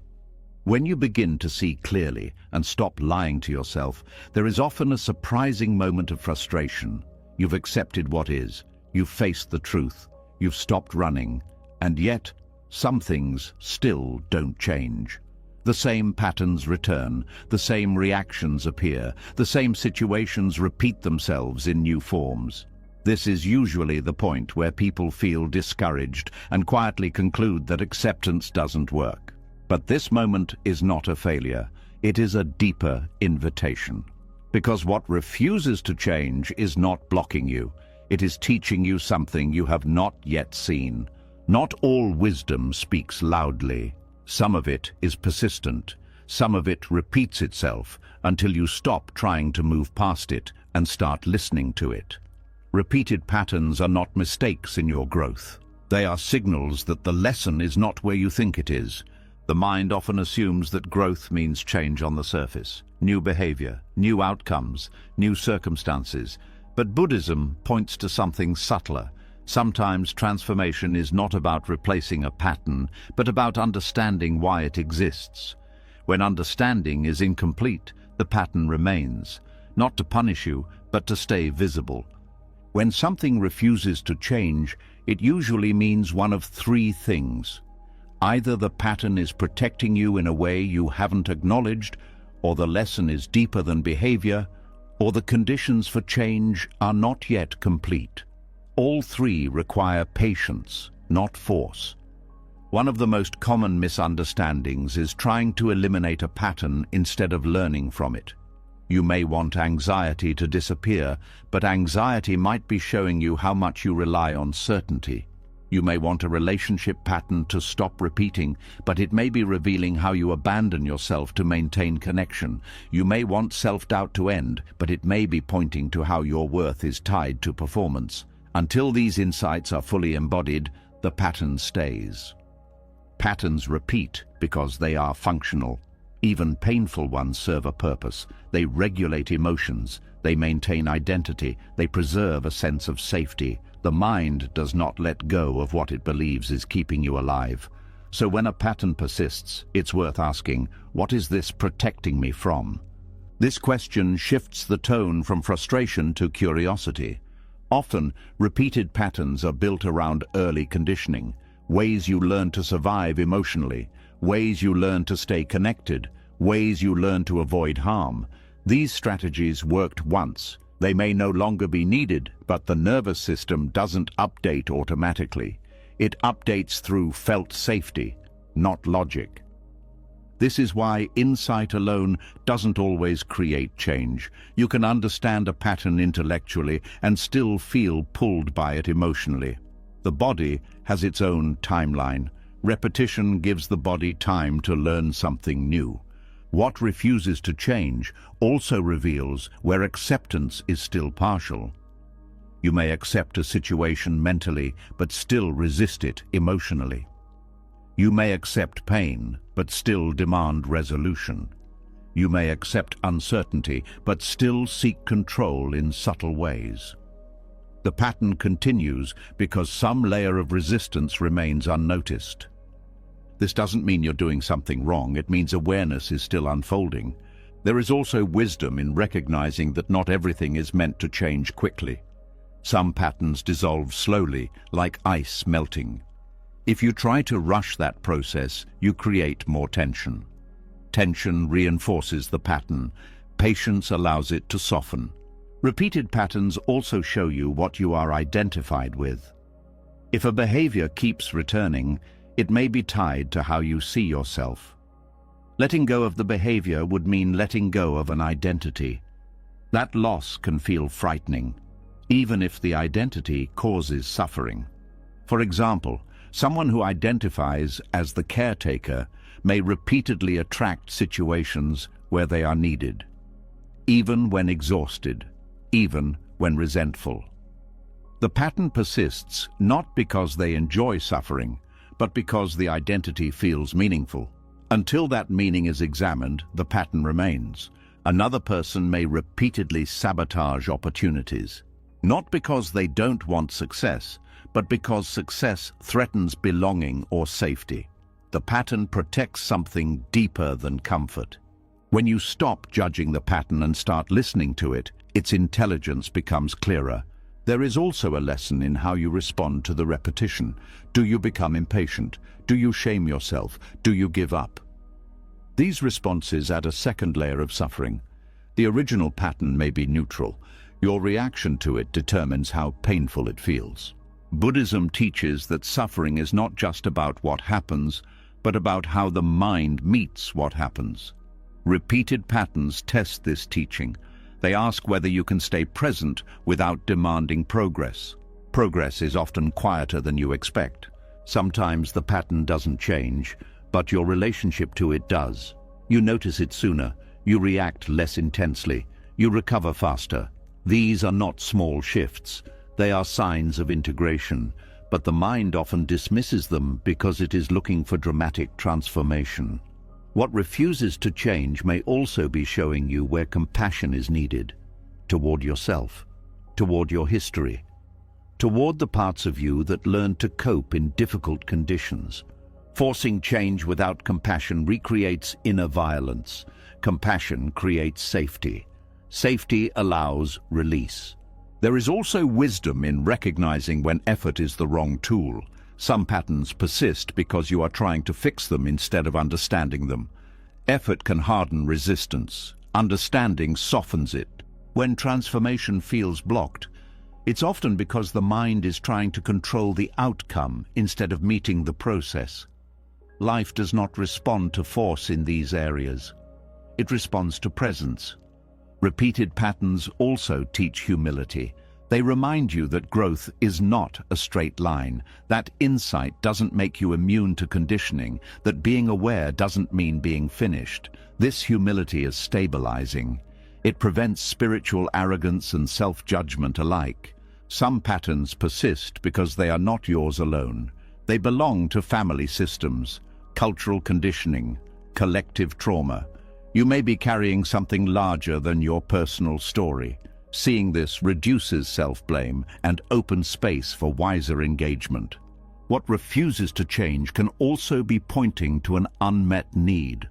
When you begin to see clearly and stop lying to yourself, there is often a surprising moment of frustration. You've accepted what is, you've faced the truth, you've stopped running, and yet some things still don't change. The same patterns return, the same reactions appear, the same situations repeat themselves in new forms. This is usually the point where people feel discouraged and quietly conclude that acceptance doesn't work. But this moment is not a failure, it is a deeper invitation. Because what refuses to change is not blocking you, it is teaching you something you have not yet seen. Not all wisdom speaks loudly. Some of it is persistent, some of it repeats itself until you stop trying to move past it and start listening to it. Repeated patterns are not mistakes in your growth. They are signals that the lesson is not where you think it is. The mind often assumes that growth means change on the surface, new behavior, new outcomes, new circumstances. But Buddhism points to something subtler. Sometimes transformation is not about replacing a pattern, but about understanding why it exists. When understanding is incomplete, the pattern remains, not to punish you, but to stay visible. When something refuses to change, it usually means one of three things. Either the pattern is protecting you in a way you haven't acknowledged, or the lesson is deeper than behavior, or the conditions for change are not yet complete. All three require patience, not force. One of the most common misunderstandings is trying to eliminate a pattern instead of learning from it. You may want anxiety to disappear, but anxiety might be showing you how much you rely on certainty. You may want a relationship pattern to stop repeating, but it may be revealing how you abandon yourself to maintain connection. You may want self-doubt to end, but it may be pointing to how your worth is tied to performance. Until these insights are fully embodied, the pattern stays. Patterns repeat because they are functional. Even painful ones serve a purpose. They regulate emotions. They maintain identity. They preserve a sense of safety. The mind does not let go of what it believes is keeping you alive. So when a pattern persists, it's worth asking, what is this protecting me from? This question shifts the tone from frustration to curiosity. Often, repeated patterns are built around early conditioning, ways you learn to survive emotionally, ways you learn to stay connected, ways you learn to avoid harm. These strategies worked once. They may no longer be needed, but the nervous system doesn't update automatically. It updates through felt safety, not logic. This is why insight alone doesn't always create change. You can understand a pattern intellectually and still feel pulled by it emotionally. The body has its own timeline. Repetition gives the body time to learn something new. What refuses to change also reveals where acceptance is still partial. You may accept a situation mentally, but still resist it emotionally. You may accept pain, but still demand resolution. You may accept uncertainty, but still seek control in subtle ways. The pattern continues because some layer of resistance remains unnoticed. This doesn't mean you're doing something wrong, it means awareness is still unfolding. There is also wisdom in recognizing that not everything is meant to change quickly. Some patterns dissolve slowly, like ice melting. If you try to rush that process, you create more tension. Tension reinforces the pattern. Patience allows it to soften. Repeated patterns also show you what you are identified with. If a behavior keeps returning, it may be tied to how you see yourself. Letting go of the behavior would mean letting go of an identity. That loss can feel frightening, even if the identity causes suffering. For example, someone who identifies as the caretaker may repeatedly attract situations where they are needed, even when exhausted, even when resentful. The pattern persists not because they enjoy suffering, but because the identity feels meaningful. Until that meaning is examined, the pattern remains. Another person may repeatedly sabotage opportunities, not because they don't want success, but because success threatens belonging or safety. The pattern protects something deeper than comfort. When you stop judging the pattern and start listening to it, its intelligence becomes clearer. There is also a lesson in how you respond to the repetition. Do you become impatient? Do you shame yourself? Do you give up? These responses add a second layer of suffering. The original pattern may be neutral. Your reaction to it determines how painful it feels. Buddhism teaches that suffering is not just about what happens, but about how the mind meets what happens. Repeated patterns test this teaching. They ask whether you can stay present without demanding progress. Progress is often quieter than you expect. Sometimes the pattern doesn't change, but your relationship to it does. You notice it sooner, you react less intensely, you recover faster. These are not small shifts. They are signs of integration, but the mind often dismisses them because it is looking for dramatic transformation. What refuses to change may also be showing you where compassion is needed, toward yourself, toward your history, toward the parts of you that learn to cope in difficult conditions. Forcing change without compassion recreates inner violence. Compassion creates safety. Safety allows release. There is also wisdom in recognizing when effort is the wrong tool. Some patterns persist because you are trying to fix them instead of understanding them. Effort can harden resistance. Understanding softens it. When transformation feels blocked, it's often because the mind is trying to control the outcome instead of meeting the process. Life does not respond to force in these areas. It responds to presence. Repeated patterns also teach humility. They remind you that growth is not a straight line, that insight doesn't make you immune to conditioning, that being aware doesn't mean being finished. This humility is stabilizing. It prevents spiritual arrogance and self-judgment alike. Some patterns persist because they are not yours alone. They belong to family systems, cultural conditioning, collective trauma. You may be carrying something larger than your personal story. Seeing this reduces self-blame and opens space for wiser engagement. What refuses to change can also be pointing to an unmet need.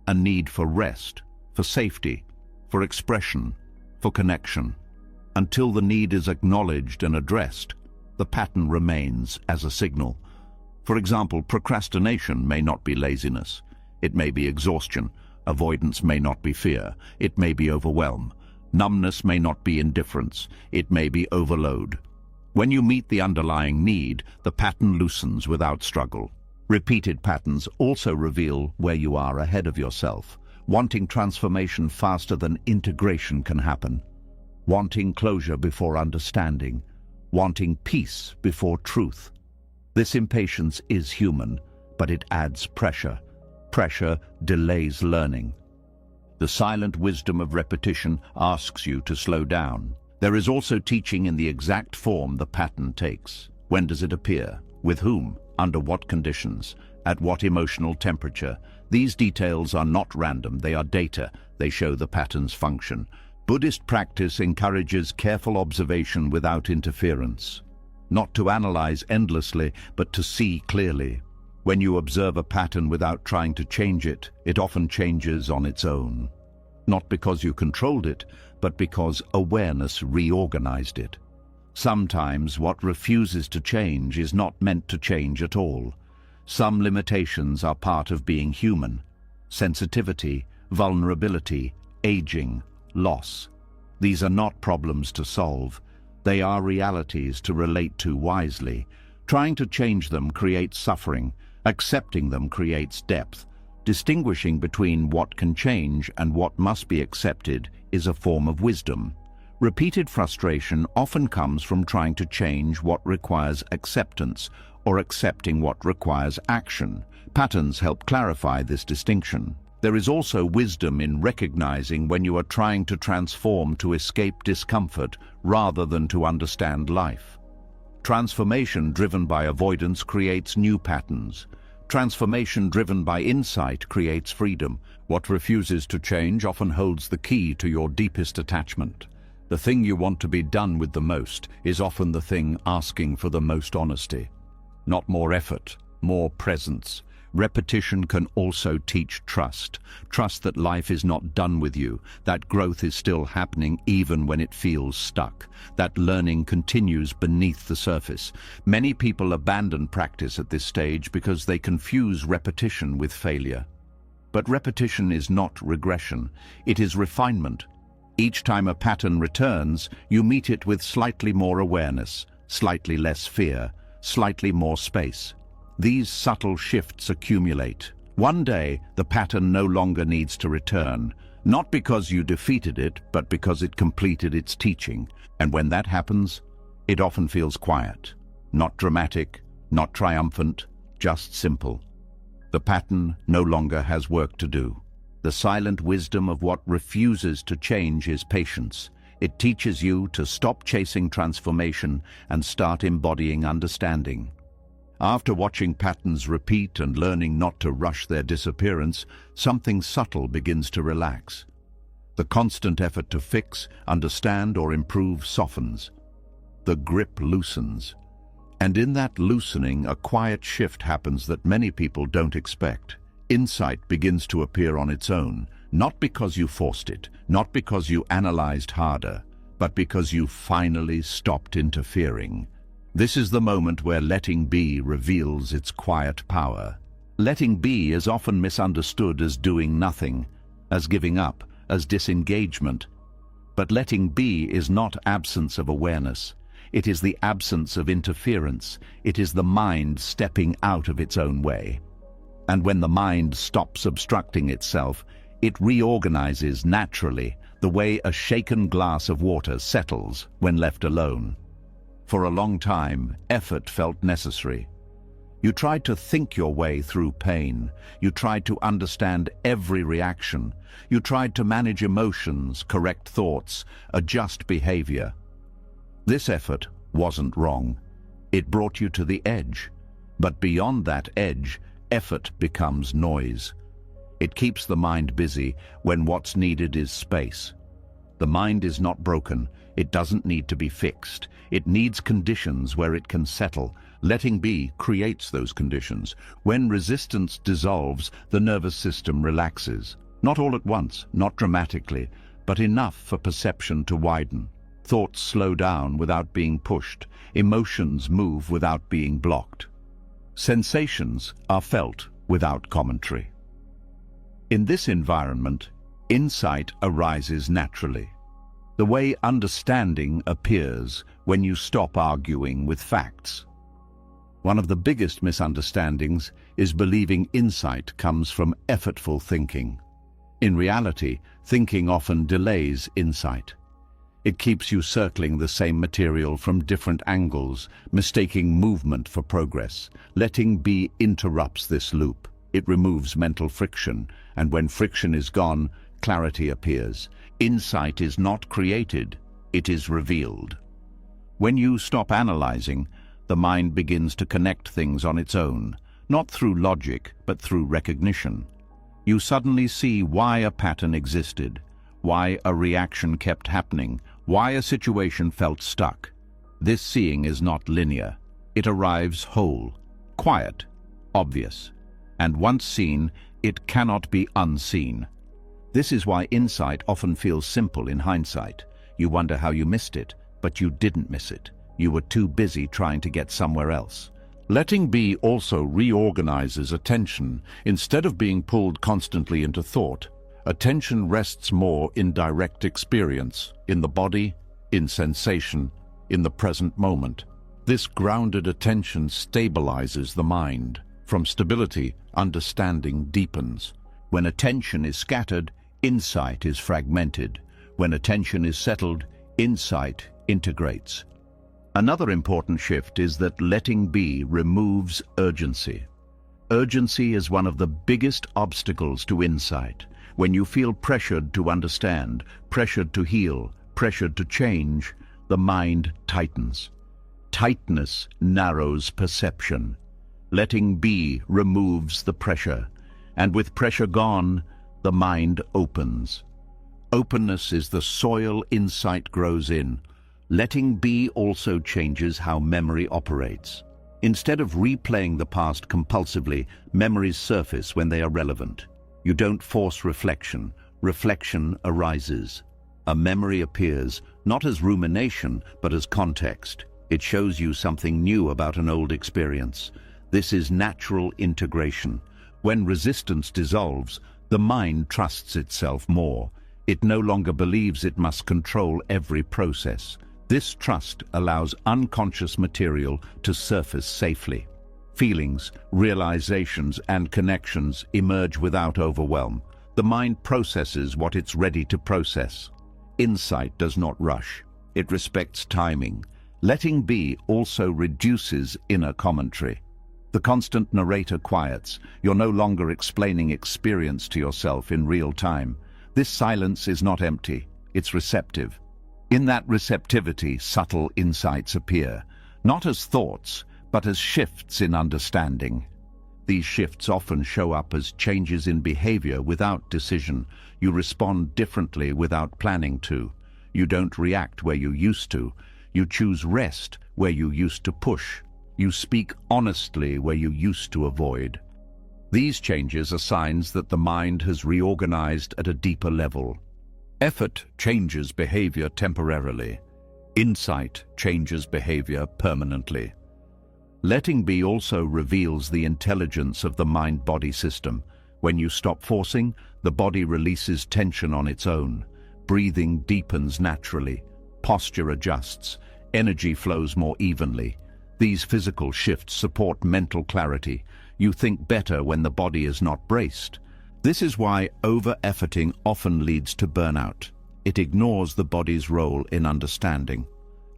A need for rest, for safety, for expression, for connection. Until the need is acknowledged and addressed, the pattern remains as a signal. For example, procrastination may not be laziness. It may be exhaustion. Avoidance may not be fear. It may be overwhelm. Numbness may not be indifference. It may be overload. When you meet the underlying need, the pattern loosens without struggle. Repeated patterns also reveal where you are ahead of yourself. Wanting transformation faster than integration can happen. Wanting closure before understanding. Wanting peace before truth. This impatience is human, but it adds pressure. Pressure delays learning. The silent wisdom of repetition asks you to slow down. There is also teaching in the exact form the pattern takes. When does it appear? With whom? Under what conditions? At what emotional temperature? These details are not random, they are data. They show the pattern's function. Buddhist practice encourages careful observation without interference. Not to analyze endlessly, but to see clearly. When you observe a pattern without trying to change it, it often changes on its own. Not because you controlled it, but because awareness reorganized it. Sometimes what refuses to change is not meant to change at all. Some limitations are part of being human. Sensitivity, vulnerability, aging, loss. These are not problems to solve. They are realities to relate to wisely. Trying to change them creates suffering. Accepting them creates depth. Distinguishing between what can change and what must be accepted is a form of wisdom. Repeated frustration often comes from trying to change what requires acceptance or accepting what requires action. Patterns help clarify this distinction. There is also wisdom in recognizing when you are trying to transform to escape discomfort rather than to understand life. Transformation driven by avoidance creates new patterns. Transformation driven by insight creates freedom. What refuses to change often holds the key to your deepest attachment. The thing you want to be done with the most is often the thing asking for the most honesty. Not more effort, more presence. Repetition can also teach trust. Trust that life is not done with you, that growth is still happening even when it feels stuck, that learning continues beneath the surface. Many people abandon practice at this stage because they confuse repetition with failure. But repetition is not regression, it is refinement. Each time a pattern returns, you meet it with slightly more awareness, slightly less fear, slightly more space. These subtle shifts accumulate. One day, the pattern no longer needs to return, not because you defeated it, but because it completed its teaching. And when that happens, it often feels quiet. Not dramatic, not triumphant, just simple. The pattern no longer has work to do. The silent wisdom of what refuses to change is patience. It teaches you to stop chasing transformation and start embodying understanding. After watching patterns repeat and learning not to rush their disappearance, something subtle begins to relax. The constant effort to fix, understand, or improve softens. The grip loosens. And in that loosening, a quiet shift happens that many people don't expect. Insight begins to appear on its own, not because you forced it, not because you analyzed harder, but because you finally stopped interfering. This is the moment where letting be reveals its quiet power. Letting be is often misunderstood as doing nothing, as giving up, as disengagement. But letting be is not absence of awareness. It is the absence of interference. It is the mind stepping out of its own way. And when the mind stops obstructing itself, it reorganizes naturally. the way a shaken glass of water settles when left alone. For a long time, effort felt necessary. You tried to think your way through pain. You tried to understand every reaction. You tried to manage emotions, correct thoughts, adjust behavior. This effort wasn't wrong. It brought you to the edge. But beyond that edge, effort becomes noise. It keeps the mind busy when what's needed is space. The mind is not broken. It doesn't need to be fixed. It needs conditions where it can settle. Letting be creates those conditions. When resistance dissolves, the nervous system relaxes. Not all at once, not dramatically, but enough for perception to widen. Thoughts slow down without being pushed. Emotions move without being blocked. Sensations are felt without commentary. In this environment, insight arises naturally. The way understanding appears when you stop arguing with facts. One of the biggest misunderstandings is believing insight comes from effortful thinking. In reality, thinking often delays insight. It keeps you circling the same material from different angles, mistaking movement for progress. Letting be interrupts this loop. It removes mental friction, and when friction is gone, clarity appears. Insight is not created, it is revealed. When you stop analyzing, the mind begins to connect things on its own, not through logic, but through recognition. You suddenly see why a pattern existed, why a reaction kept happening, why a situation felt stuck. This seeing is not linear. It arrives whole, quiet, obvious. And once seen, it cannot be unseen. This is why insight often feels simple in hindsight. You wonder how you missed it, but you didn't miss it. You were too busy trying to get somewhere else. Letting be also reorganizes attention. Instead of being pulled constantly into thought, attention rests more in direct experience, in the body, in sensation, in the present moment. This grounded attention stabilizes the mind. From stability, understanding deepens. When attention is scattered, insight is fragmented. When attention is settled, insight integrates. Another important shift is that letting be removes urgency. Urgency is one of the biggest obstacles to insight. When you feel pressured to understand, pressured to heal, pressured to change, the mind tightens. Tightness narrows perception. Letting be removes the pressure, and with pressure gone, the mind opens. Openness is the soil insight grows in. Letting be also changes how memory operates. Instead of replaying the past compulsively, memories surface when they are relevant. You don't force reflection. Reflection arises. A memory appears, not as rumination, but as context. It shows you something new about an old experience. This is natural integration. When resistance dissolves, the mind trusts itself more. It no longer believes it must control every process. This trust allows unconscious material to surface safely. Feelings, realizations, and connections emerge without overwhelm. The mind processes what it's ready to process. Insight does not rush. It respects timing. Letting be also reduces inner commentary. The constant narrator quiets. You're no longer explaining experience to yourself in real time. This silence is not empty, it's receptive. In that receptivity, subtle insights appear, not as thoughts, but as shifts in understanding. These shifts often show up as changes in behavior without decision. You respond differently without planning to. You don't react where you used to. You choose rest where you used to push. You speak honestly where you used to avoid. These changes are signs that the mind has reorganized at a deeper level. Effort changes behavior temporarily. Insight changes behavior permanently. Letting be also reveals the intelligence of the mind-body system. When you stop forcing, the body releases tension on its own. Breathing deepens naturally. Posture adjusts. Energy flows more evenly. These physical shifts support mental clarity. You think better when the body is not braced. This is why over-efforting often leads to burnout. It ignores the body's role in understanding.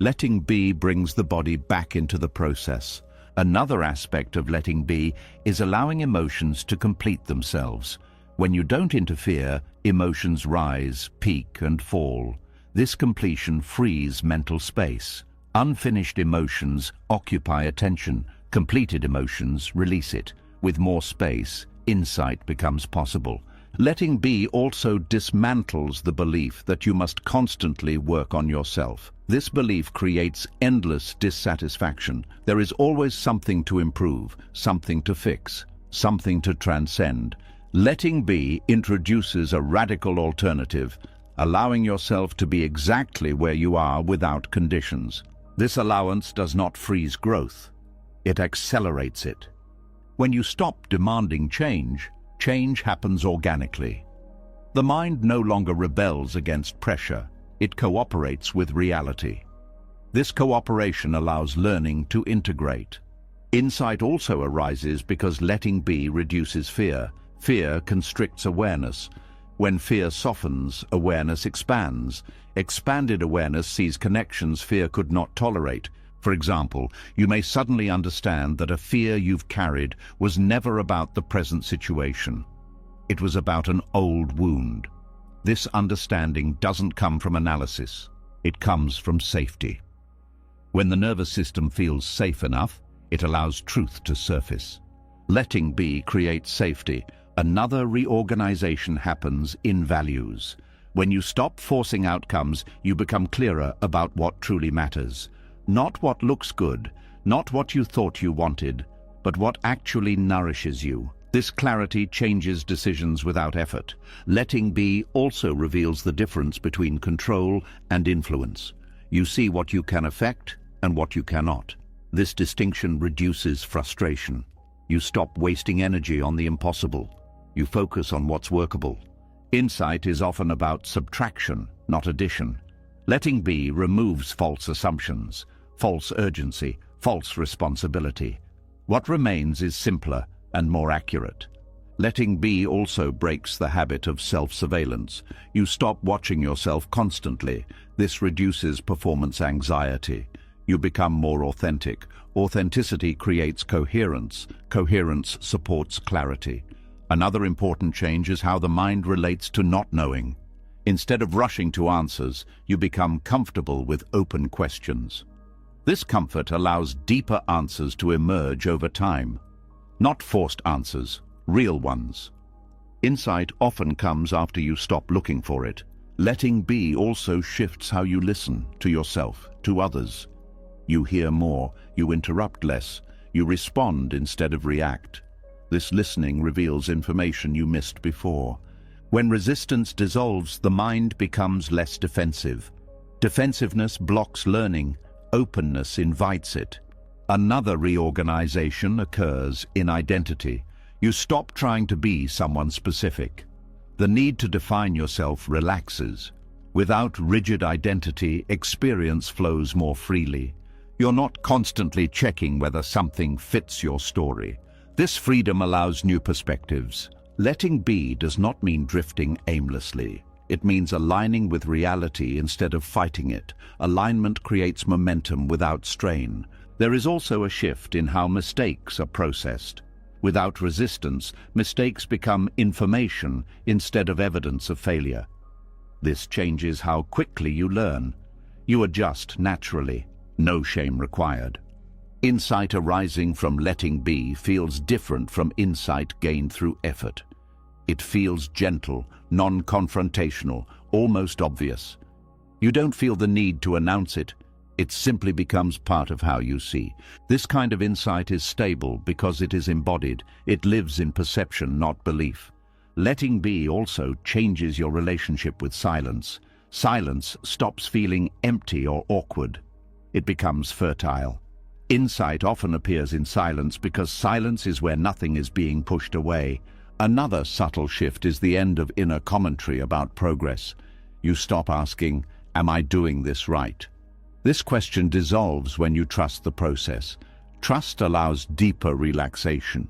Letting be brings the body back into the process. Another aspect of letting be is allowing emotions to complete themselves. When you don't interfere, emotions rise, peak, and fall. This completion frees mental space. Unfinished emotions occupy attention. Completed emotions release it. With more space, insight becomes possible. Letting be also dismantles the belief that you must constantly work on yourself. This belief creates endless dissatisfaction. There is always something to improve, something to fix, something to transcend. Letting be introduces a radical alternative, allowing yourself to be exactly where you are without conditions. This allowance does not freeze growth. It accelerates it. When you stop demanding change, change happens organically. The mind no longer rebels against pressure. It cooperates with reality. This cooperation allows learning to integrate. Insight also arises because letting be reduces fear. Fear constricts awareness. When fear softens, awareness expands. Expanded awareness sees connections fear could not tolerate. For example, you may suddenly understand that a fear you've carried was never about the present situation. It was about an old wound. This understanding doesn't come from analysis. It comes from safety. When the nervous system feels safe enough, it allows truth to surface. Letting be creates safety. Another reorganization happens in values. When you stop forcing outcomes, you become clearer about what truly matters. Not what looks good, not what you thought you wanted, but what actually nourishes you. This clarity changes decisions without effort. Letting be also reveals the difference between control and influence. You see what you can affect and what you cannot. This distinction reduces frustration. You stop wasting energy on the impossible. You focus on what's workable. Insight is often about subtraction, not addition. Letting be removes false assumptions, false urgency, false responsibility. What remains is simpler and more accurate. Letting be also breaks the habit of self-surveillance. You stop watching yourself constantly. This reduces performance anxiety. You become more authentic. Authenticity creates coherence. Coherence supports clarity. Another important change is how the mind relates to not knowing. Instead of rushing to answers, you become comfortable with open questions. This comfort allows deeper answers to emerge over time. Not forced answers, real ones. Insight often comes after you stop looking for it. Letting be also shifts how you listen to yourself, to others. You hear more, you interrupt less, you respond instead of react. This listening reveals information you missed before. When resistance dissolves, the mind becomes less defensive. Defensiveness blocks learning. Openness invites it. Another reorganization occurs in identity. You stop trying to be someone specific. The need to define yourself relaxes. Without rigid identity, experience flows more freely. You're not constantly checking whether something fits your story. This freedom allows new perspectives. Letting be does not mean drifting aimlessly. It means aligning with reality instead of fighting it. Alignment creates momentum without strain. There is also a shift in how mistakes are processed. Without resistance, mistakes become information instead of evidence of failure. This changes how quickly you learn. You adjust naturally, no shame required. Insight arising from letting be feels different from insight gained through effort. It feels gentle, non-confrontational, almost obvious. You don't feel the need to announce it. It simply becomes part of how you see. This kind of insight is stable because it is embodied. It lives in perception, not belief. Letting be also changes your relationship with silence. Silence stops feeling empty or awkward. It becomes fertile. Insight often appears in silence because silence is where nothing is being pushed away. Another subtle shift is the end of inner commentary about progress. You stop asking, "Am I doing this right?" This question dissolves when you trust the process. Trust allows deeper relaxation.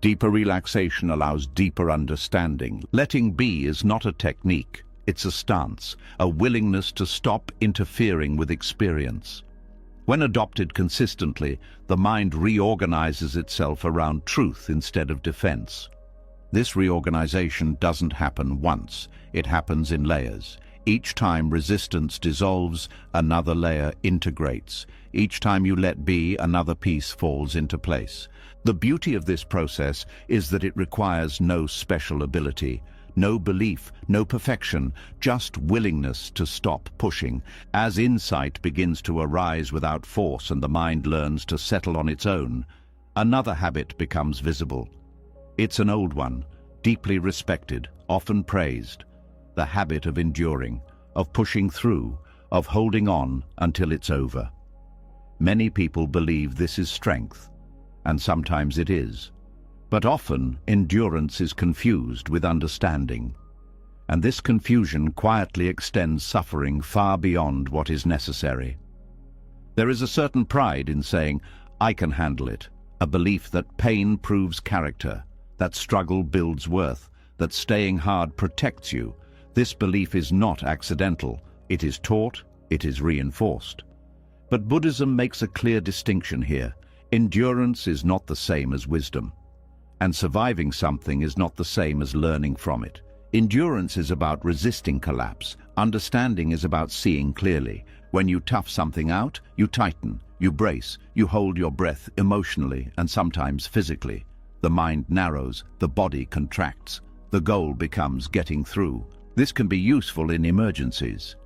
Deeper relaxation allows deeper understanding. Letting be is not a technique. It's a stance, a willingness to stop interfering with experience. When adopted consistently, the mind reorganizes itself around truth instead of defense. This reorganization doesn't happen once, it happens in layers. Each time resistance dissolves, another layer integrates. Each time you let be, another piece falls into place. The beauty of this process is that it requires no special ability, no belief, no perfection, just willingness to stop pushing. As insight begins to arise without force and the mind learns to settle on its own, another habit becomes visible. It's an old one, deeply respected, often praised. The habit of enduring, of pushing through, of holding on until it's over. Many people believe this is strength, and sometimes it is. But often, endurance is confused with understanding. And this confusion quietly extends suffering far beyond what is necessary. There is a certain pride in saying, "I can handle it," a belief that pain proves character, that struggle builds worth, that staying hard protects you. This belief is not accidental. It is taught, it is reinforced. But Buddhism makes a clear distinction here. Endurance is not the same as wisdom. And surviving something is not the same as learning from it. Endurance is about resisting collapse. Understanding is about seeing clearly. When you tough something out, you tighten, you brace, you hold your breath emotionally and sometimes physically. The mind narrows, the body contracts. The goal becomes getting through. This can be useful in emergencies.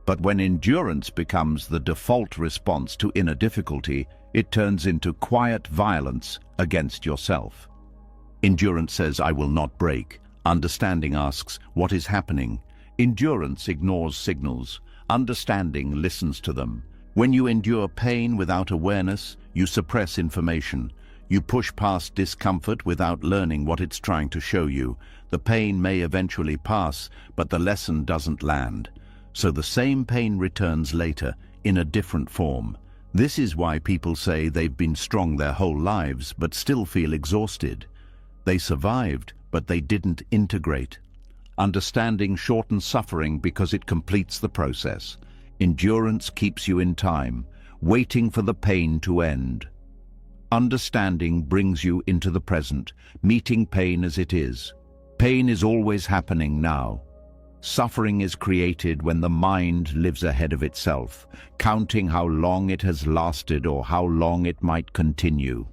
But when endurance becomes the default response to inner difficulty, it turns into quiet violence against yourself. Endurance says, "I will not break." Understanding asks, "What is happening?" Endurance ignores signals. Understanding listens to them. When you endure pain without awareness, you suppress information. You push past discomfort without learning what it's trying to show you. The pain may eventually pass, but the lesson doesn't land. So the same pain returns later, in a different form. This is why people say they've been strong their whole lives, but still feel exhausted. They survived, but they didn't integrate. Understanding shortens suffering because it completes the process. Endurance keeps you in time, waiting for the pain to end. Understanding brings you into the present, meeting pain as it is. Pain is always happening now. Suffering is created when the mind lives ahead of itself, counting how long it has lasted or how long it might continue.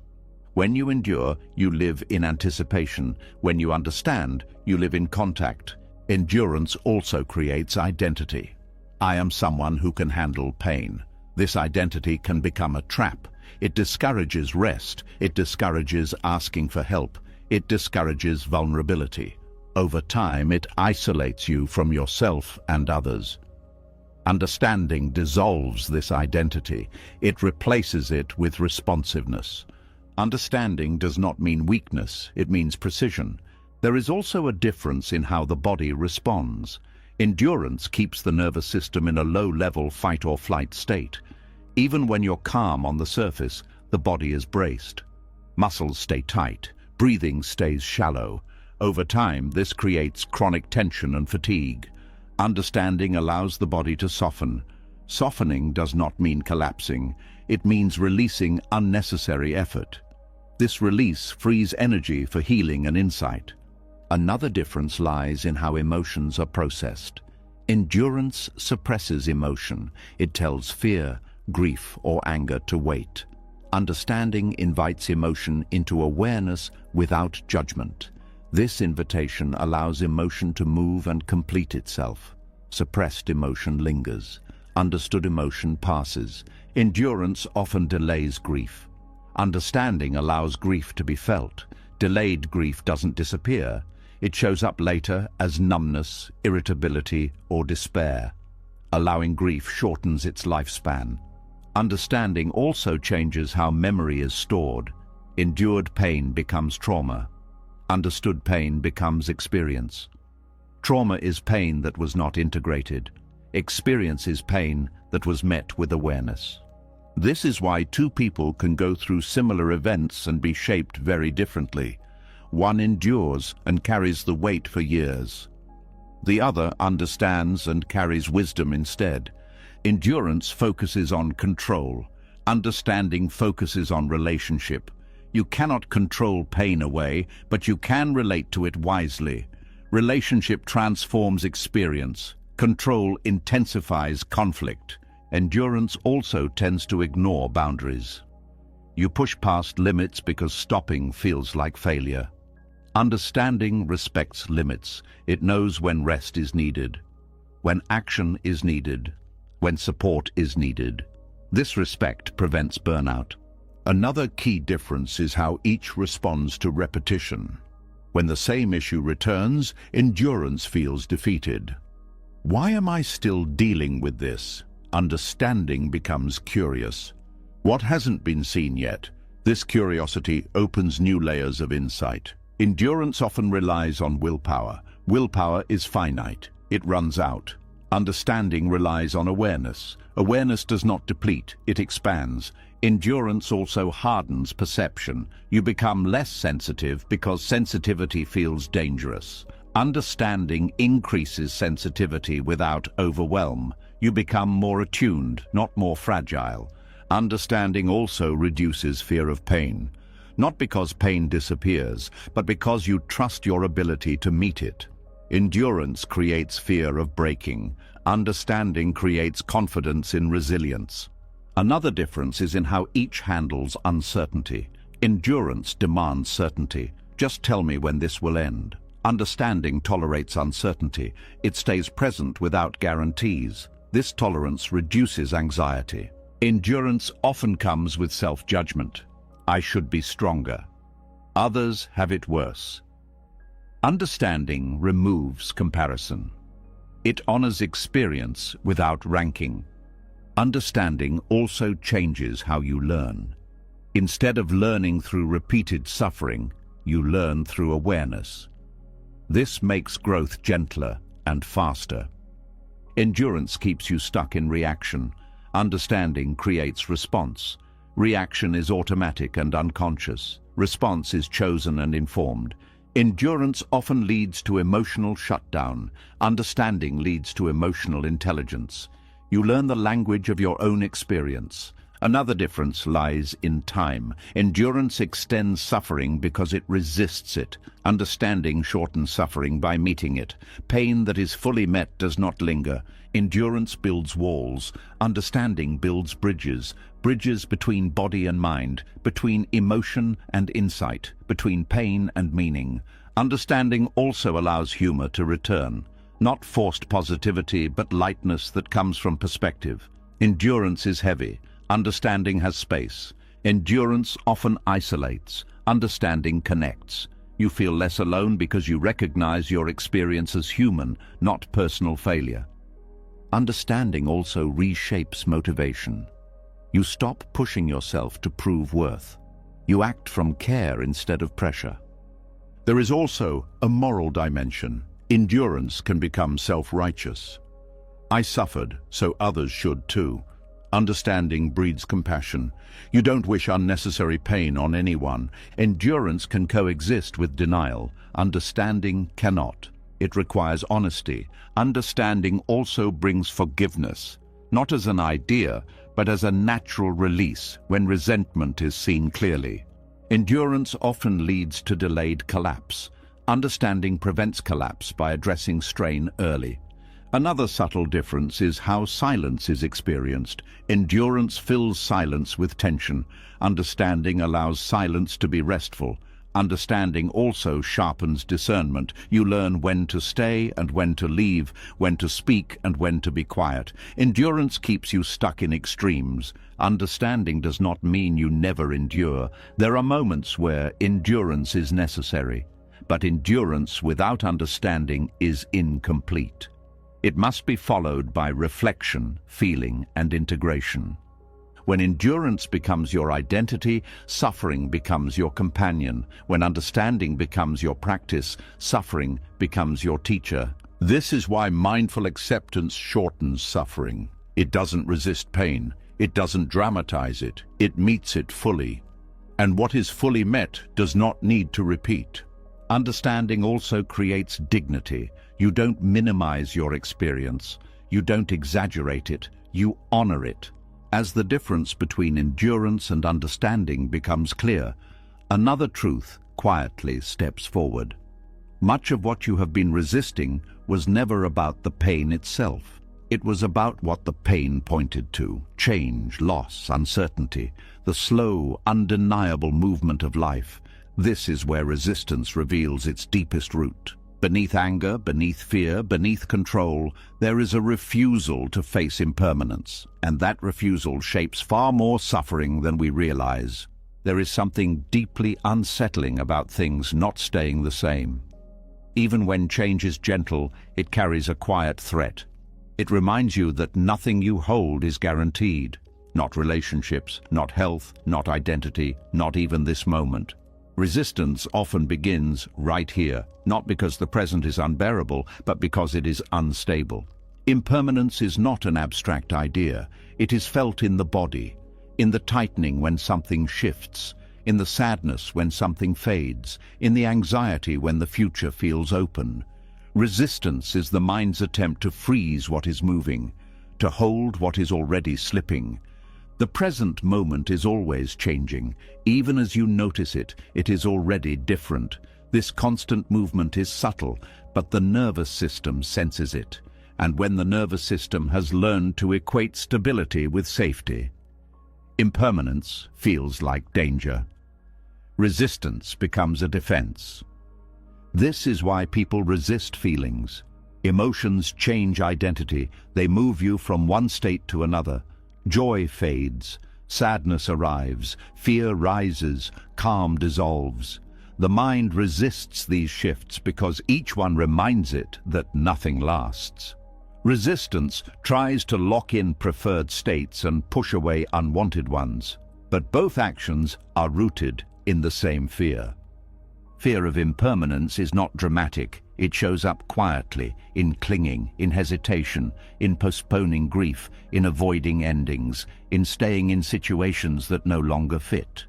When you endure, you live in anticipation. When you understand, you live in contact. Endurance also creates identity. I am someone who can handle pain. This identity can become a trap. It discourages rest. It discourages asking for help. It discourages vulnerability. Over time, it isolates you from yourself and others. Understanding dissolves this identity. It replaces it with responsiveness. Understanding does not mean weakness, it means precision. There is also a difference in how the body responds. Endurance keeps the nervous system in a low-level fight-or-flight state. Even when you're calm on the surface, the body is braced. Muscles stay tight, breathing stays shallow. Over time, this creates chronic tension and fatigue. Understanding allows the body to soften. Softening does not mean collapsing. It means releasing unnecessary effort. This release frees energy for healing and insight. Another difference lies in how emotions are processed. Endurance suppresses emotion. It tells fear, grief, or anger to wait. Understanding invites emotion into awareness without judgment. This invitation allows emotion to move and complete itself. Suppressed emotion lingers. Understood emotion passes. Endurance often delays grief. Understanding allows grief to be felt. Delayed grief doesn't disappear. It shows up later as numbness, irritability, or despair. Allowing grief shortens its lifespan. Understanding also changes how memory is stored. Endured pain becomes trauma. Understood pain becomes experience. Trauma is pain that was not integrated. Experience is pain that was met with awareness. This is why two people can go through similar events and be shaped very differently. One endures and carries the weight for years. The other understands and carries wisdom instead. Endurance focuses on control. Understanding focuses on relationship. You cannot control pain away, but you can relate to it wisely. Relationship transforms experience. Control intensifies conflict. Endurance also tends to ignore boundaries. You push past limits because stopping feels like failure. Understanding respects limits. It knows when rest is needed, when action is needed, when support is needed. This respect prevents burnout. Another key difference is how each responds to repetition. When the same issue returns, endurance feels defeated. Why am I still dealing with this? Understanding becomes curious. What hasn't been seen yet? This curiosity opens new layers of insight. Endurance often relies on willpower. Willpower is finite. It runs out. Understanding relies on awareness. Awareness does not deplete, it expands. Endurance also hardens perception. You become less sensitive because sensitivity feels dangerous. Understanding increases sensitivity without overwhelm. You become more attuned, not more fragile. Understanding also reduces fear of pain. Not because pain disappears, but because you trust your ability to meet it. Endurance creates fear of breaking. Understanding creates confidence in resilience. Another difference is in how each handles uncertainty. Endurance demands certainty. Just tell me when this will end. Understanding tolerates uncertainty. It stays present without guarantees. This tolerance reduces anxiety. Endurance often comes with self-judgment. I should be stronger. Others have it worse. Understanding removes comparison. It honors experience without ranking. Understanding also changes how you learn. Instead of learning through repeated suffering, you learn through awareness. This makes growth gentler and faster. Endurance keeps you stuck in reaction. Understanding creates response. Reaction is automatic and unconscious. Response is chosen and informed. Endurance often leads to emotional shutdown. Understanding leads to emotional intelligence. You learn the language of your own experience. Another difference lies in time. Endurance extends suffering because it resists it. Understanding shortens suffering by meeting it. Pain that is fully met does not linger. Endurance builds walls. Understanding builds bridges. Bridges between body and mind, between emotion and insight, between pain and meaning. Understanding also allows humor to return. Not forced positivity, but lightness that comes from perspective. Endurance is heavy. Understanding has space. Endurance often isolates. Understanding connects. You feel less alone because you recognize your experience as human, not personal failure. Understanding also reshapes motivation. You stop pushing yourself to prove worth. You act from care instead of pressure. There is also a moral dimension. Endurance can become self-righteous. I suffered, so others should too. Understanding breeds compassion. You don't wish unnecessary pain on anyone. Endurance can coexist with denial. Understanding cannot. It requires honesty. Understanding also brings forgiveness, not as an idea, but as a natural release when resentment is seen clearly. Endurance often leads to delayed collapse. Understanding prevents collapse by addressing strain early. Another subtle difference is how silence is experienced. Endurance fills silence with tension. Understanding allows silence to be restful. Understanding also sharpens discernment. You learn when to stay and when to leave, when to speak and when to be quiet. Endurance keeps you stuck in extremes. Understanding does not mean you never endure. There are moments where endurance is necessary, but endurance without understanding is incomplete. It must be followed by reflection, feeling, and integration. When endurance becomes your identity, suffering becomes your companion. When understanding becomes your practice, suffering becomes your teacher. This is why mindful acceptance shortens suffering. It doesn't resist pain. It doesn't dramatize it. It meets it fully. And what is fully met does not need to repeat. Understanding also creates dignity. You don't minimize your experience. You don't exaggerate it. You honor it. As the difference between endurance and understanding becomes clear, another truth quietly steps forward. Much of what you have been resisting was never about the pain itself. It was about what the pain pointed to: change, loss, uncertainty, the slow, undeniable movement of life. This is where resistance reveals its deepest root. Beneath anger, beneath fear, beneath control, there is a refusal to face impermanence, and that refusal shapes far more suffering than we realize. There is something deeply unsettling about things not staying the same. Even when change is gentle, it carries a quiet threat. It reminds you that nothing you hold is guaranteed. Not relationships, not health, not identity, not even this moment. Resistance often begins right here, not because the present is unbearable, but because it is unstable. Impermanence is not an abstract idea. It is felt in the body, in the tightening when something shifts, in the sadness when something fades, in the anxiety when the future feels open. Resistance is the mind's attempt to freeze what is moving, to hold what is already slipping. The present moment is always changing. Even as you notice it, it is already different. This constant movement is subtle, but the nervous system senses it. And when the nervous system has learned to equate stability with safety, impermanence feels like danger. Resistance becomes a defense. This is why people resist feelings. Emotions change identity. They move you from one state to another. Joy fades, sadness arrives, fear rises, calm dissolves. The mind resists these shifts because each one reminds it that nothing lasts. Resistance tries to lock in preferred states and push away unwanted ones, but both actions are rooted in the same fear. Fear of impermanence is not dramatic. It shows up quietly, in clinging, in hesitation, in postponing grief, in avoiding endings, in staying in situations that no longer fit.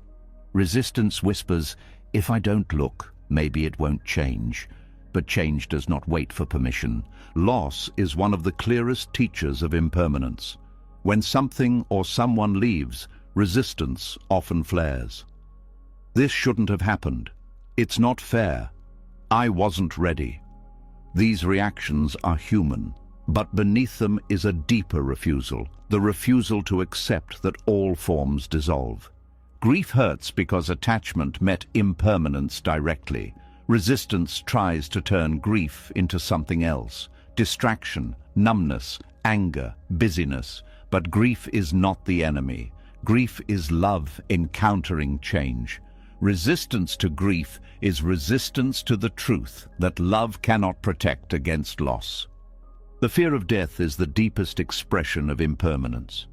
Resistance whispers, if I don't look, maybe it won't change. But change does not wait for permission. Loss is one of the clearest teachers of impermanence. When something or someone leaves, resistance often flares. This shouldn't have happened. It's not fair. I wasn't ready. These reactions are human, but beneath them is a deeper refusal, the refusal to accept that all forms dissolve. Grief hurts because attachment met impermanence directly. Resistance tries to turn grief into something else: distraction, numbness, anger, busyness. But grief is not the enemy. Grief is love encountering change. Resistance to grief is resistance to the truth that love cannot protect against loss. The fear of death is the deepest expression of impermanence.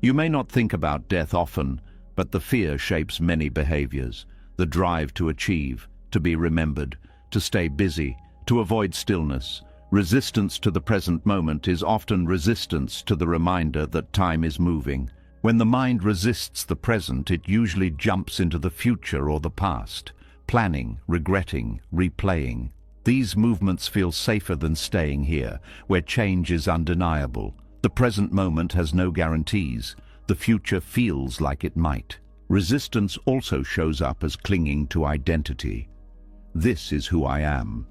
You may not think about death often, but the fear shapes many behaviors. The drive to achieve, to be remembered, to stay busy, to avoid stillness. Resistance to the present moment is often resistance to the reminder that time is moving. When the mind resists the present, it usually jumps into the future or the past, planning, regretting, replaying. These movements feel safer than staying here, where change is undeniable. The present moment has no guarantees. The future feels like it might. Resistance also shows up as clinging to identity. This is who I am.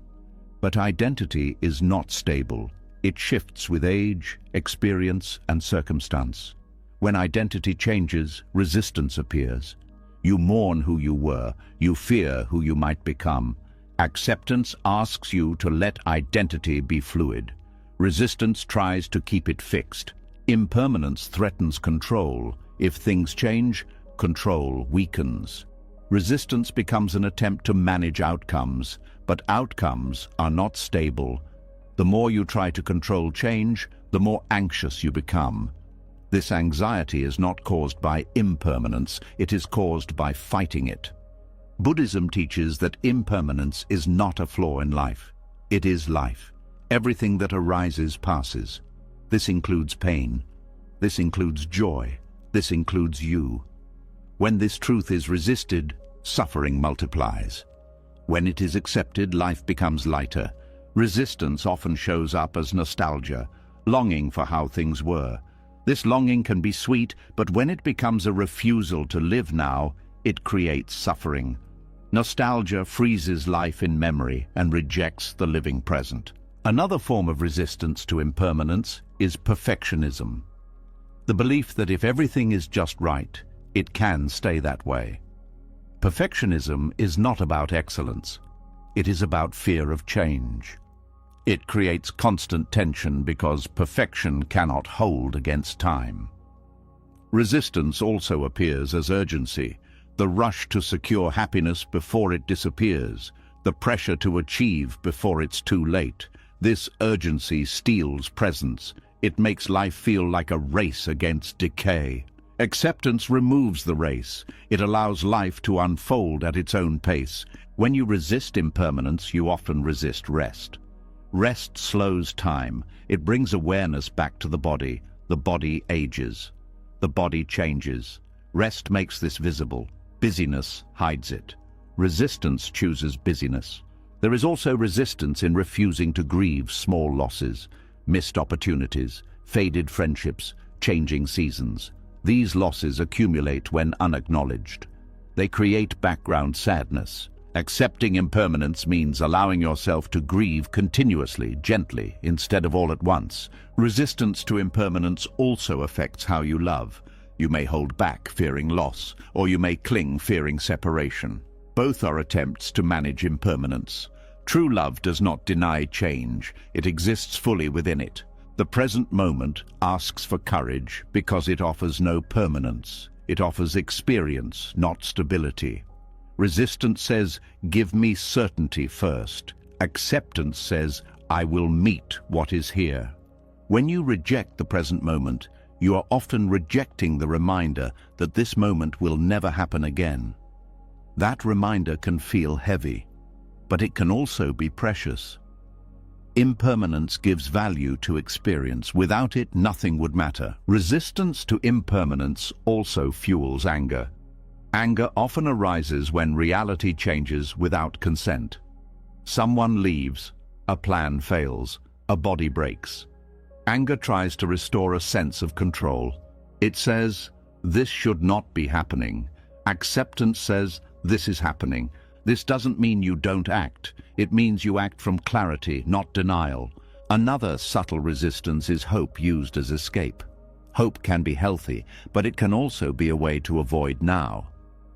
But identity is not stable. It shifts with age, experience, and circumstance. When identity changes, resistance appears. You mourn who you were. You fear who you might become. Acceptance asks you to let identity be fluid. Resistance tries to keep it fixed. Impermanence threatens control. If things change, control weakens. Resistance becomes an attempt to manage outcomes, but outcomes are not stable. The more you try to control change, the more anxious you become. This anxiety is not caused by impermanence, it is caused by fighting it. Buddhism teaches that impermanence is not a flaw in life. It is life. Everything that arises passes. This includes pain. This includes joy. This includes you. When this truth is resisted, suffering multiplies. When it is accepted, life becomes lighter. Resistance often shows up as nostalgia, longing for how things were. This longing can be sweet, but when it becomes a refusal to live now, it creates suffering. Nostalgia freezes life in memory and rejects the living present. Another form of resistance to impermanence is perfectionism. The belief that if everything is just right, it can stay that way. Perfectionism is not about excellence. It is about fear of change. It creates constant tension because perfection cannot hold against time. Resistance also appears as urgency, the rush to secure happiness before it disappears, the pressure to achieve before it's too late. This urgency steals presence. It makes life feel like a race against decay. Acceptance removes the race. It allows life to unfold at its own pace. When you resist impermanence, you often resist rest. Rest slows time. It brings awareness back to the body. The body ages. The body changes. Rest makes this visible. Busyness hides it. Resistance chooses busyness. There is also resistance in refusing to grieve small losses, missed opportunities, faded friendships, changing seasons. These losses accumulate when unacknowledged. They create background sadness. Accepting impermanence means allowing yourself to grieve continuously, gently, instead of all at once. Resistance to impermanence also affects how you love. You may hold back, fearing loss, or you may cling, fearing separation. Both are attempts to manage impermanence. True love does not deny change. It exists fully within it. The present moment asks for courage because it offers no permanence. It offers experience, not stability. Resistance says, "Give me certainty first." Acceptance says, "I will meet what is here." When you reject the present moment, you are often rejecting the reminder that this moment will never happen again. That reminder can feel heavy, but it can also be precious. Impermanence gives value to experience. Without it, nothing would matter. Resistance to impermanence also fuels anger. Anger often arises when reality changes without consent. Someone leaves, a plan fails, a body breaks. Anger tries to restore a sense of control. It says, "This should not be happening." Acceptance says, "This is happening." This doesn't mean you don't act. It means you act from clarity, not denial. Another subtle resistance is hope used as escape. Hope can be healthy, but it can also be a way to avoid now.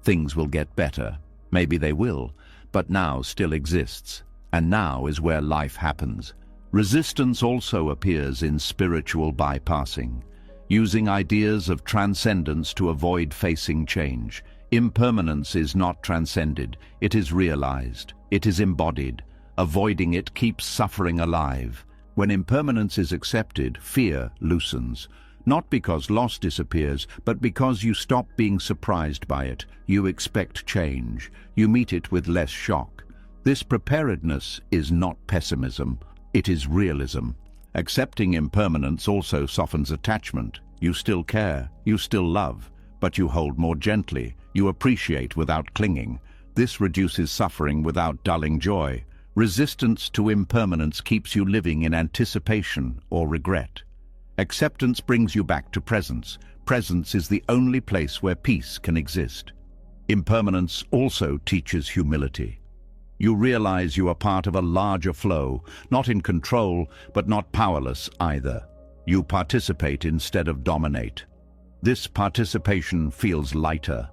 Things will get better. Maybe they will, but now still exists. And now is where life happens. Resistance also appears in spiritual bypassing, using ideas of transcendence to avoid facing change. Impermanence is not transcended, it is realized, it is embodied. Avoiding it keeps suffering alive. When impermanence is accepted, fear loosens. Not because loss disappears, but because you stop being surprised by it. You expect change. You meet it with less shock. This preparedness is not pessimism, it is realism. Accepting impermanence also softens attachment. You still care, you still love, but you hold more gently. You appreciate without clinging. This reduces suffering without dulling joy. Resistance to impermanence keeps you living in anticipation or regret. Acceptance brings you back to presence. Presence is the only place where peace can exist. Impermanence also teaches humility. You realize you are part of a larger flow, not in control, but not powerless either. You participate instead of dominate. This participation feels lighter.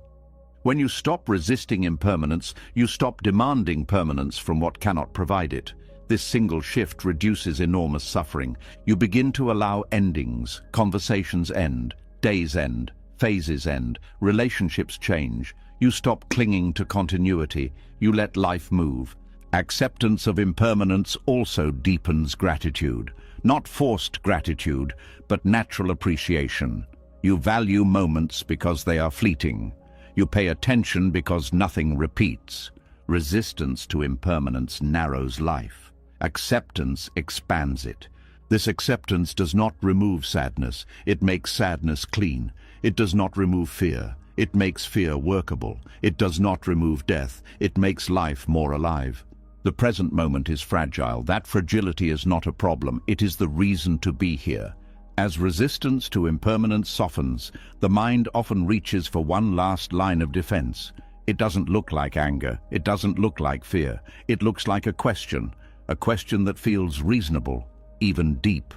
When you stop resisting impermanence, you stop demanding permanence from what cannot provide it. This single shift reduces enormous suffering. You begin to allow endings. Conversations end, days end, phases end, relationships change. You stop clinging to continuity. You let life move. Acceptance of impermanence also deepens gratitude. Not forced gratitude, but natural appreciation. You value moments because they are fleeting. You pay attention because nothing repeats. Resistance to impermanence narrows life. Acceptance expands it. This acceptance does not remove sadness. It makes sadness clean. It does not remove fear. It makes fear workable. It does not remove death. It makes life more alive. The present moment is fragile. That fragility is not a problem. It is the reason to be here. As resistance to impermanence softens, the mind often reaches for one last line of defense. It doesn't look like anger. It doesn't look like fear. It looks like a question that feels reasonable, even deep.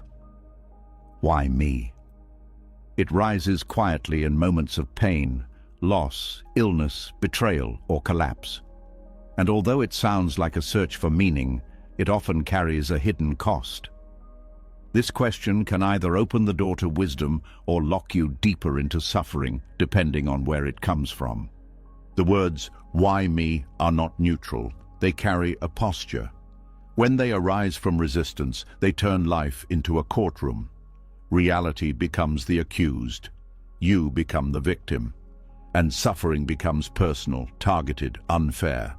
Why me? It rises quietly in moments of pain, loss, illness, betrayal, or collapse. And although it sounds like a search for meaning, it often carries a hidden cost. This question can either open the door to wisdom or lock you deeper into suffering, depending on where it comes from. The words, "why me?" are not neutral. They carry a posture. When they arise from resistance, they turn life into a courtroom. Reality becomes the accused. You become the victim. And suffering becomes personal, targeted, unfair.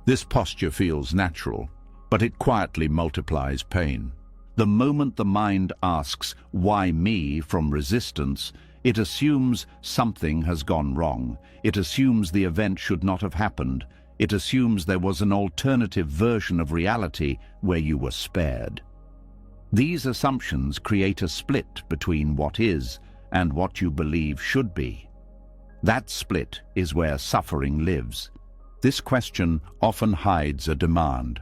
This posture feels natural, but it quietly multiplies pain. The moment the mind asks, "why me?" from resistance, it assumes something has gone wrong. It assumes the event should not have happened. It assumes there was an alternative version of reality where you were spared. These assumptions create a split between what is and what you believe should be. That split is where suffering lives. This question often hides a demand.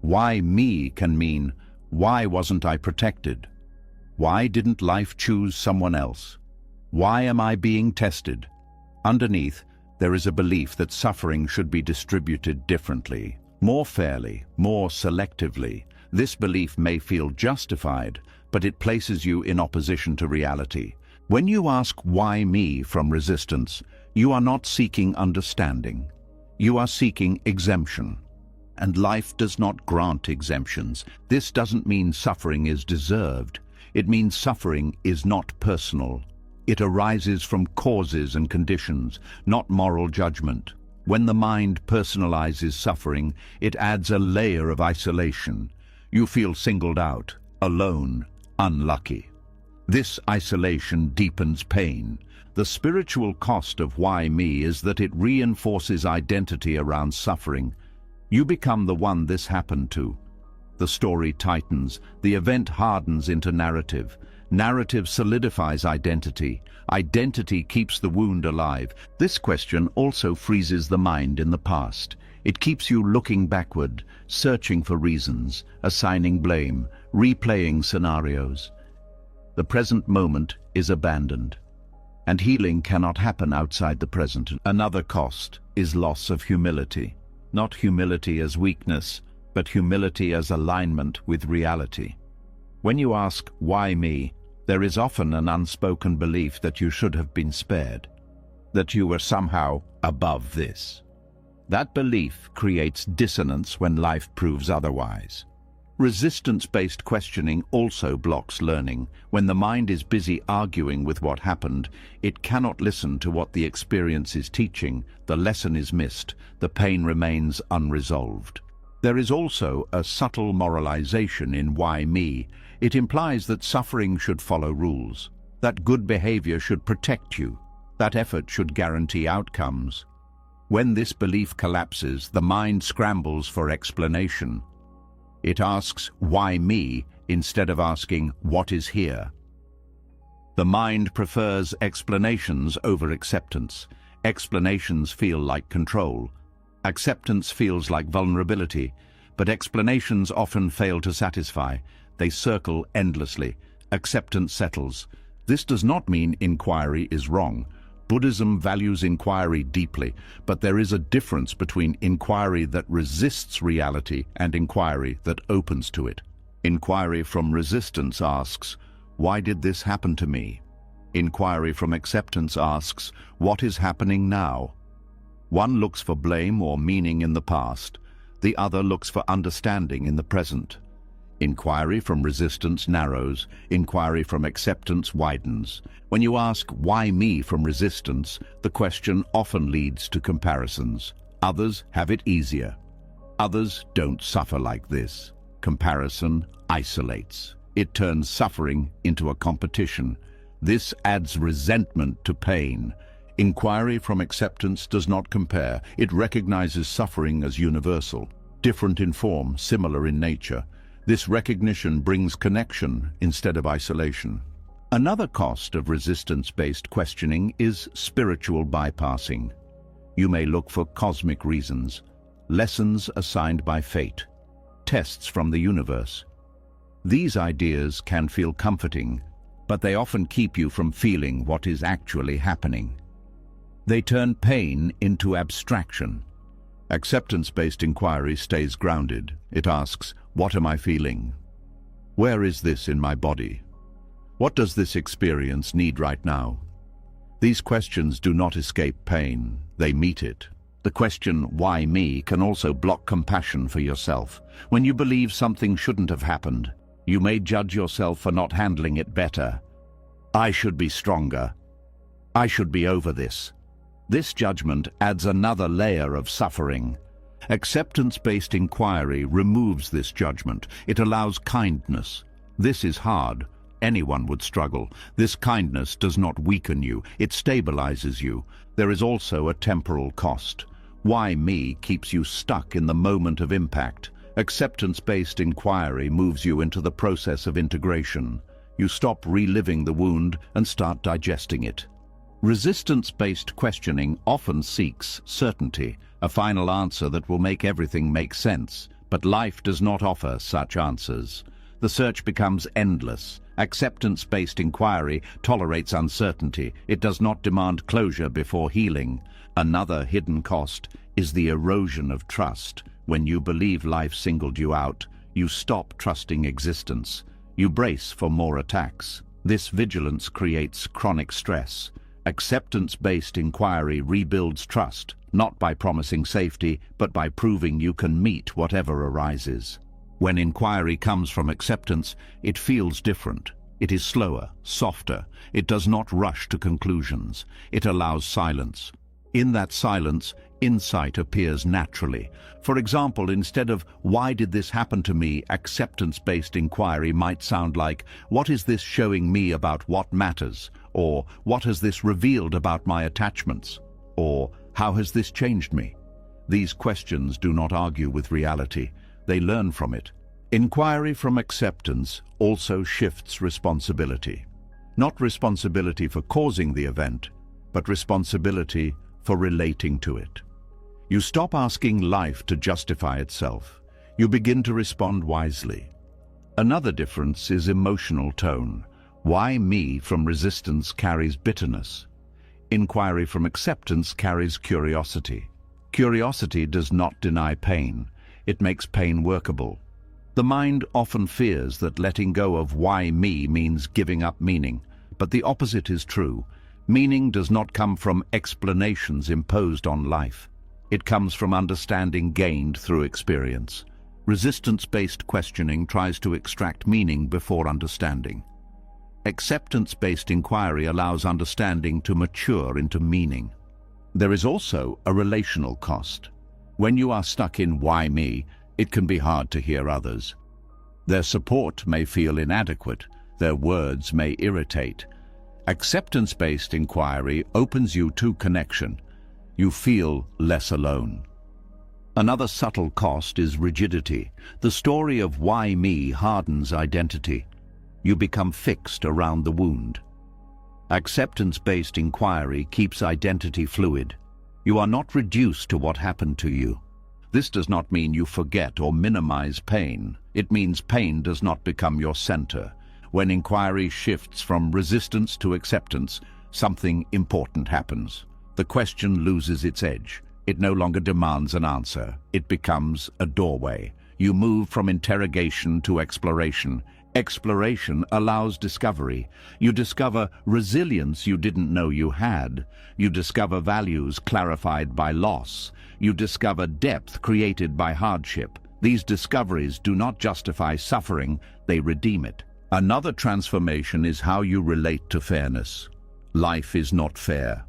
Why me can mean, why wasn't I protected? Why didn't life choose someone else? Why am I being tested? Underneath, there is a belief that suffering should be distributed differently, more fairly, more selectively. This belief may feel justified, but it places you in opposition to reality. When you ask "why me?" from resistance, you are not seeking understanding. You are seeking exemption. And life does not grant exemptions. This doesn't mean suffering is deserved. It means suffering is not personal. It arises from causes and conditions, not moral judgment. When the mind personalizes suffering, it adds a layer of isolation. You feel singled out, alone, unlucky. This isolation deepens pain. The spiritual cost of "why me?" is that it reinforces identity around suffering. You become the one this happened to. The story tightens. The event hardens into narrative. Narrative solidifies identity. Identity keeps the wound alive. This question also freezes the mind in the past. It keeps you looking backward, searching for reasons, assigning blame, replaying scenarios. The present moment is abandoned, and healing cannot happen outside the present. Another cost is loss of humility. Not humility as weakness, but humility as alignment with reality. When you ask, "why me?" there is often an unspoken belief that you should have been spared, that you were somehow above this. That belief creates dissonance when life proves otherwise. Resistance-based questioning also blocks learning. When the mind is busy arguing with what happened, it cannot listen to what the experience is teaching. The lesson is missed. The pain remains unresolved. There is also a subtle moralization in "why me?" It implies that suffering should follow rules, that good behavior should protect you, that effort should guarantee outcomes. When this belief collapses, the mind scrambles for explanation. It asks, "why me?" instead of asking, "what is here?" The mind prefers explanations over acceptance. Explanations feel like control. Acceptance feels like vulnerability, but explanations often fail to satisfy. They circle endlessly. Acceptance settles. This does not mean inquiry is wrong. Buddhism values inquiry deeply, but there is a difference between inquiry that resists reality and inquiry that opens to it. Inquiry from resistance asks, "why did this happen to me?" Inquiry from acceptance asks, "what is happening now?" One looks for blame or meaning in the past. The other looks for understanding in the present. Inquiry from resistance narrows. Inquiry from acceptance widens. When you ask, "why me?" from resistance, the question often leads to comparisons. Others have it easier. Others don't suffer like this. Comparison isolates. It turns suffering into a competition. This adds resentment to pain. Inquiry from acceptance does not compare. It recognizes suffering as universal, different in form, similar in nature. This recognition brings connection instead of isolation. Another cost of resistance-based questioning is spiritual bypassing. You may look for cosmic reasons, lessons assigned by fate, tests from the universe. These ideas can feel comforting, but they often keep you from feeling what is actually happening. They turn pain into abstraction. Acceptance-based inquiry stays grounded. It asks, what am I feeling? Where is this in my body? What does this experience need right now? These questions do not escape pain, they meet it. The question, why me, can also block compassion for yourself. When you believe something shouldn't have happened, you may judge yourself for not handling it better. I should be stronger. I should be over this. This judgment adds another layer of suffering. Acceptance-based inquiry removes this judgment. It allows kindness. This is hard. Anyone would struggle. This kindness does not weaken you. It stabilizes you. There is also a temporal cost. Why me keeps you stuck in the moment of impact. Acceptance-based inquiry moves you into the process of integration. You stop reliving the wound and start digesting it. Resistance-based questioning often seeks certainty, a final answer that will make everything make sense. But life does not offer such answers. The search becomes endless. Acceptance-based inquiry tolerates uncertainty. It does not demand closure before healing. Another hidden cost is the erosion of trust. When you believe life singled you out, you stop trusting existence. You brace for more attacks. This vigilance creates chronic stress. Acceptance-based inquiry rebuilds trust, not by promising safety, but by proving you can meet whatever arises. When inquiry comes from acceptance, it feels different. It is slower, softer. It does not rush to conclusions. It allows silence. In that silence, insight appears naturally. For example, instead of, why did this happen to me, acceptance-based inquiry might sound like, what is this showing me about what matters? Or, what has this revealed about my attachments? Or, how has this changed me? These questions do not argue with reality. They learn from it. Inquiry from acceptance also shifts responsibility. Not responsibility for causing the event, but responsibility for relating to it. You stop asking life to justify itself. You begin to respond wisely. Another difference is emotional tone. Why me from resistance carries bitterness. Inquiry from acceptance carries curiosity. Curiosity does not deny pain. It makes pain workable. The mind often fears that letting go of why me means giving up meaning, but the opposite is true. Meaning does not come from explanations imposed on life. It comes from understanding gained through experience. Resistance-based questioning tries to extract meaning before understanding. Acceptance-based inquiry allows understanding to mature into meaning. There is also a relational cost. When you are stuck in why me, it can be hard to hear others. Their support may feel inadequate. Their words may irritate. Acceptance-based inquiry opens you to connection. You feel less alone. Another subtle cost is rigidity. The story of why me hardens identity. You become fixed around the wound. Acceptance-based inquiry keeps identity fluid. You are not reduced to what happened to you. This does not mean you forget or minimize pain. It means pain does not become your center. When inquiry shifts from resistance to acceptance, something important happens. The question loses its edge. It no longer demands an answer. It becomes a doorway. You move from interrogation to exploration. Exploration allows discovery. You discover resilience you didn't know you had. You discover values clarified by loss. You discover depth created by hardship. These discoveries do not justify suffering, they redeem it. Another transformation is how you relate to fairness. Life is not fair.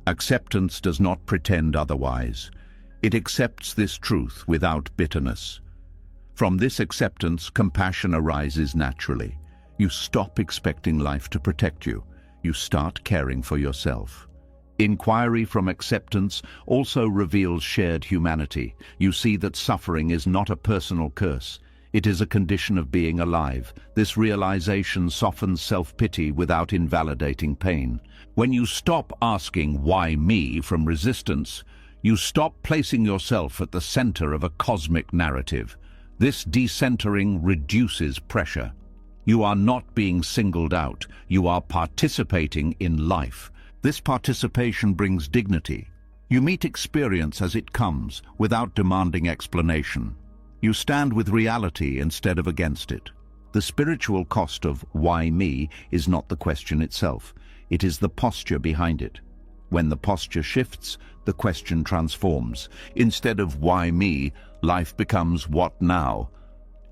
Acceptance does not pretend otherwise. It accepts this truth without bitterness. From this acceptance, compassion arises naturally. You stop expecting life to protect you. You start caring for yourself. Inquiry from acceptance also reveals shared humanity. You see that suffering is not a personal curse. It is a condition of being alive. This realization softens self-pity without invalidating pain. When you stop asking "why me" from resistance, you stop placing yourself at the center of a cosmic narrative. This decentering reduces pressure. You are not being singled out. You are participating in life. This participation brings dignity. You meet experience as it comes, without demanding explanation. You stand with reality instead of against it. The spiritual cost of "why me" is not the question itself. It is the posture behind it. When the posture shifts, the question transforms. Instead of "why me," life becomes "what now?"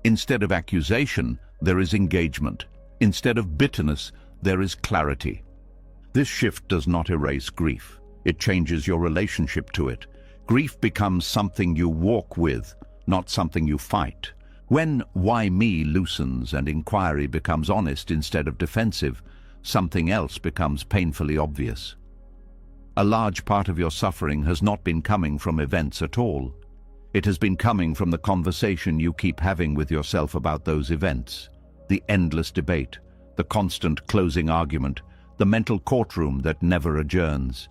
Instead of accusation, there is engagement. Instead of bitterness, there is clarity. This shift does not erase grief. It changes your relationship to it. Grief becomes something you walk with, not something you fight. When "why me" loosens and inquiry becomes honest instead of defensive, something else becomes painfully obvious. A large part of your suffering has not been coming from events at all. It has been coming from the conversation you keep having with yourself about those events, the endless debate, the constant closing argument, the mental courtroom that never adjourns.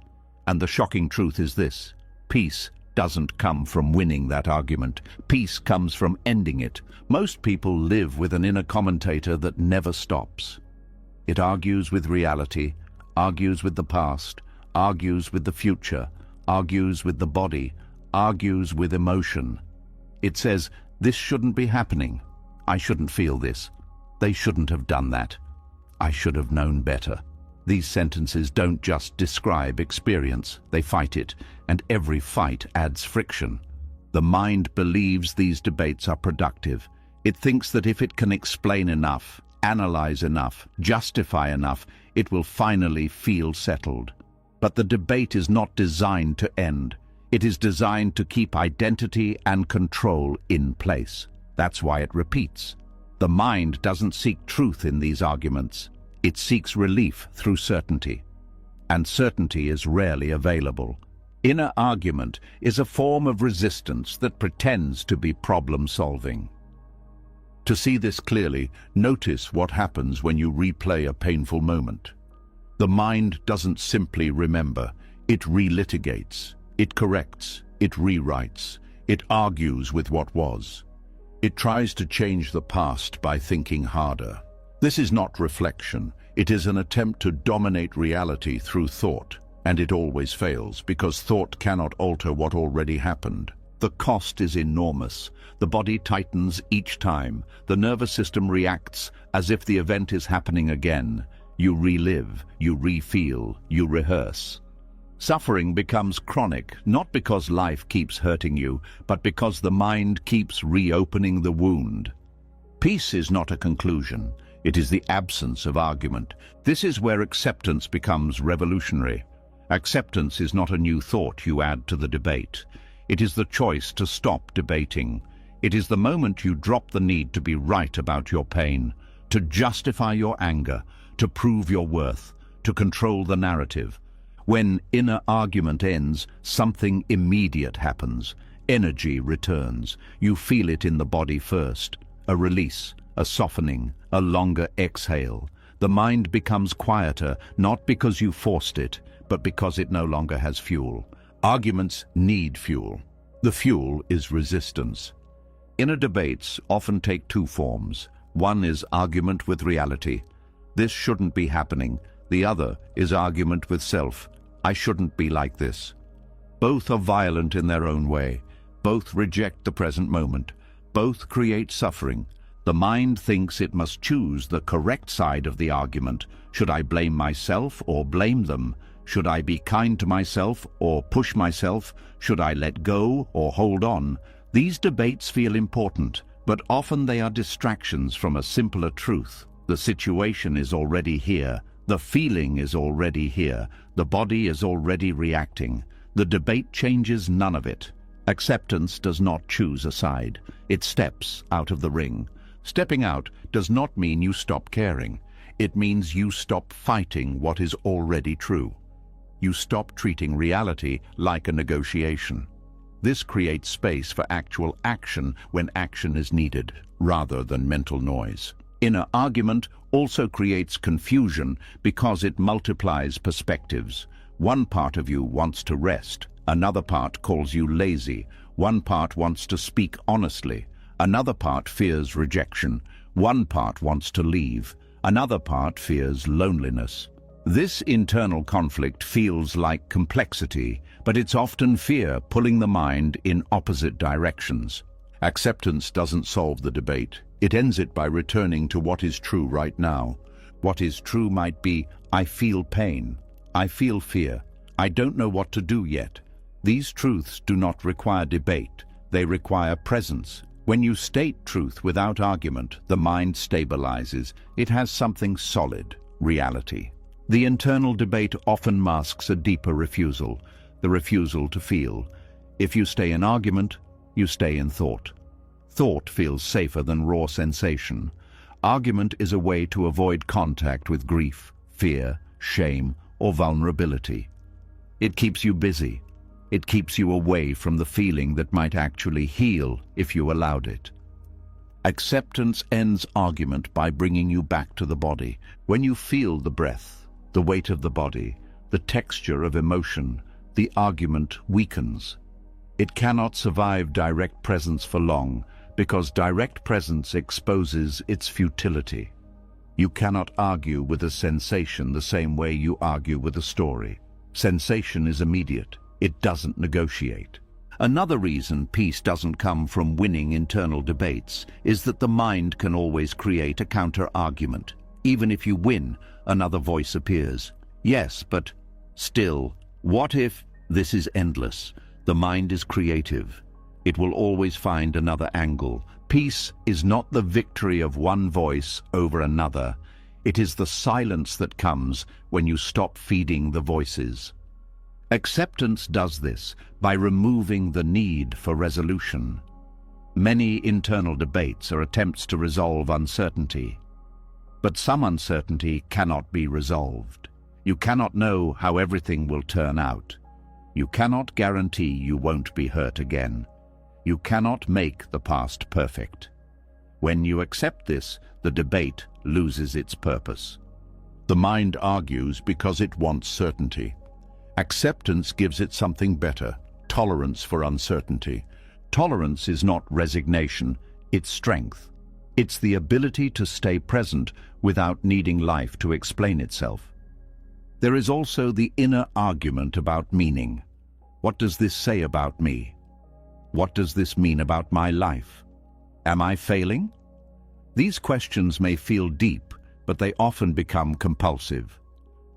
And the shocking truth is this: peace doesn't come from winning that argument. Peace comes from ending it. Most people live with an inner commentator that never stops. It argues with reality, argues with the past, argues with the future, argues with the body, argues with emotion. It says, "This shouldn't be happening. I shouldn't feel this. They shouldn't have done that. I should have known better." These sentences don't just describe experience, they fight it, and every fight adds friction. The mind believes these debates are productive. It thinks that if it can explain enough, analyze enough, justify enough, it will finally feel settled. But the debate is not designed to end. It is designed to keep identity and control in place. That's why it repeats. The mind doesn't seek truth in these arguments. It seeks relief through certainty. And certainty is rarely available. Inner argument is a form of resistance that pretends to be problem-solving. To see this clearly, notice what happens when you replay a painful moment. The mind doesn't simply remember. It relitigates. It corrects. It rewrites. It argues with what was. It tries to change the past by thinking harder. This is not reflection. It is an attempt to dominate reality through thought, and it always fails because thought cannot alter what already happened. The cost is enormous. The body tightens each time. The nervous system reacts as if the event is happening again. You relive, you re-feel, you rehearse. Suffering becomes chronic, not because life keeps hurting you, but because the mind keeps reopening the wound. Peace is not a conclusion. It is the absence of argument. This is where acceptance becomes revolutionary. Acceptance is not a new thought you add to the debate. It is the choice to stop debating. It is the moment you drop the need to be right about your pain, to justify your anger, to prove your worth, to control the narrative. When inner argument ends, something immediate happens. Energy returns. You feel it in the body first. A release, a softening, a longer exhale. The mind becomes quieter, not because you forced it, but because it no longer has fuel. Arguments need fuel. The fuel is resistance. Inner debates often take two forms. One is argument with reality. This shouldn't be happening. The other is argument with self. I shouldn't be like this. Both are violent in their own way. Both reject the present moment. Both create suffering. The mind thinks it must choose the correct side of the argument. Should I blame myself or blame them? Should I be kind to myself or push myself? Should I let go or hold on? These debates feel important, but often they are distractions from a simpler truth. The situation is already here. The feeling is already here. The body is already reacting. The debate changes none of it. Acceptance does not choose a side. It steps out of the ring. Stepping out does not mean you stop caring. It means you stop fighting what is already true. You stop treating reality like a negotiation. This creates space for actual action when action is needed, rather than mental noise. Inner argument also creates confusion because it multiplies perspectives. One part of you wants to rest, another part calls you lazy, one part wants to speak honestly, another part fears rejection, one part wants to leave, another part fears loneliness. This internal conflict feels like complexity, but it's often fear pulling the mind in opposite directions. Acceptance doesn't solve the debate. It ends it by returning to what is true right now. What is true might be, I feel pain, I feel fear, I don't know what to do yet. These truths do not require debate, they require presence. When you state truth without argument, the mind stabilizes. It has something solid, reality. The internal debate often masks a deeper refusal, the refusal to feel. If you stay in argument, you stay in thought. Thought feels safer than raw sensation. Argument is a way to avoid contact with grief, fear, shame, or vulnerability. It keeps you busy. It keeps you away from the feeling that might actually heal if you allowed it. Acceptance ends argument by bringing you back to the body. When you feel the breath, the weight of the body, the texture of emotion, the argument weakens. It cannot survive direct presence for long, because direct presence exposes its futility. You cannot argue with a sensation the same way you argue with a story. Sensation is immediate. It doesn't negotiate. Another reason peace doesn't come from winning internal debates is that the mind can always create a counter-argument. Even if you win, another voice appears. Yes, but still, what if? This is endless. The mind is creative. It will always find another angle. Peace is not the victory of one voice over another. It is the silence that comes when you stop feeding the voices. Acceptance does this by removing the need for resolution. Many internal debates are attempts to resolve uncertainty. But some uncertainty cannot be resolved. You cannot know how everything will turn out. You cannot guarantee you won't be hurt again. You cannot make the past perfect. When you accept this, the debate loses its purpose. The mind argues because it wants certainty. Acceptance gives it something better, tolerance for uncertainty. Tolerance is not resignation, it's strength. It's the ability to stay present without needing life to explain itself. There is also the inner argument about meaning. What does this say about me? What does this mean about my life? Am I failing? These questions may feel deep, but they often become compulsive.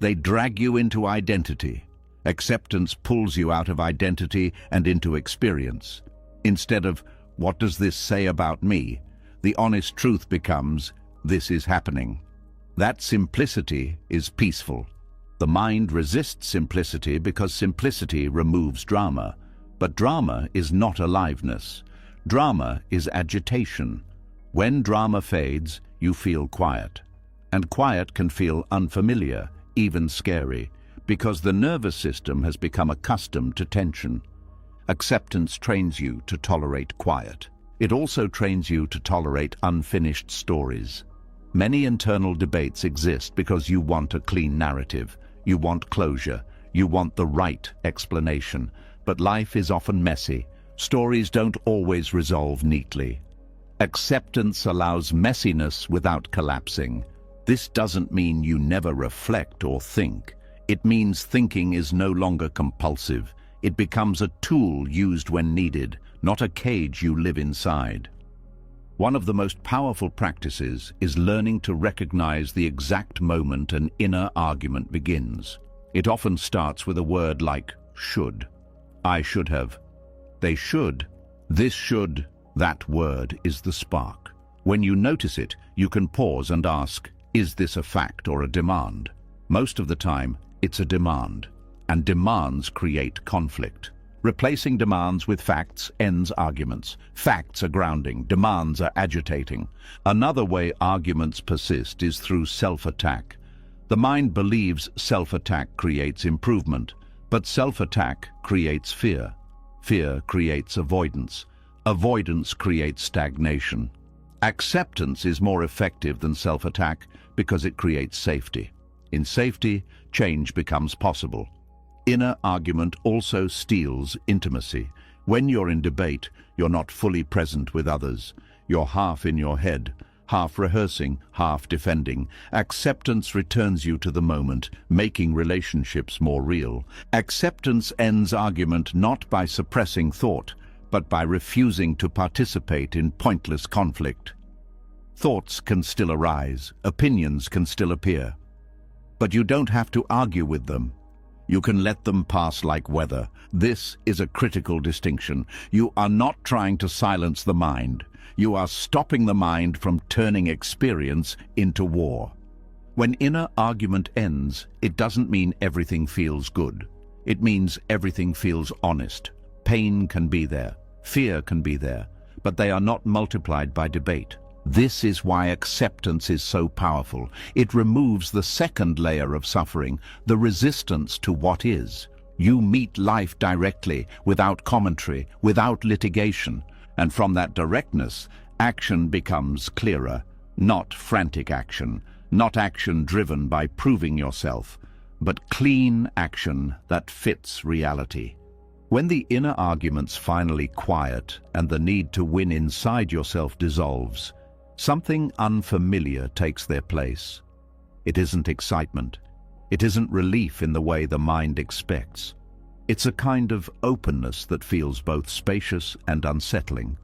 They drag you into identity. Acceptance pulls you out of identity and into experience. Instead of, what does this say about me? The honest truth becomes, this is happening. That simplicity is peaceful. The mind resists simplicity because simplicity removes drama. But drama is not aliveness. Drama is agitation. When drama fades, you feel quiet. And quiet can feel unfamiliar, even scary, because the nervous system has become accustomed to tension. Acceptance trains you to tolerate quiet. It also trains you to tolerate unfinished stories. Many internal debates exist because you want a clean narrative. You want closure. You want the right explanation. But life is often messy. Stories don't always resolve neatly. Acceptance allows messiness without collapsing. This doesn't mean you never reflect or think. It means thinking is no longer compulsive. It becomes a tool used when needed, not a cage you live inside. One of the most powerful practices is learning to recognize the exact moment an inner argument begins. It often starts with a word like should. I should have. They should. This should. That word is the spark. When you notice it, you can pause and ask, is this a fact or a demand? Most of the time, it's a demand. And demands create conflict. Replacing demands with facts ends arguments. Facts are grounding, demands are agitating. Another way arguments persist is through self-attack. The mind believes self-attack creates improvement, but self-attack creates fear. Fear creates avoidance. Avoidance creates stagnation. Acceptance is more effective than self-attack because it creates safety. In safety, change becomes possible. Inner argument also steals intimacy. When you're in debate, you're not fully present with others. You're half in your head, half rehearsing, half defending. Acceptance returns you to the moment, making relationships more real. Acceptance ends argument not by suppressing thought, but by refusing to participate in pointless conflict. Thoughts can still arise, opinions can still appear, but you don't have to argue with them. You can let them pass like weather. This is a critical distinction. You are not trying to silence the mind. You are stopping the mind from turning experience into war. When inner argument ends, it doesn't mean everything feels good. It means everything feels honest. Pain can be there, fear can be there, but they are not multiplied by debate. This is why acceptance is so powerful. It removes the second layer of suffering, the resistance to what is. You meet life directly, without commentary, without litigation. And from that directness, action becomes clearer. Not frantic action, not action driven by proving yourself, but clean action that fits reality. When the inner arguments finally quiet and the need to win inside yourself dissolves, something unfamiliar takes their place. It isn't excitement. It isn't relief in the way the mind expects. It's a kind of openness that feels both spacious and unsettling,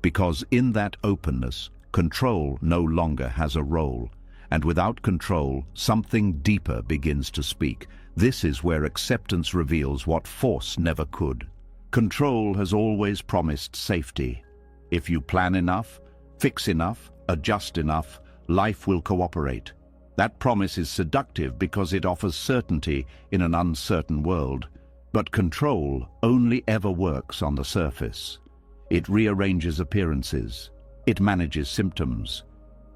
because in that openness, control no longer has a role, and without control, something deeper begins to speak. This is where acceptance reveals what force never could. Control has always promised safety. If you plan enough, fix enough, adjust enough, life will cooperate. That promise is seductive because it offers certainty in an uncertain world. But control only ever works on the surface. It rearranges appearances. It manages symptoms.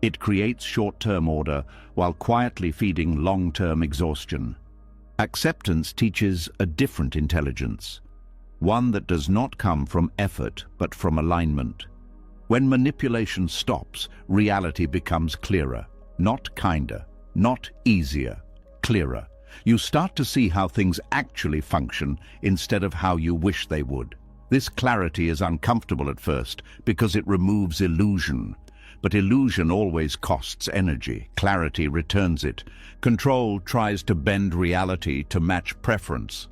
It creates short-term order while quietly feeding long-term exhaustion. Acceptance teaches a different intelligence, one that does not come from effort but from alignment. When manipulation stops, reality becomes clearer, not kinder, not easier, clearer. You start to see how things actually function instead of how you wish they would. This clarity is uncomfortable at first because it removes illusion. But illusion always costs energy. Clarity returns it. Control tries to bend reality to match preference.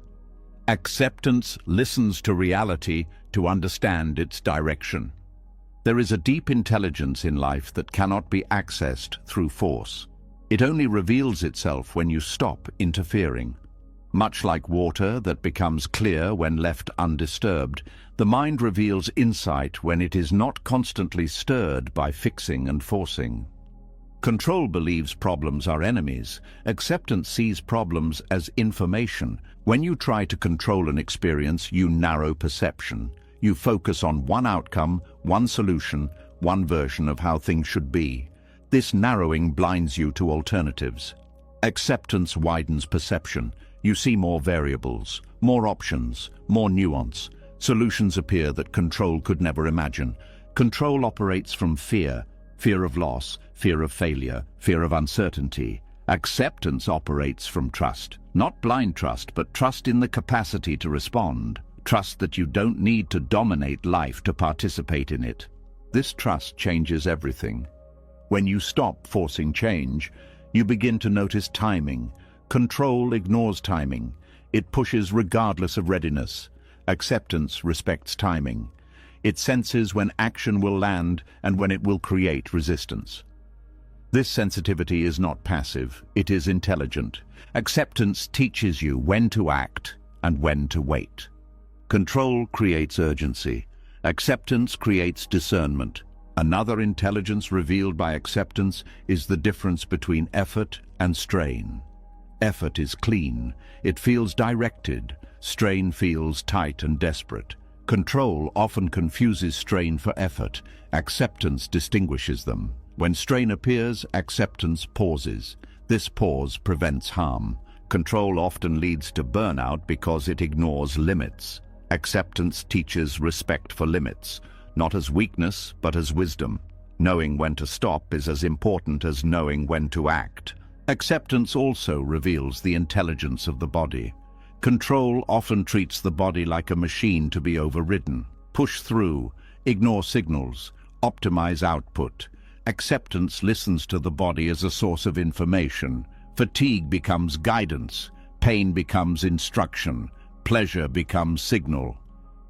Acceptance listens to reality to understand its direction. There is a deep intelligence in life that cannot be accessed through force. It only reveals itself when you stop interfering. Much like water that becomes clear when left undisturbed, the mind reveals insight when it is not constantly stirred by fixing and forcing. Control believes problems are enemies. Acceptance sees problems as information. When you try to control an experience, you narrow perception. You focus on one outcome, one solution, one version of how things should be. This narrowing blinds you to alternatives. Acceptance widens perception. You see more variables, more options, more nuance. Solutions appear that control could never imagine. Control operates from fear, fear of loss, fear of failure, fear of uncertainty. Acceptance operates from trust. Not blind trust, but trust in the capacity to respond. Trust that you don't need to dominate life to participate in it. This trust changes everything. When you stop forcing change, you begin to notice timing. Control ignores timing. It pushes regardless of readiness. Acceptance respects timing. It senses when action will land and when it will create resistance. This sensitivity is not passive, it is intelligent. Acceptance teaches you when to act and when to wait. Control creates urgency. Acceptance creates discernment. Another intelligence revealed by acceptance is the difference between effort and strain. Effort is clean. It feels directed. Strain feels tight and desperate. Control often confuses strain for effort. Acceptance distinguishes them. When strain appears, acceptance pauses. This pause prevents harm. Control often leads to burnout because it ignores limits. Acceptance teaches respect for limits, not as weakness, but as wisdom. Knowing when to stop is as important as knowing when to act. Acceptance also reveals the intelligence of the body. Control often treats the body like a machine to be overridden. Push through, ignore signals, optimize output. Acceptance listens to the body as a source of information. Fatigue becomes guidance, pain becomes instruction, pleasure becomes signal.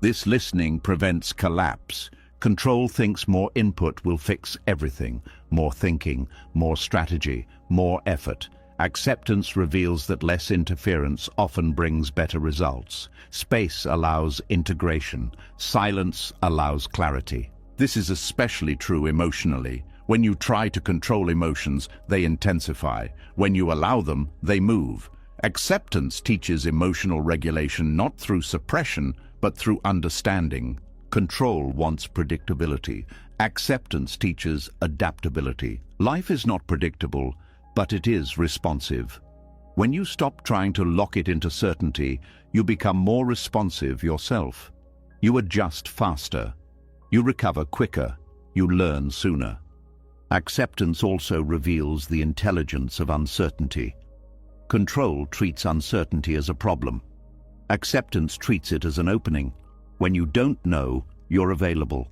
This listening prevents collapse. Control thinks more input will fix everything. More thinking, more strategy, more effort. Acceptance reveals that less interference often brings better results. Space allows integration. Silence allows clarity. This is especially true emotionally. When you try to control emotions, they intensify. When you allow them, they move. Acceptance teaches emotional regulation not through suppression, but through understanding. Control wants predictability. Acceptance teaches adaptability. Life is not predictable, but it is responsive. When you stop trying to lock it into certainty, you become more responsive yourself. You adjust faster. You recover quicker. You learn sooner. Acceptance also reveals the intelligence of uncertainty. Control treats uncertainty as a problem. Acceptance treats it as an opening. When you don't know, you're available.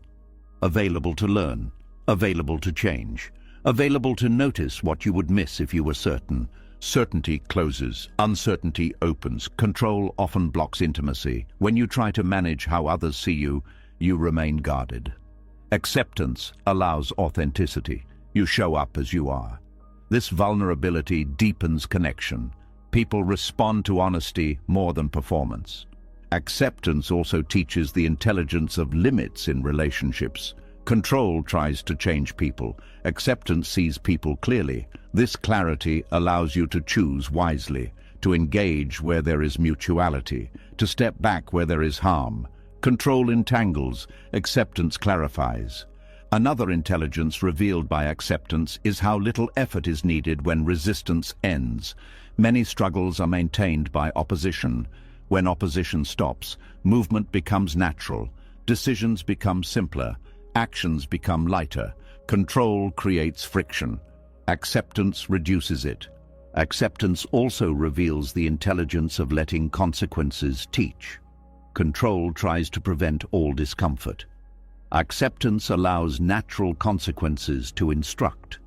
Available to learn, available to change, available to notice what you would miss if you were certain. Certainty closes, uncertainty opens. Control often blocks intimacy. When you try to manage how others see you, you remain guarded. Acceptance allows authenticity. You show up as you are. This vulnerability deepens connection. People respond to honesty more than performance. Acceptance also teaches the intelligence of limits in relationships. Control tries to change people. Acceptance sees people clearly. This clarity allows you to choose wisely, to engage where there is mutuality, to step back where there is harm. Control entangles, acceptance clarifies. Another intelligence revealed by acceptance is how little effort is needed when resistance ends. Many struggles are maintained by opposition. When opposition stops, movement becomes natural, decisions become simpler, actions become lighter. Control creates friction. Acceptance reduces it. Acceptance also reveals the intelligence of letting consequences teach. Control tries to prevent all discomfort. Acceptance allows natural consequences to instruct.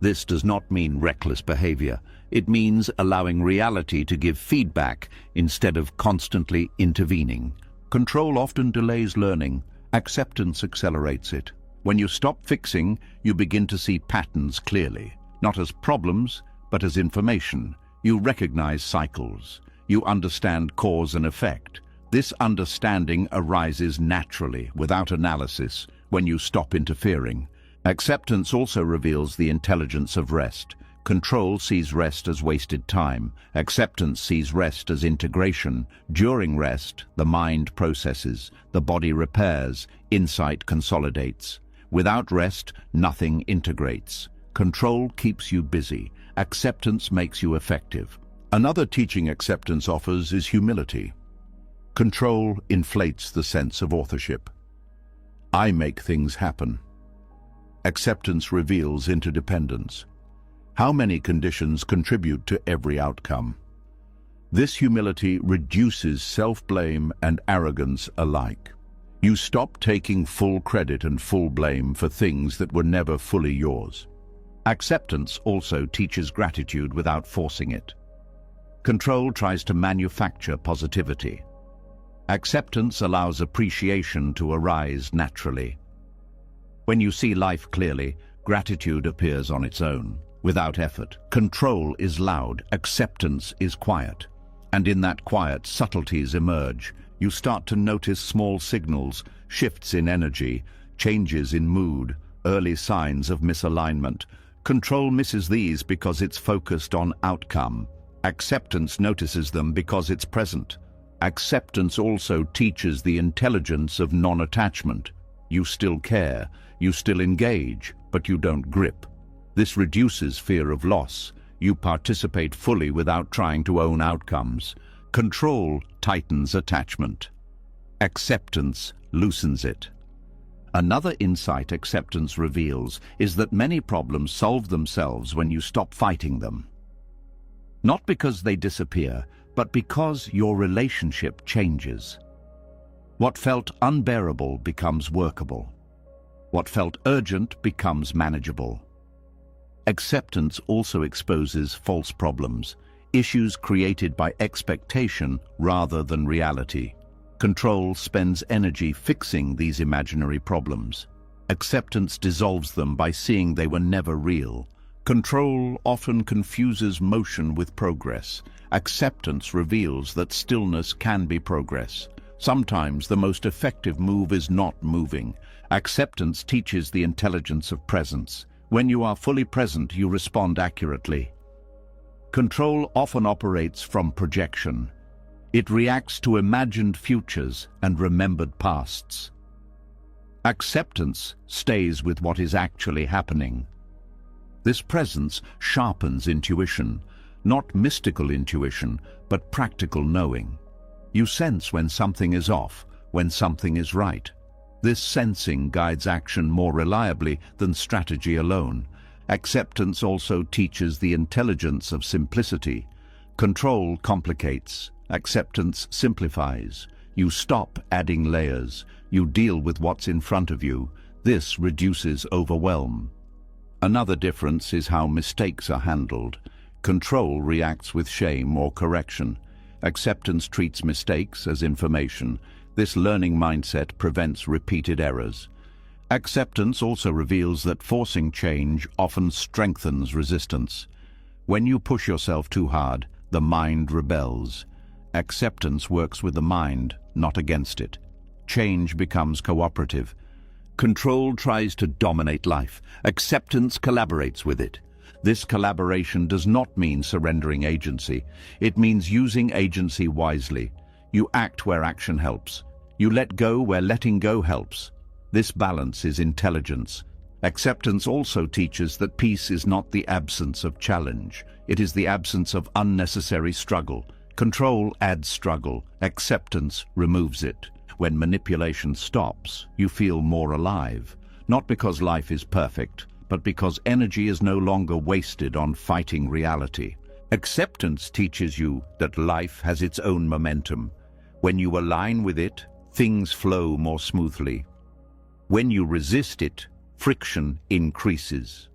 This does not mean reckless behavior. It means allowing reality to give feedback instead of constantly intervening. Control often delays learning. Acceptance accelerates it. When you stop fixing, you begin to see patterns clearly, not as problems, but as information. You recognize cycles. You understand cause and effect. This understanding arises naturally, without analysis, when you stop interfering. Acceptance also reveals the intelligence of rest. Control sees rest as wasted time. Acceptance sees rest as integration. During rest, the mind processes, the body repairs, insight consolidates. Without rest, nothing integrates. Control keeps you busy. Acceptance makes you effective. Another teaching acceptance offers is humility. Control inflates the sense of authorship. I make things happen. Acceptance reveals interdependence. How many conditions contribute to every outcome? This humility reduces self-blame and arrogance alike. You stop taking full credit and full blame for things that were never fully yours. Acceptance also teaches gratitude without forcing it. Control tries to manufacture positivity. Acceptance allows appreciation to arise naturally. When you see life clearly, gratitude appears on its own, without effort. Control is loud, acceptance is quiet. And in that quiet, subtleties emerge. You start to notice small signals, shifts in energy, changes in mood, early signs of misalignment. Control misses these because it's focused on outcome. Acceptance notices them because it's present. Acceptance also teaches the intelligence of non-attachment. You still care, you still engage, but you don't grip. This reduces fear of loss. You participate fully without trying to own outcomes. Control tightens attachment. Acceptance loosens it. Another insight acceptance reveals is that many problems solve themselves when you stop fighting them. Not because they disappear, but because your relationship changes. What felt unbearable becomes workable. What felt urgent becomes manageable. Acceptance also exposes false problems, issues created by expectation rather than reality. Control spends energy fixing these imaginary problems. Acceptance dissolves them by seeing they were never real. Control often confuses motion with progress. Acceptance reveals that stillness can be progress. Sometimes the most effective move is not moving. Acceptance teaches the intelligence of presence. When you are fully present, you respond accurately. Control often operates from projection. It reacts to imagined futures and remembered pasts. Acceptance stays with what is actually happening. This presence sharpens intuition, not mystical intuition, but practical knowing. You sense when something is off, when something is right. This sensing guides action more reliably than strategy alone. Acceptance also teaches the intelligence of simplicity. Control complicates. Acceptance simplifies. You stop adding layers. You deal with what's in front of you. This reduces overwhelm. Another difference is how mistakes are handled. Control reacts with shame or correction. Acceptance treats mistakes as information. This learning mindset prevents repeated errors. Acceptance also reveals that forcing change often strengthens resistance. When you push yourself too hard, the mind rebels. Acceptance works with the mind, not against it. Change becomes cooperative. Control tries to dominate life. Acceptance collaborates with it. This collaboration does not mean surrendering agency. It means using agency wisely. You act where action helps. You let go where letting go helps. This balance is intelligence. Acceptance also teaches that peace is not the absence of challenge. It is the absence of unnecessary struggle. Control adds struggle. Acceptance removes it. When manipulation stops, you feel more alive. Not because life is perfect, but because energy is no longer wasted on fighting reality. Acceptance teaches you that life has its own momentum. When you align with it, things flow more smoothly. When you resist it, friction increases.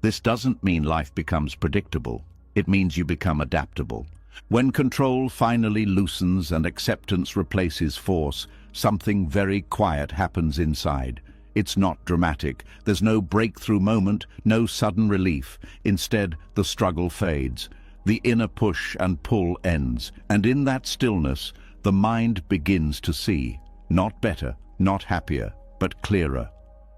This doesn't mean life becomes predictable. It means you become adaptable. When control finally loosens and acceptance replaces force, something very quiet happens inside. It's not dramatic. There's no breakthrough moment, no sudden relief. Instead, the struggle fades. The inner push and pull ends, and in that stillness, the mind begins to see. Not better, not happier, but clearer.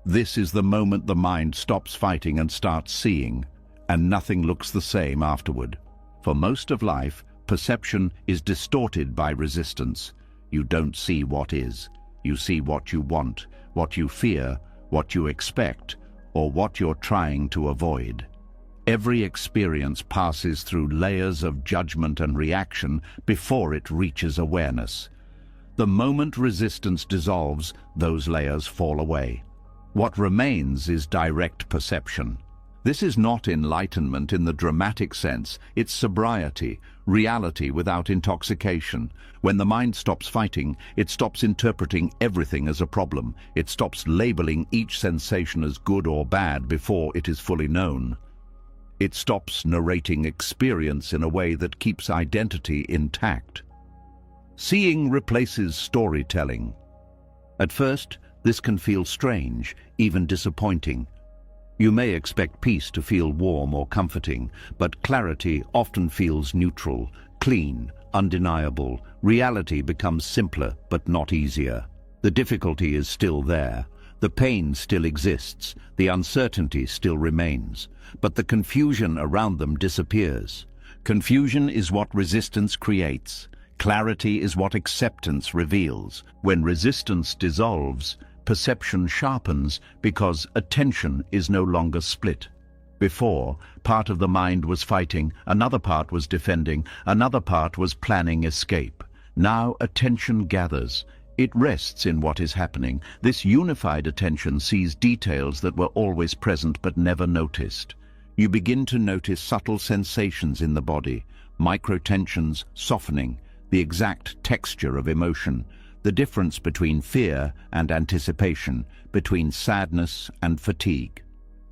This is the moment the mind stops fighting and starts seeing, and nothing looks the same afterward. For most of life, perception is distorted by resistance. You don't see what is. You see what you want, what you fear, what you expect, or what you're trying to avoid. Every experience passes through layers of judgment and reaction before it reaches awareness. The moment resistance dissolves, those layers fall away. What remains is direct perception. This is not enlightenment in the dramatic sense, it's sobriety, reality without intoxication. When the mind stops fighting, it stops interpreting everything as a problem. It stops labeling each sensation as good or bad before it is fully known. It stops narrating experience in a way that keeps identity intact. Seeing replaces storytelling. At first, this can feel strange, even disappointing. You may expect peace to feel warm or comforting, but clarity often feels neutral, clean, undeniable. Reality becomes simpler, but not easier. The difficulty is still there. The pain still exists. The uncertainty still remains. But the confusion around them disappears. Confusion is what resistance creates. Clarity is what acceptance reveals. When resistance dissolves, perception sharpens because attention is no longer split. Before, part of the mind was fighting, another part was defending, another part was planning escape. Now attention gathers. It rests in what is happening. This unified attention sees details that were always present but never noticed. You begin to notice subtle sensations in the body, microtensions, softening, the exact texture of emotion, the difference between fear and anticipation, between sadness and fatigue.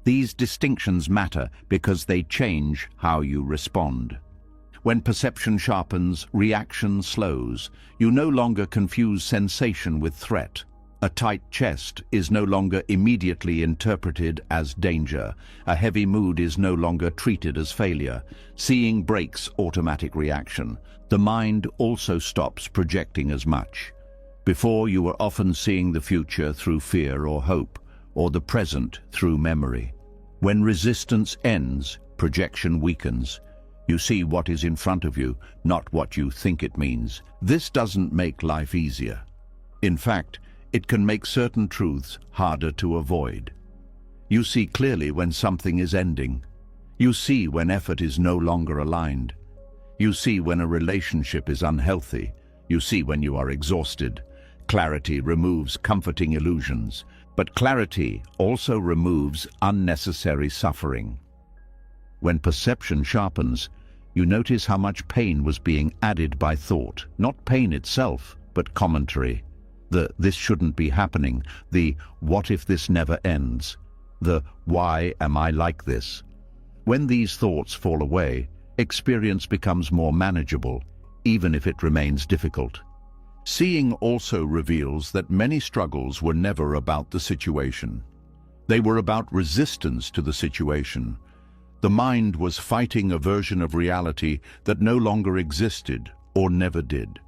These distinctions matter because they change how you respond. When perception sharpens, reaction slows. You no longer confuse sensation with threat. A tight chest is no longer immediately interpreted as danger. A heavy mood is no longer treated as failure. Seeing breaks automatic reaction. The mind also stops projecting as much. Before, you were often seeing the future through fear or hope, or the present through memory. When resistance ends, projection weakens. You see what is in front of you, not what you think it means. This doesn't make life easier. In fact, it can make certain truths harder to avoid. You see clearly when something is ending. You see when effort is no longer aligned. You see when a relationship is unhealthy. You see when you are exhausted. Clarity removes comforting illusions, but clarity also removes unnecessary suffering. When perception sharpens, you notice how much pain was being added by thought, not pain itself, but commentary. The "this shouldn't be happening," the "what if this never ends," the "why am I like this?" When these thoughts fall away, experience becomes more manageable, even if it remains difficult. Seeing also reveals that many struggles were never about the situation. They were about resistance to the situation. The mind was fighting a version of reality that no longer existed or never did.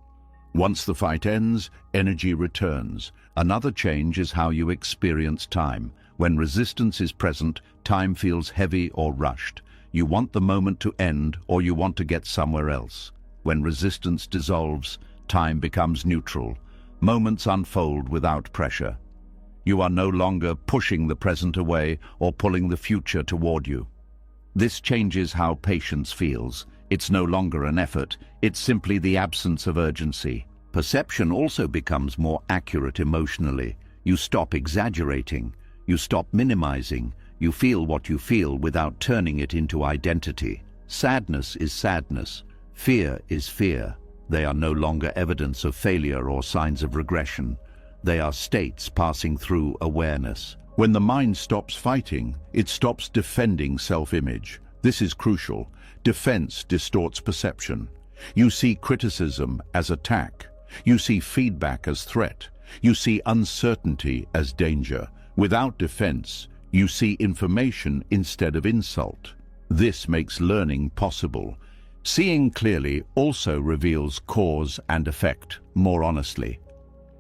Once the fight ends, energy returns. Another change is how you experience time. When resistance is present, time feels heavy or rushed. You want the moment to end, or you want to get somewhere else. When resistance dissolves, time becomes neutral. Moments unfold without pressure. You are no longer pushing the present away or pulling the future toward you. This changes how patience feels. It's no longer an effort, it's simply the absence of urgency. Perception also becomes more accurate emotionally. You stop exaggerating, you stop minimizing, you feel what you feel without turning it into identity. Sadness is sadness, fear is fear. They are no longer evidence of failure or signs of regression. They are states passing through awareness. When the mind stops fighting, it stops defending self-image. This is crucial. Defense distorts perception. You see criticism as attack. You see feedback as threat. You see uncertainty as danger. Without defense, you see information instead of insult. This makes learning possible. Seeing clearly also reveals cause and effect more honestly.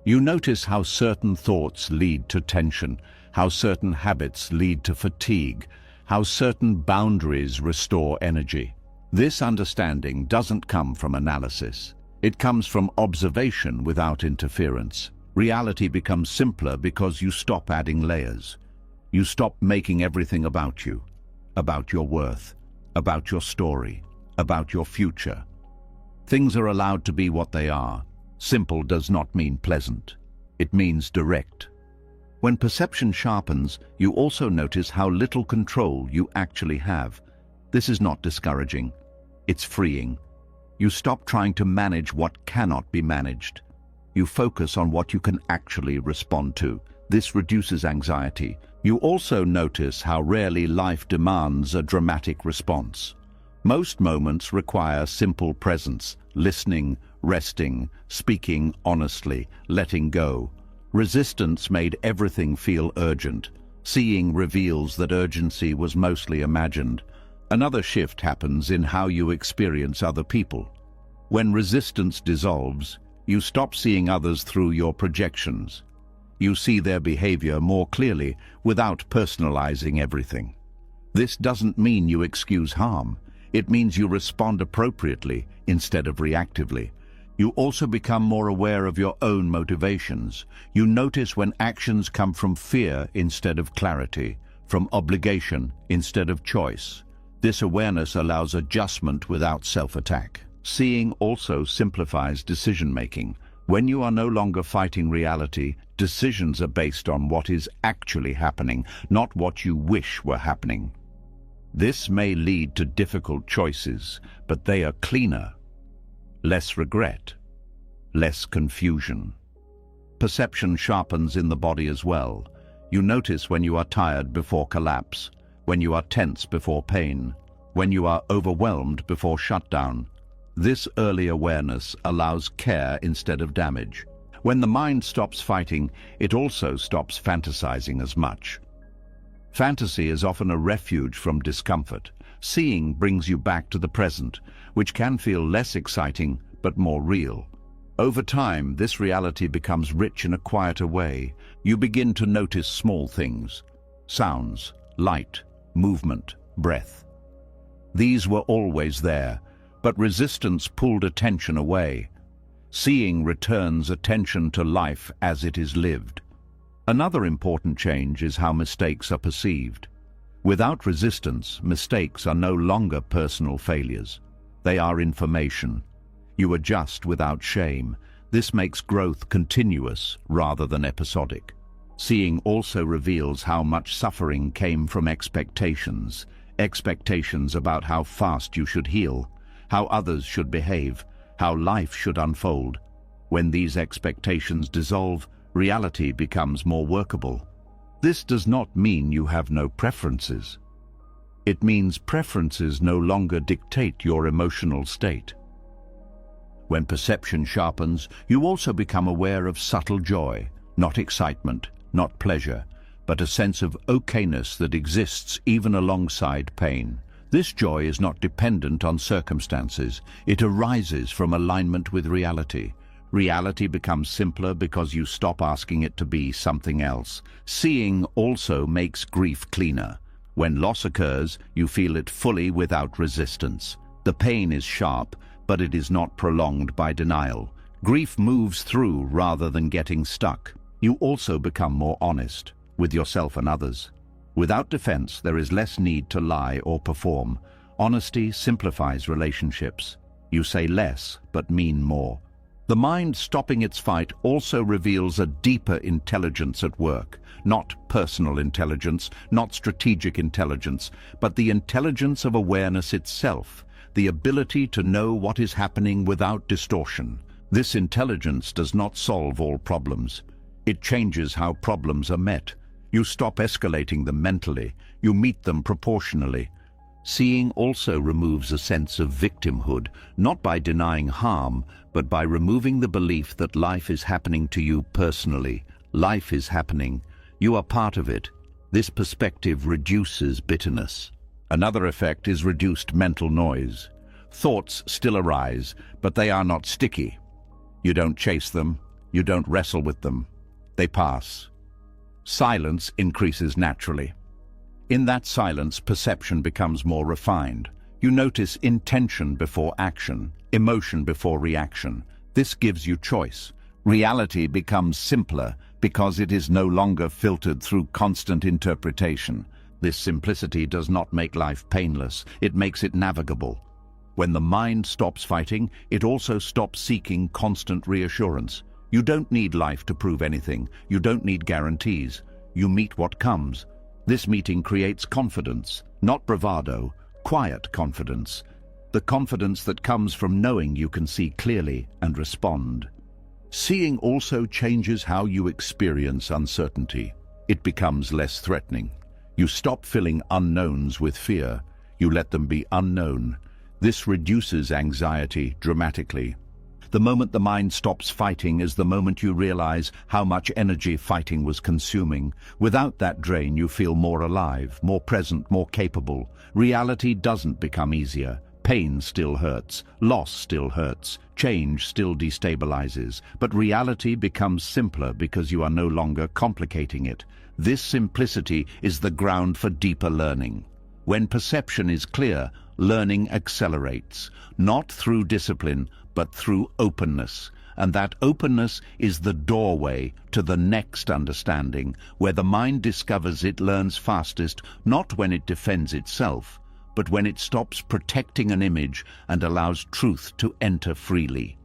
You notice how certain thoughts lead to tension, how certain habits lead to fatigue, how certain boundaries restore energy. This understanding doesn't come from analysis. It comes from observation without interference. Reality becomes simpler because you stop adding layers. You stop making everything about you, about your worth, about your story, about your future. Things are allowed to be what they are. Simple does not mean pleasant. It means direct. When perception sharpens, you also notice how little control you actually have. This is not discouraging. It's freeing. You stop trying to manage what cannot be managed. You focus on what you can actually respond to. This reduces anxiety. You also notice how rarely life demands a dramatic response. Most moments require simple presence, listening, resting, speaking honestly, letting go. Resistance made everything feel urgent. Seeing reveals that urgency was mostly imagined. Another shift happens in how you experience other people. When resistance dissolves, you stop seeing others through your projections. You see their behavior more clearly without personalizing everything. This doesn't mean you excuse harm. It means you respond appropriately instead of reactively. You also become more aware of your own motivations. You notice when actions come from fear instead of clarity, from obligation instead of choice. This awareness allows adjustment without self-attack. Seeing also simplifies decision-making. When you are no longer fighting reality, decisions are based on what is actually happening, not what you wish were happening. This may lead to difficult choices, but they are cleaner. Less regret, less confusion. Perception sharpens in the body as well. You notice when you are tired before collapse, when you are tense before pain, when you are overwhelmed before shutdown. This early awareness allows care instead of damage. When the mind stops fighting, it also stops fantasizing as much. Fantasy is often a refuge from discomfort. Seeing brings you back to the present, which can feel less exciting but more real. Over time, this reality becomes rich in a quieter way. You begin to notice small things: sounds, light, movement, breath. These were always there, but resistance pulled attention away. Seeing returns attention to life as it is lived. Another important change is how mistakes are perceived. Without resistance, mistakes are no longer personal failures. They are information. You adjust without shame. This makes growth continuous rather than episodic. Seeing also reveals how much suffering came from expectations. Expectations about how fast you should heal, how others should behave, how life should unfold. When these expectations dissolve, reality becomes more workable. This does not mean you have no preferences. It means preferences no longer dictate your emotional state. When perception sharpens, you also become aware of subtle joy, not excitement, not pleasure, but a sense of okayness that exists even alongside pain. This joy is not dependent on circumstances. It arises from alignment with reality. Reality becomes simpler because you stop asking it to be something else. Seeing also makes grief cleaner. When loss occurs, you feel it fully without resistance. The pain is sharp, but it is not prolonged by denial. Grief moves through rather than getting stuck. You also become more honest with yourself and others. Without defense, there is less need to lie or perform. Honesty simplifies relationships. You say less, but mean more. The mind stopping its fight also reveals a deeper intelligence at work. Not personal intelligence, not strategic intelligence, but the intelligence of awareness itself, the ability to know what is happening without distortion. This intelligence does not solve all problems. It changes how problems are met. You stop escalating them mentally. You meet them proportionally. Seeing also removes a sense of victimhood, not by denying harm, but by removing the belief that life is happening to you personally. Life is happening. You are part of it. This perspective reduces bitterness. Another effect is reduced mental noise. Thoughts still arise, but they are not sticky. You don't chase them. You don't wrestle with them. They pass. Silence increases naturally. In that silence, perception becomes more refined. You notice intention before action, emotion before reaction. This gives you choice. Reality becomes simpler because it is no longer filtered through constant interpretation. This simplicity does not make life painless. It makes it navigable. When the mind stops fighting, it also stops seeking constant reassurance. You don't need life to prove anything. You don't need guarantees. You meet what comes. This meeting creates confidence, not bravado, quiet confidence. The confidence that comes from knowing you can see clearly and respond. Seeing also changes how you experience uncertainty. It becomes less threatening. You stop filling unknowns with fear. You let them be unknown. This reduces anxiety dramatically. The moment the mind stops fighting is the moment you realize how much energy fighting was consuming. Without that drain, you feel more alive, more present, more capable. Reality doesn't become easier. Pain still hurts, loss still hurts, change still destabilizes, but reality becomes simpler because you are no longer complicating it. This simplicity is the ground for deeper learning. When perception is clear, learning accelerates, not through discipline, but through openness. and that openness is the doorway to the next understanding, where the mind discovers it learns fastest, not when it defends itself, but when it stops protecting an image and allows truth to enter freely.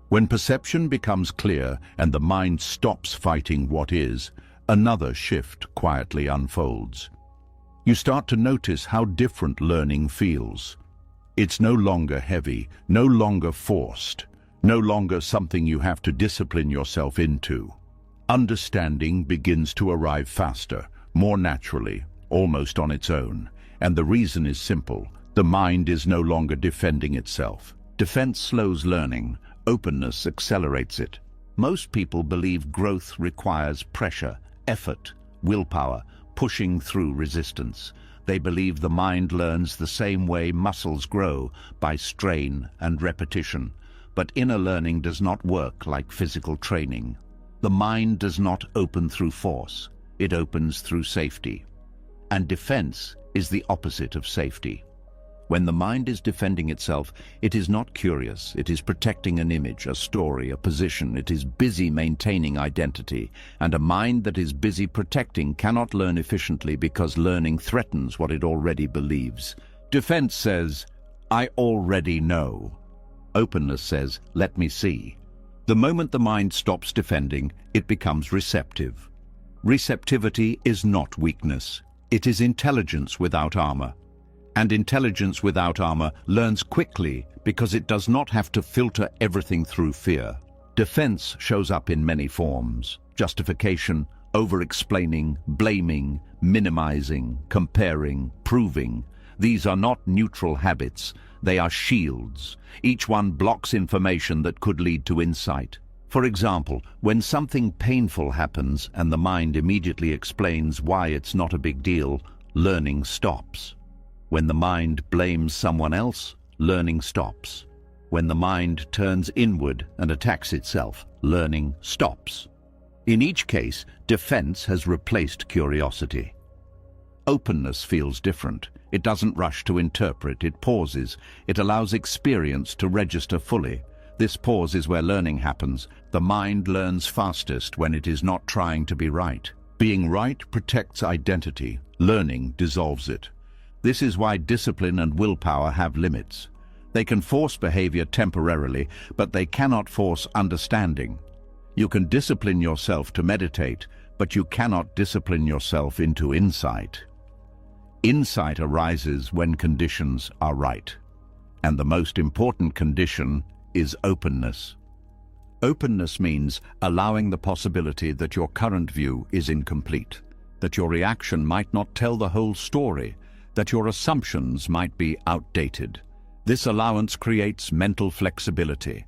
When perception becomes clear and the mind stops fighting what is, another shift quietly unfolds. You start to notice how different learning feels. It's no longer heavy, no longer forced, no longer something you have to discipline yourself into. Understanding begins to arrive faster, more naturally, almost on its own. And the reason is simple. The mind is no longer defending itself. Defense slows learning. Openness accelerates it. Most people believe growth requires pressure, effort, willpower, pushing through resistance. They believe the mind learns the same way muscles grow, by strain and repetition. But inner learning does not work like physical training. The mind does not open through force. It opens through safety. And defense is the opposite of safety. When the mind is defending itself, it is not curious. It is protecting an image, a story, a position. It is busy maintaining identity. And a mind that is busy protecting cannot learn efficiently because learning threatens what it already believes. Defense says, I already know. Openness says, let me see. The moment the mind stops defending, it becomes receptive. Receptivity is not weakness. It is intelligence without armor. And intelligence without armor learns quickly because it does not have to filter everything through fear. Defense shows up in many forms: justification, over-explaining, blaming, minimizing, comparing, proving. These are not neutral habits. They are shields. Each one blocks information that could lead to insight. For example, when something painful happens and the mind immediately explains why it's not a big deal, learning stops. When the mind blames someone else, learning stops. When the mind turns inward and attacks itself, learning stops. In each case, defense has replaced curiosity. Openness feels different. It doesn't rush to interpret, it pauses. It allows experience to register fully. This pause is where learning happens. The mind learns fastest when it is not trying to be right. Being right protects identity. Learning dissolves it. This is why discipline and willpower have limits. They can force behavior temporarily, but they cannot force understanding. You can discipline yourself to meditate, but you cannot discipline yourself into insight. Insight arises when conditions are right. And the most important condition is openness. Openness means allowing the possibility that your current view is incomplete, that your reaction might not tell the whole story, that your assumptions might be outdated. This allowance creates mental flexibility.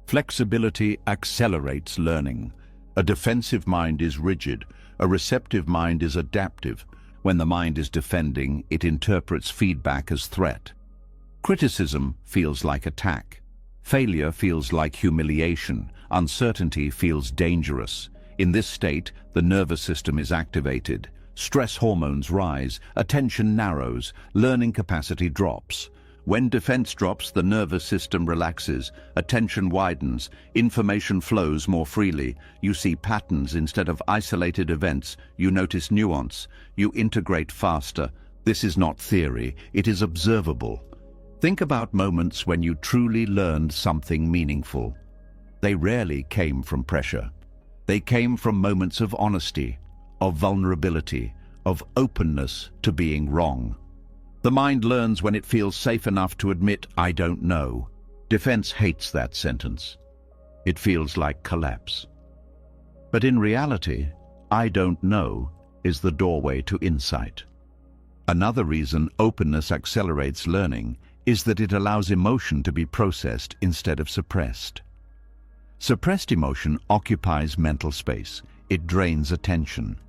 Flexibility accelerates learning. A defensive mind is rigid. A receptive mind is adaptive. When the mind is defending, it interprets feedback as threat. Criticism feels like attack. Failure feels like humiliation. Uncertainty feels dangerous. In this state, the nervous system is activated. Stress hormones rise, attention narrows, learning capacity drops. When defense drops, the nervous system relaxes, attention widens, information flows more freely. You see patterns instead of isolated events. You notice nuance. You integrate faster. This is not theory, it is observable. Think about moments when you truly learned something meaningful. They rarely came from pressure. They came from moments of honesty, of vulnerability, of openness to being wrong. The mind learns when it feels safe enough to admit, I don't know. Defense hates that sentence. It feels like collapse. But in reality, I don't know is the doorway to insight. Another reason openness accelerates learning is that it allows emotion to be processed instead of suppressed. Suppressed emotion occupies mental space. It drains attention.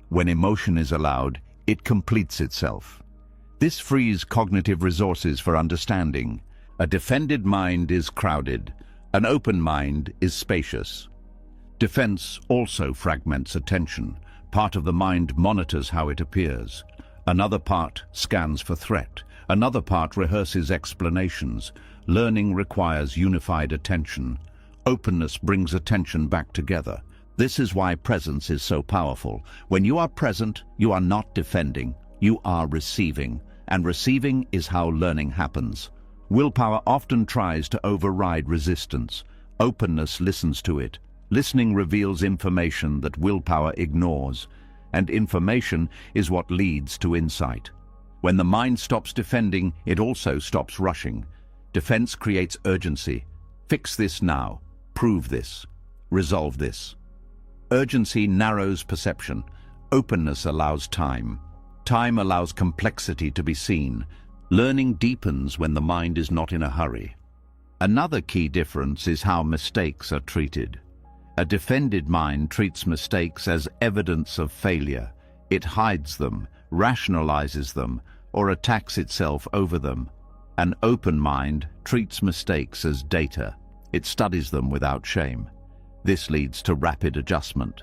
When emotion is allowed, it completes itself. This frees cognitive resources for understanding. A defended mind is crowded. An open mind is spacious. Defense also fragments attention. Part of the mind monitors how it appears. Another part scans for threat. Another part rehearses explanations. Learning requires unified attention. Openness brings attention back together. This is why presence is so powerful. When you are present, you are not defending, you are receiving. And receiving is how learning happens. Willpower often tries to override resistance. Openness listens to it. Listening reveals information that willpower ignores. And information is what leads to insight. When the mind stops defending, it also stops rushing. Defense creates urgency. Fix this now. Prove this. Resolve this. Urgency narrows perception. Openness allows time. Time allows complexity to be seen. Learning deepens when the mind is not in a hurry. Another key difference is how mistakes are treated. A defended mind treats mistakes as evidence of failure. It hides them, rationalizes them, or attacks itself over them. An open mind treats mistakes as data. It studies them without shame. This leads to rapid adjustment.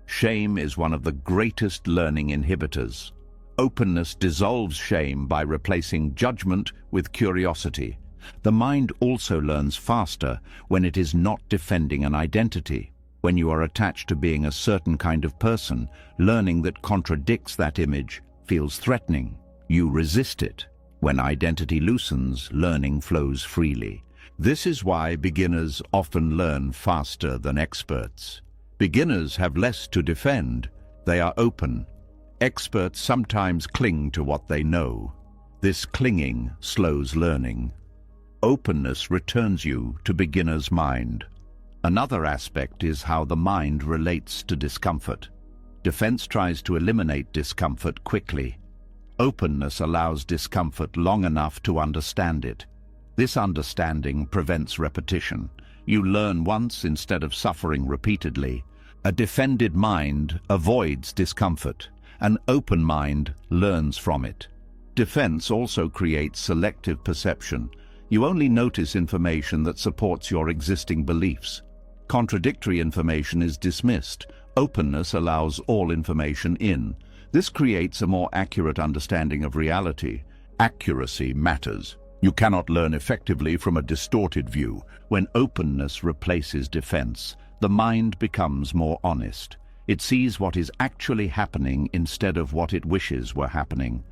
Shame is one of the greatest learning inhibitors. Openness dissolves shame by replacing judgment with curiosity. The mind also learns faster when it is not defending an identity. When you are attached to being a certain kind of person, learning that contradicts that image feels threatening. You resist it. When identity loosens, learning flows freely. This is why beginners often learn faster than experts. Beginners have less to defend. They are open. Experts sometimes cling to what they know. This clinging slows learning. Openness returns you to beginner's mind. Another aspect is how the mind relates to discomfort. Defense tries to eliminate discomfort quickly. Openness allows discomfort long enough to understand it. This understanding prevents repetition. You learn once instead of suffering repeatedly. A defended mind avoids discomfort. An open mind learns from it. Defense also creates selective perception. You only notice information that supports your existing beliefs. Contradictory information is dismissed. Openness allows all information in. This creates a more accurate understanding of reality. Accuracy matters. You cannot learn effectively from a distorted view. When openness replaces defense, the mind becomes more honest. It sees what is actually happening instead of what it wishes were happening.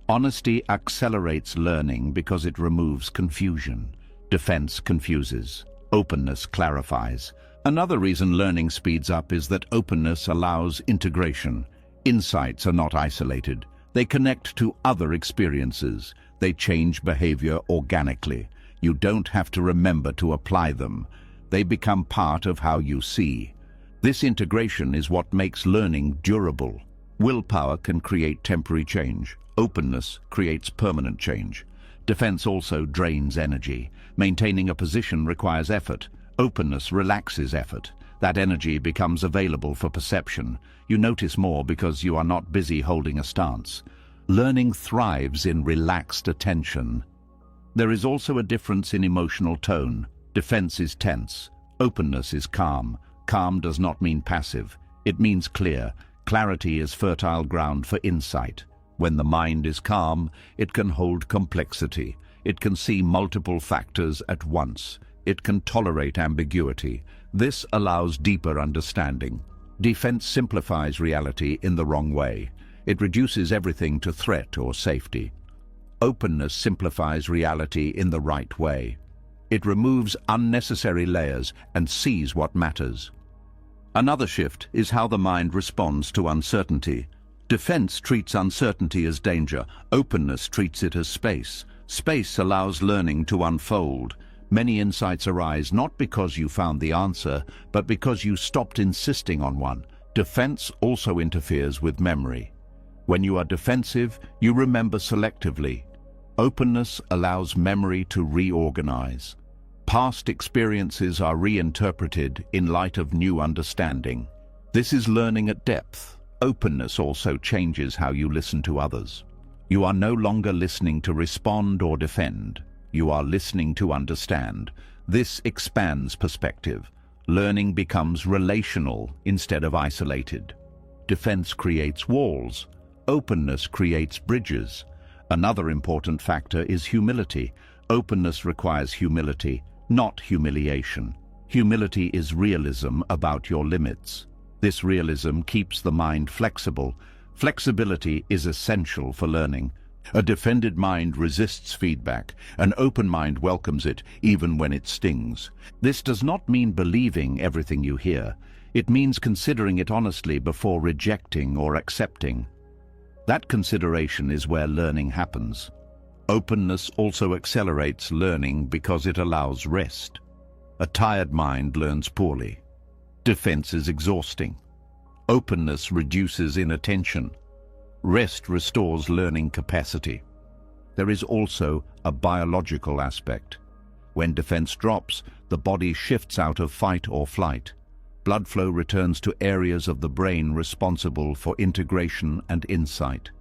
Honesty accelerates learning because it removes confusion. Defense confuses. Openness clarifies. Another reason learning speeds up is that openness allows integration. Insights are not isolated. They connect to other experiences. They change behavior organically. You don't have to remember to apply them. They become part of how you see. This integration is what makes learning durable. Willpower can create temporary change. Openness creates permanent change. Defense also drains energy. Maintaining a position requires effort. Openness relaxes effort. That energy becomes available for perception. You notice more because you are not busy holding a stance. Learning thrives in relaxed attention. There is also a difference in emotional tone. Defense is tense. Openness is calm. Calm does not mean passive. It means clear. Clarity is fertile ground for insight. When the mind is calm, it can hold complexity. It can see multiple factors at once. It can tolerate ambiguity. This allows deeper understanding. Defense simplifies reality in the wrong way. It reduces everything to threat or safety. Openness simplifies reality in the right way. It removes unnecessary layers and sees what matters. Another shift is how the mind responds to uncertainty. Defense treats uncertainty as danger. Openness treats it as space. Space allows learning to unfold. Many insights arise not because you found the answer, but because you stopped insisting on one. Defense also interferes with memory. When you are defensive, you remember selectively. Openness allows memory to reorganize. Past experiences are reinterpreted in light of new understanding. This is learning at depth. Openness also changes how you listen to others. You are no longer listening to respond or defend. You are listening to understand. This expands perspective. Learning becomes relational instead of isolated. Defense creates walls. Openness creates bridges. Another important factor is humility. Openness requires humility, not humiliation. Humility is realism about your limits. This realism keeps the mind flexible. Flexibility is essential for learning. A defended mind resists feedback. An open mind welcomes it, even when it stings. This does not mean believing everything you hear. It means considering it honestly before rejecting or accepting. That consideration is where learning happens. Openness also accelerates learning because it allows rest. A tired mind learns poorly. Defense is exhausting. Openness reduces inattention. Rest restores learning capacity. There is also a biological aspect. When defense drops, the body shifts out of fight or flight. Blood flow returns to areas of the brain responsible for integration and insight.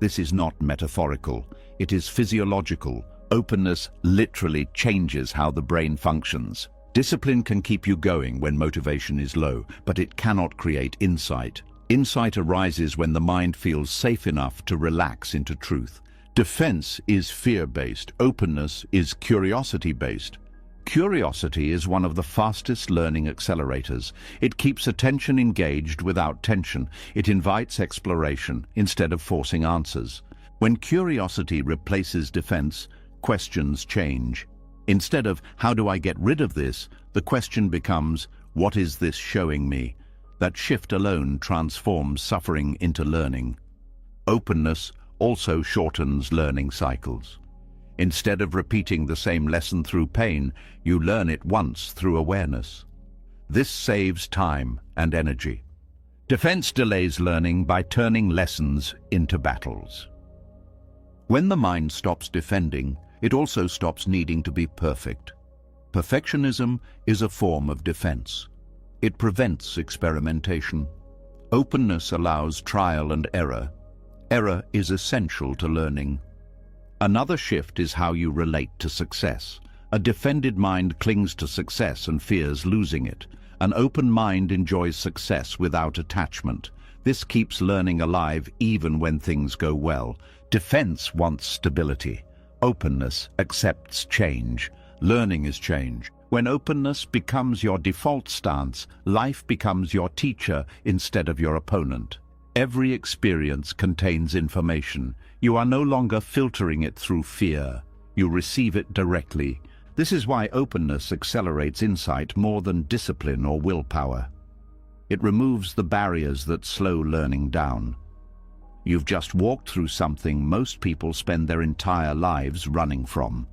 This is not metaphorical, it is physiological. Openness literally changes how the brain functions. Discipline can keep you going when motivation is low, but it cannot create insight. Insight arises when the mind feels safe enough to relax into truth. Defense is fear-based. Openness is curiosity-based. Curiosity is one of the fastest learning accelerators. It keeps attention engaged without tension. It invites exploration instead of forcing answers. When curiosity replaces defense, questions change. Instead of, how do I get rid of this? The question becomes, what is this showing me? That shift alone transforms suffering into learning. Openness also shortens learning cycles. Instead of repeating the same lesson through pain, you learn it once through awareness. This saves time and energy. Defense delays learning by turning lessons into battles. When the mind stops defending, it also stops needing to be perfect. Perfectionism is a form of defense. It prevents experimentation. Openness allows trial and error. Error is essential to learning. Another shift is how you relate to success. A defended mind clings to success and fears losing it. An open mind enjoys success without attachment. This keeps learning alive even when things go well. Defense wants stability. Openness accepts change. Learning is change. When openness becomes your default stance, life becomes your teacher instead of your opponent. Every experience contains information. You are no longer filtering it through fear. You receive it directly. This is why openness accelerates insight more than discipline or willpower. It removes the barriers that slow learning down. You've just walked through something most people spend their entire lives running from.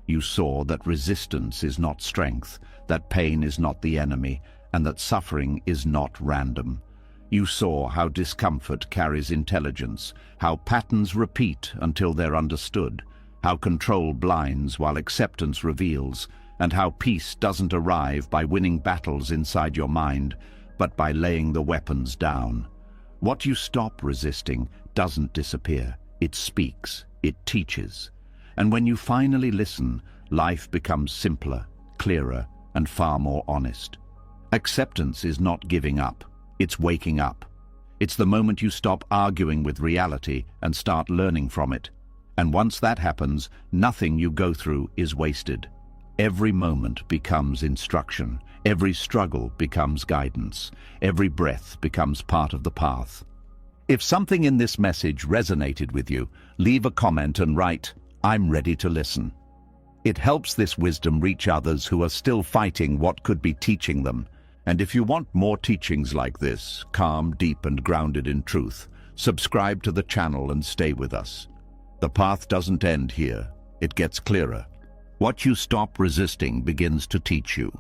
You saw that resistance is not strength, that pain is not the enemy, and that suffering is not random. You saw how discomfort carries intelligence, how patterns repeat until they're understood, how control blinds while acceptance reveals, and how peace doesn't arrive by winning battles inside your mind, but by laying the weapons down. What you stop resisting doesn't disappear. It speaks, it teaches. And when you finally listen, life becomes simpler, clearer, and far more honest. Acceptance is not giving up, it's waking up. It's the moment you stop arguing with reality and start learning from it. And once that happens, nothing you go through is wasted. Every moment becomes instruction. Every struggle becomes guidance. Every breath becomes part of the path. If something in this message resonated with you, leave a comment and write, "I'm ready to listen." It helps this wisdom reach others who are still fighting what could be teaching them. And if you want more teachings like this, calm, deep, and grounded in truth, subscribe to the channel and stay with us. The path doesn't end here. It gets clearer. What you stop resisting begins to teach you.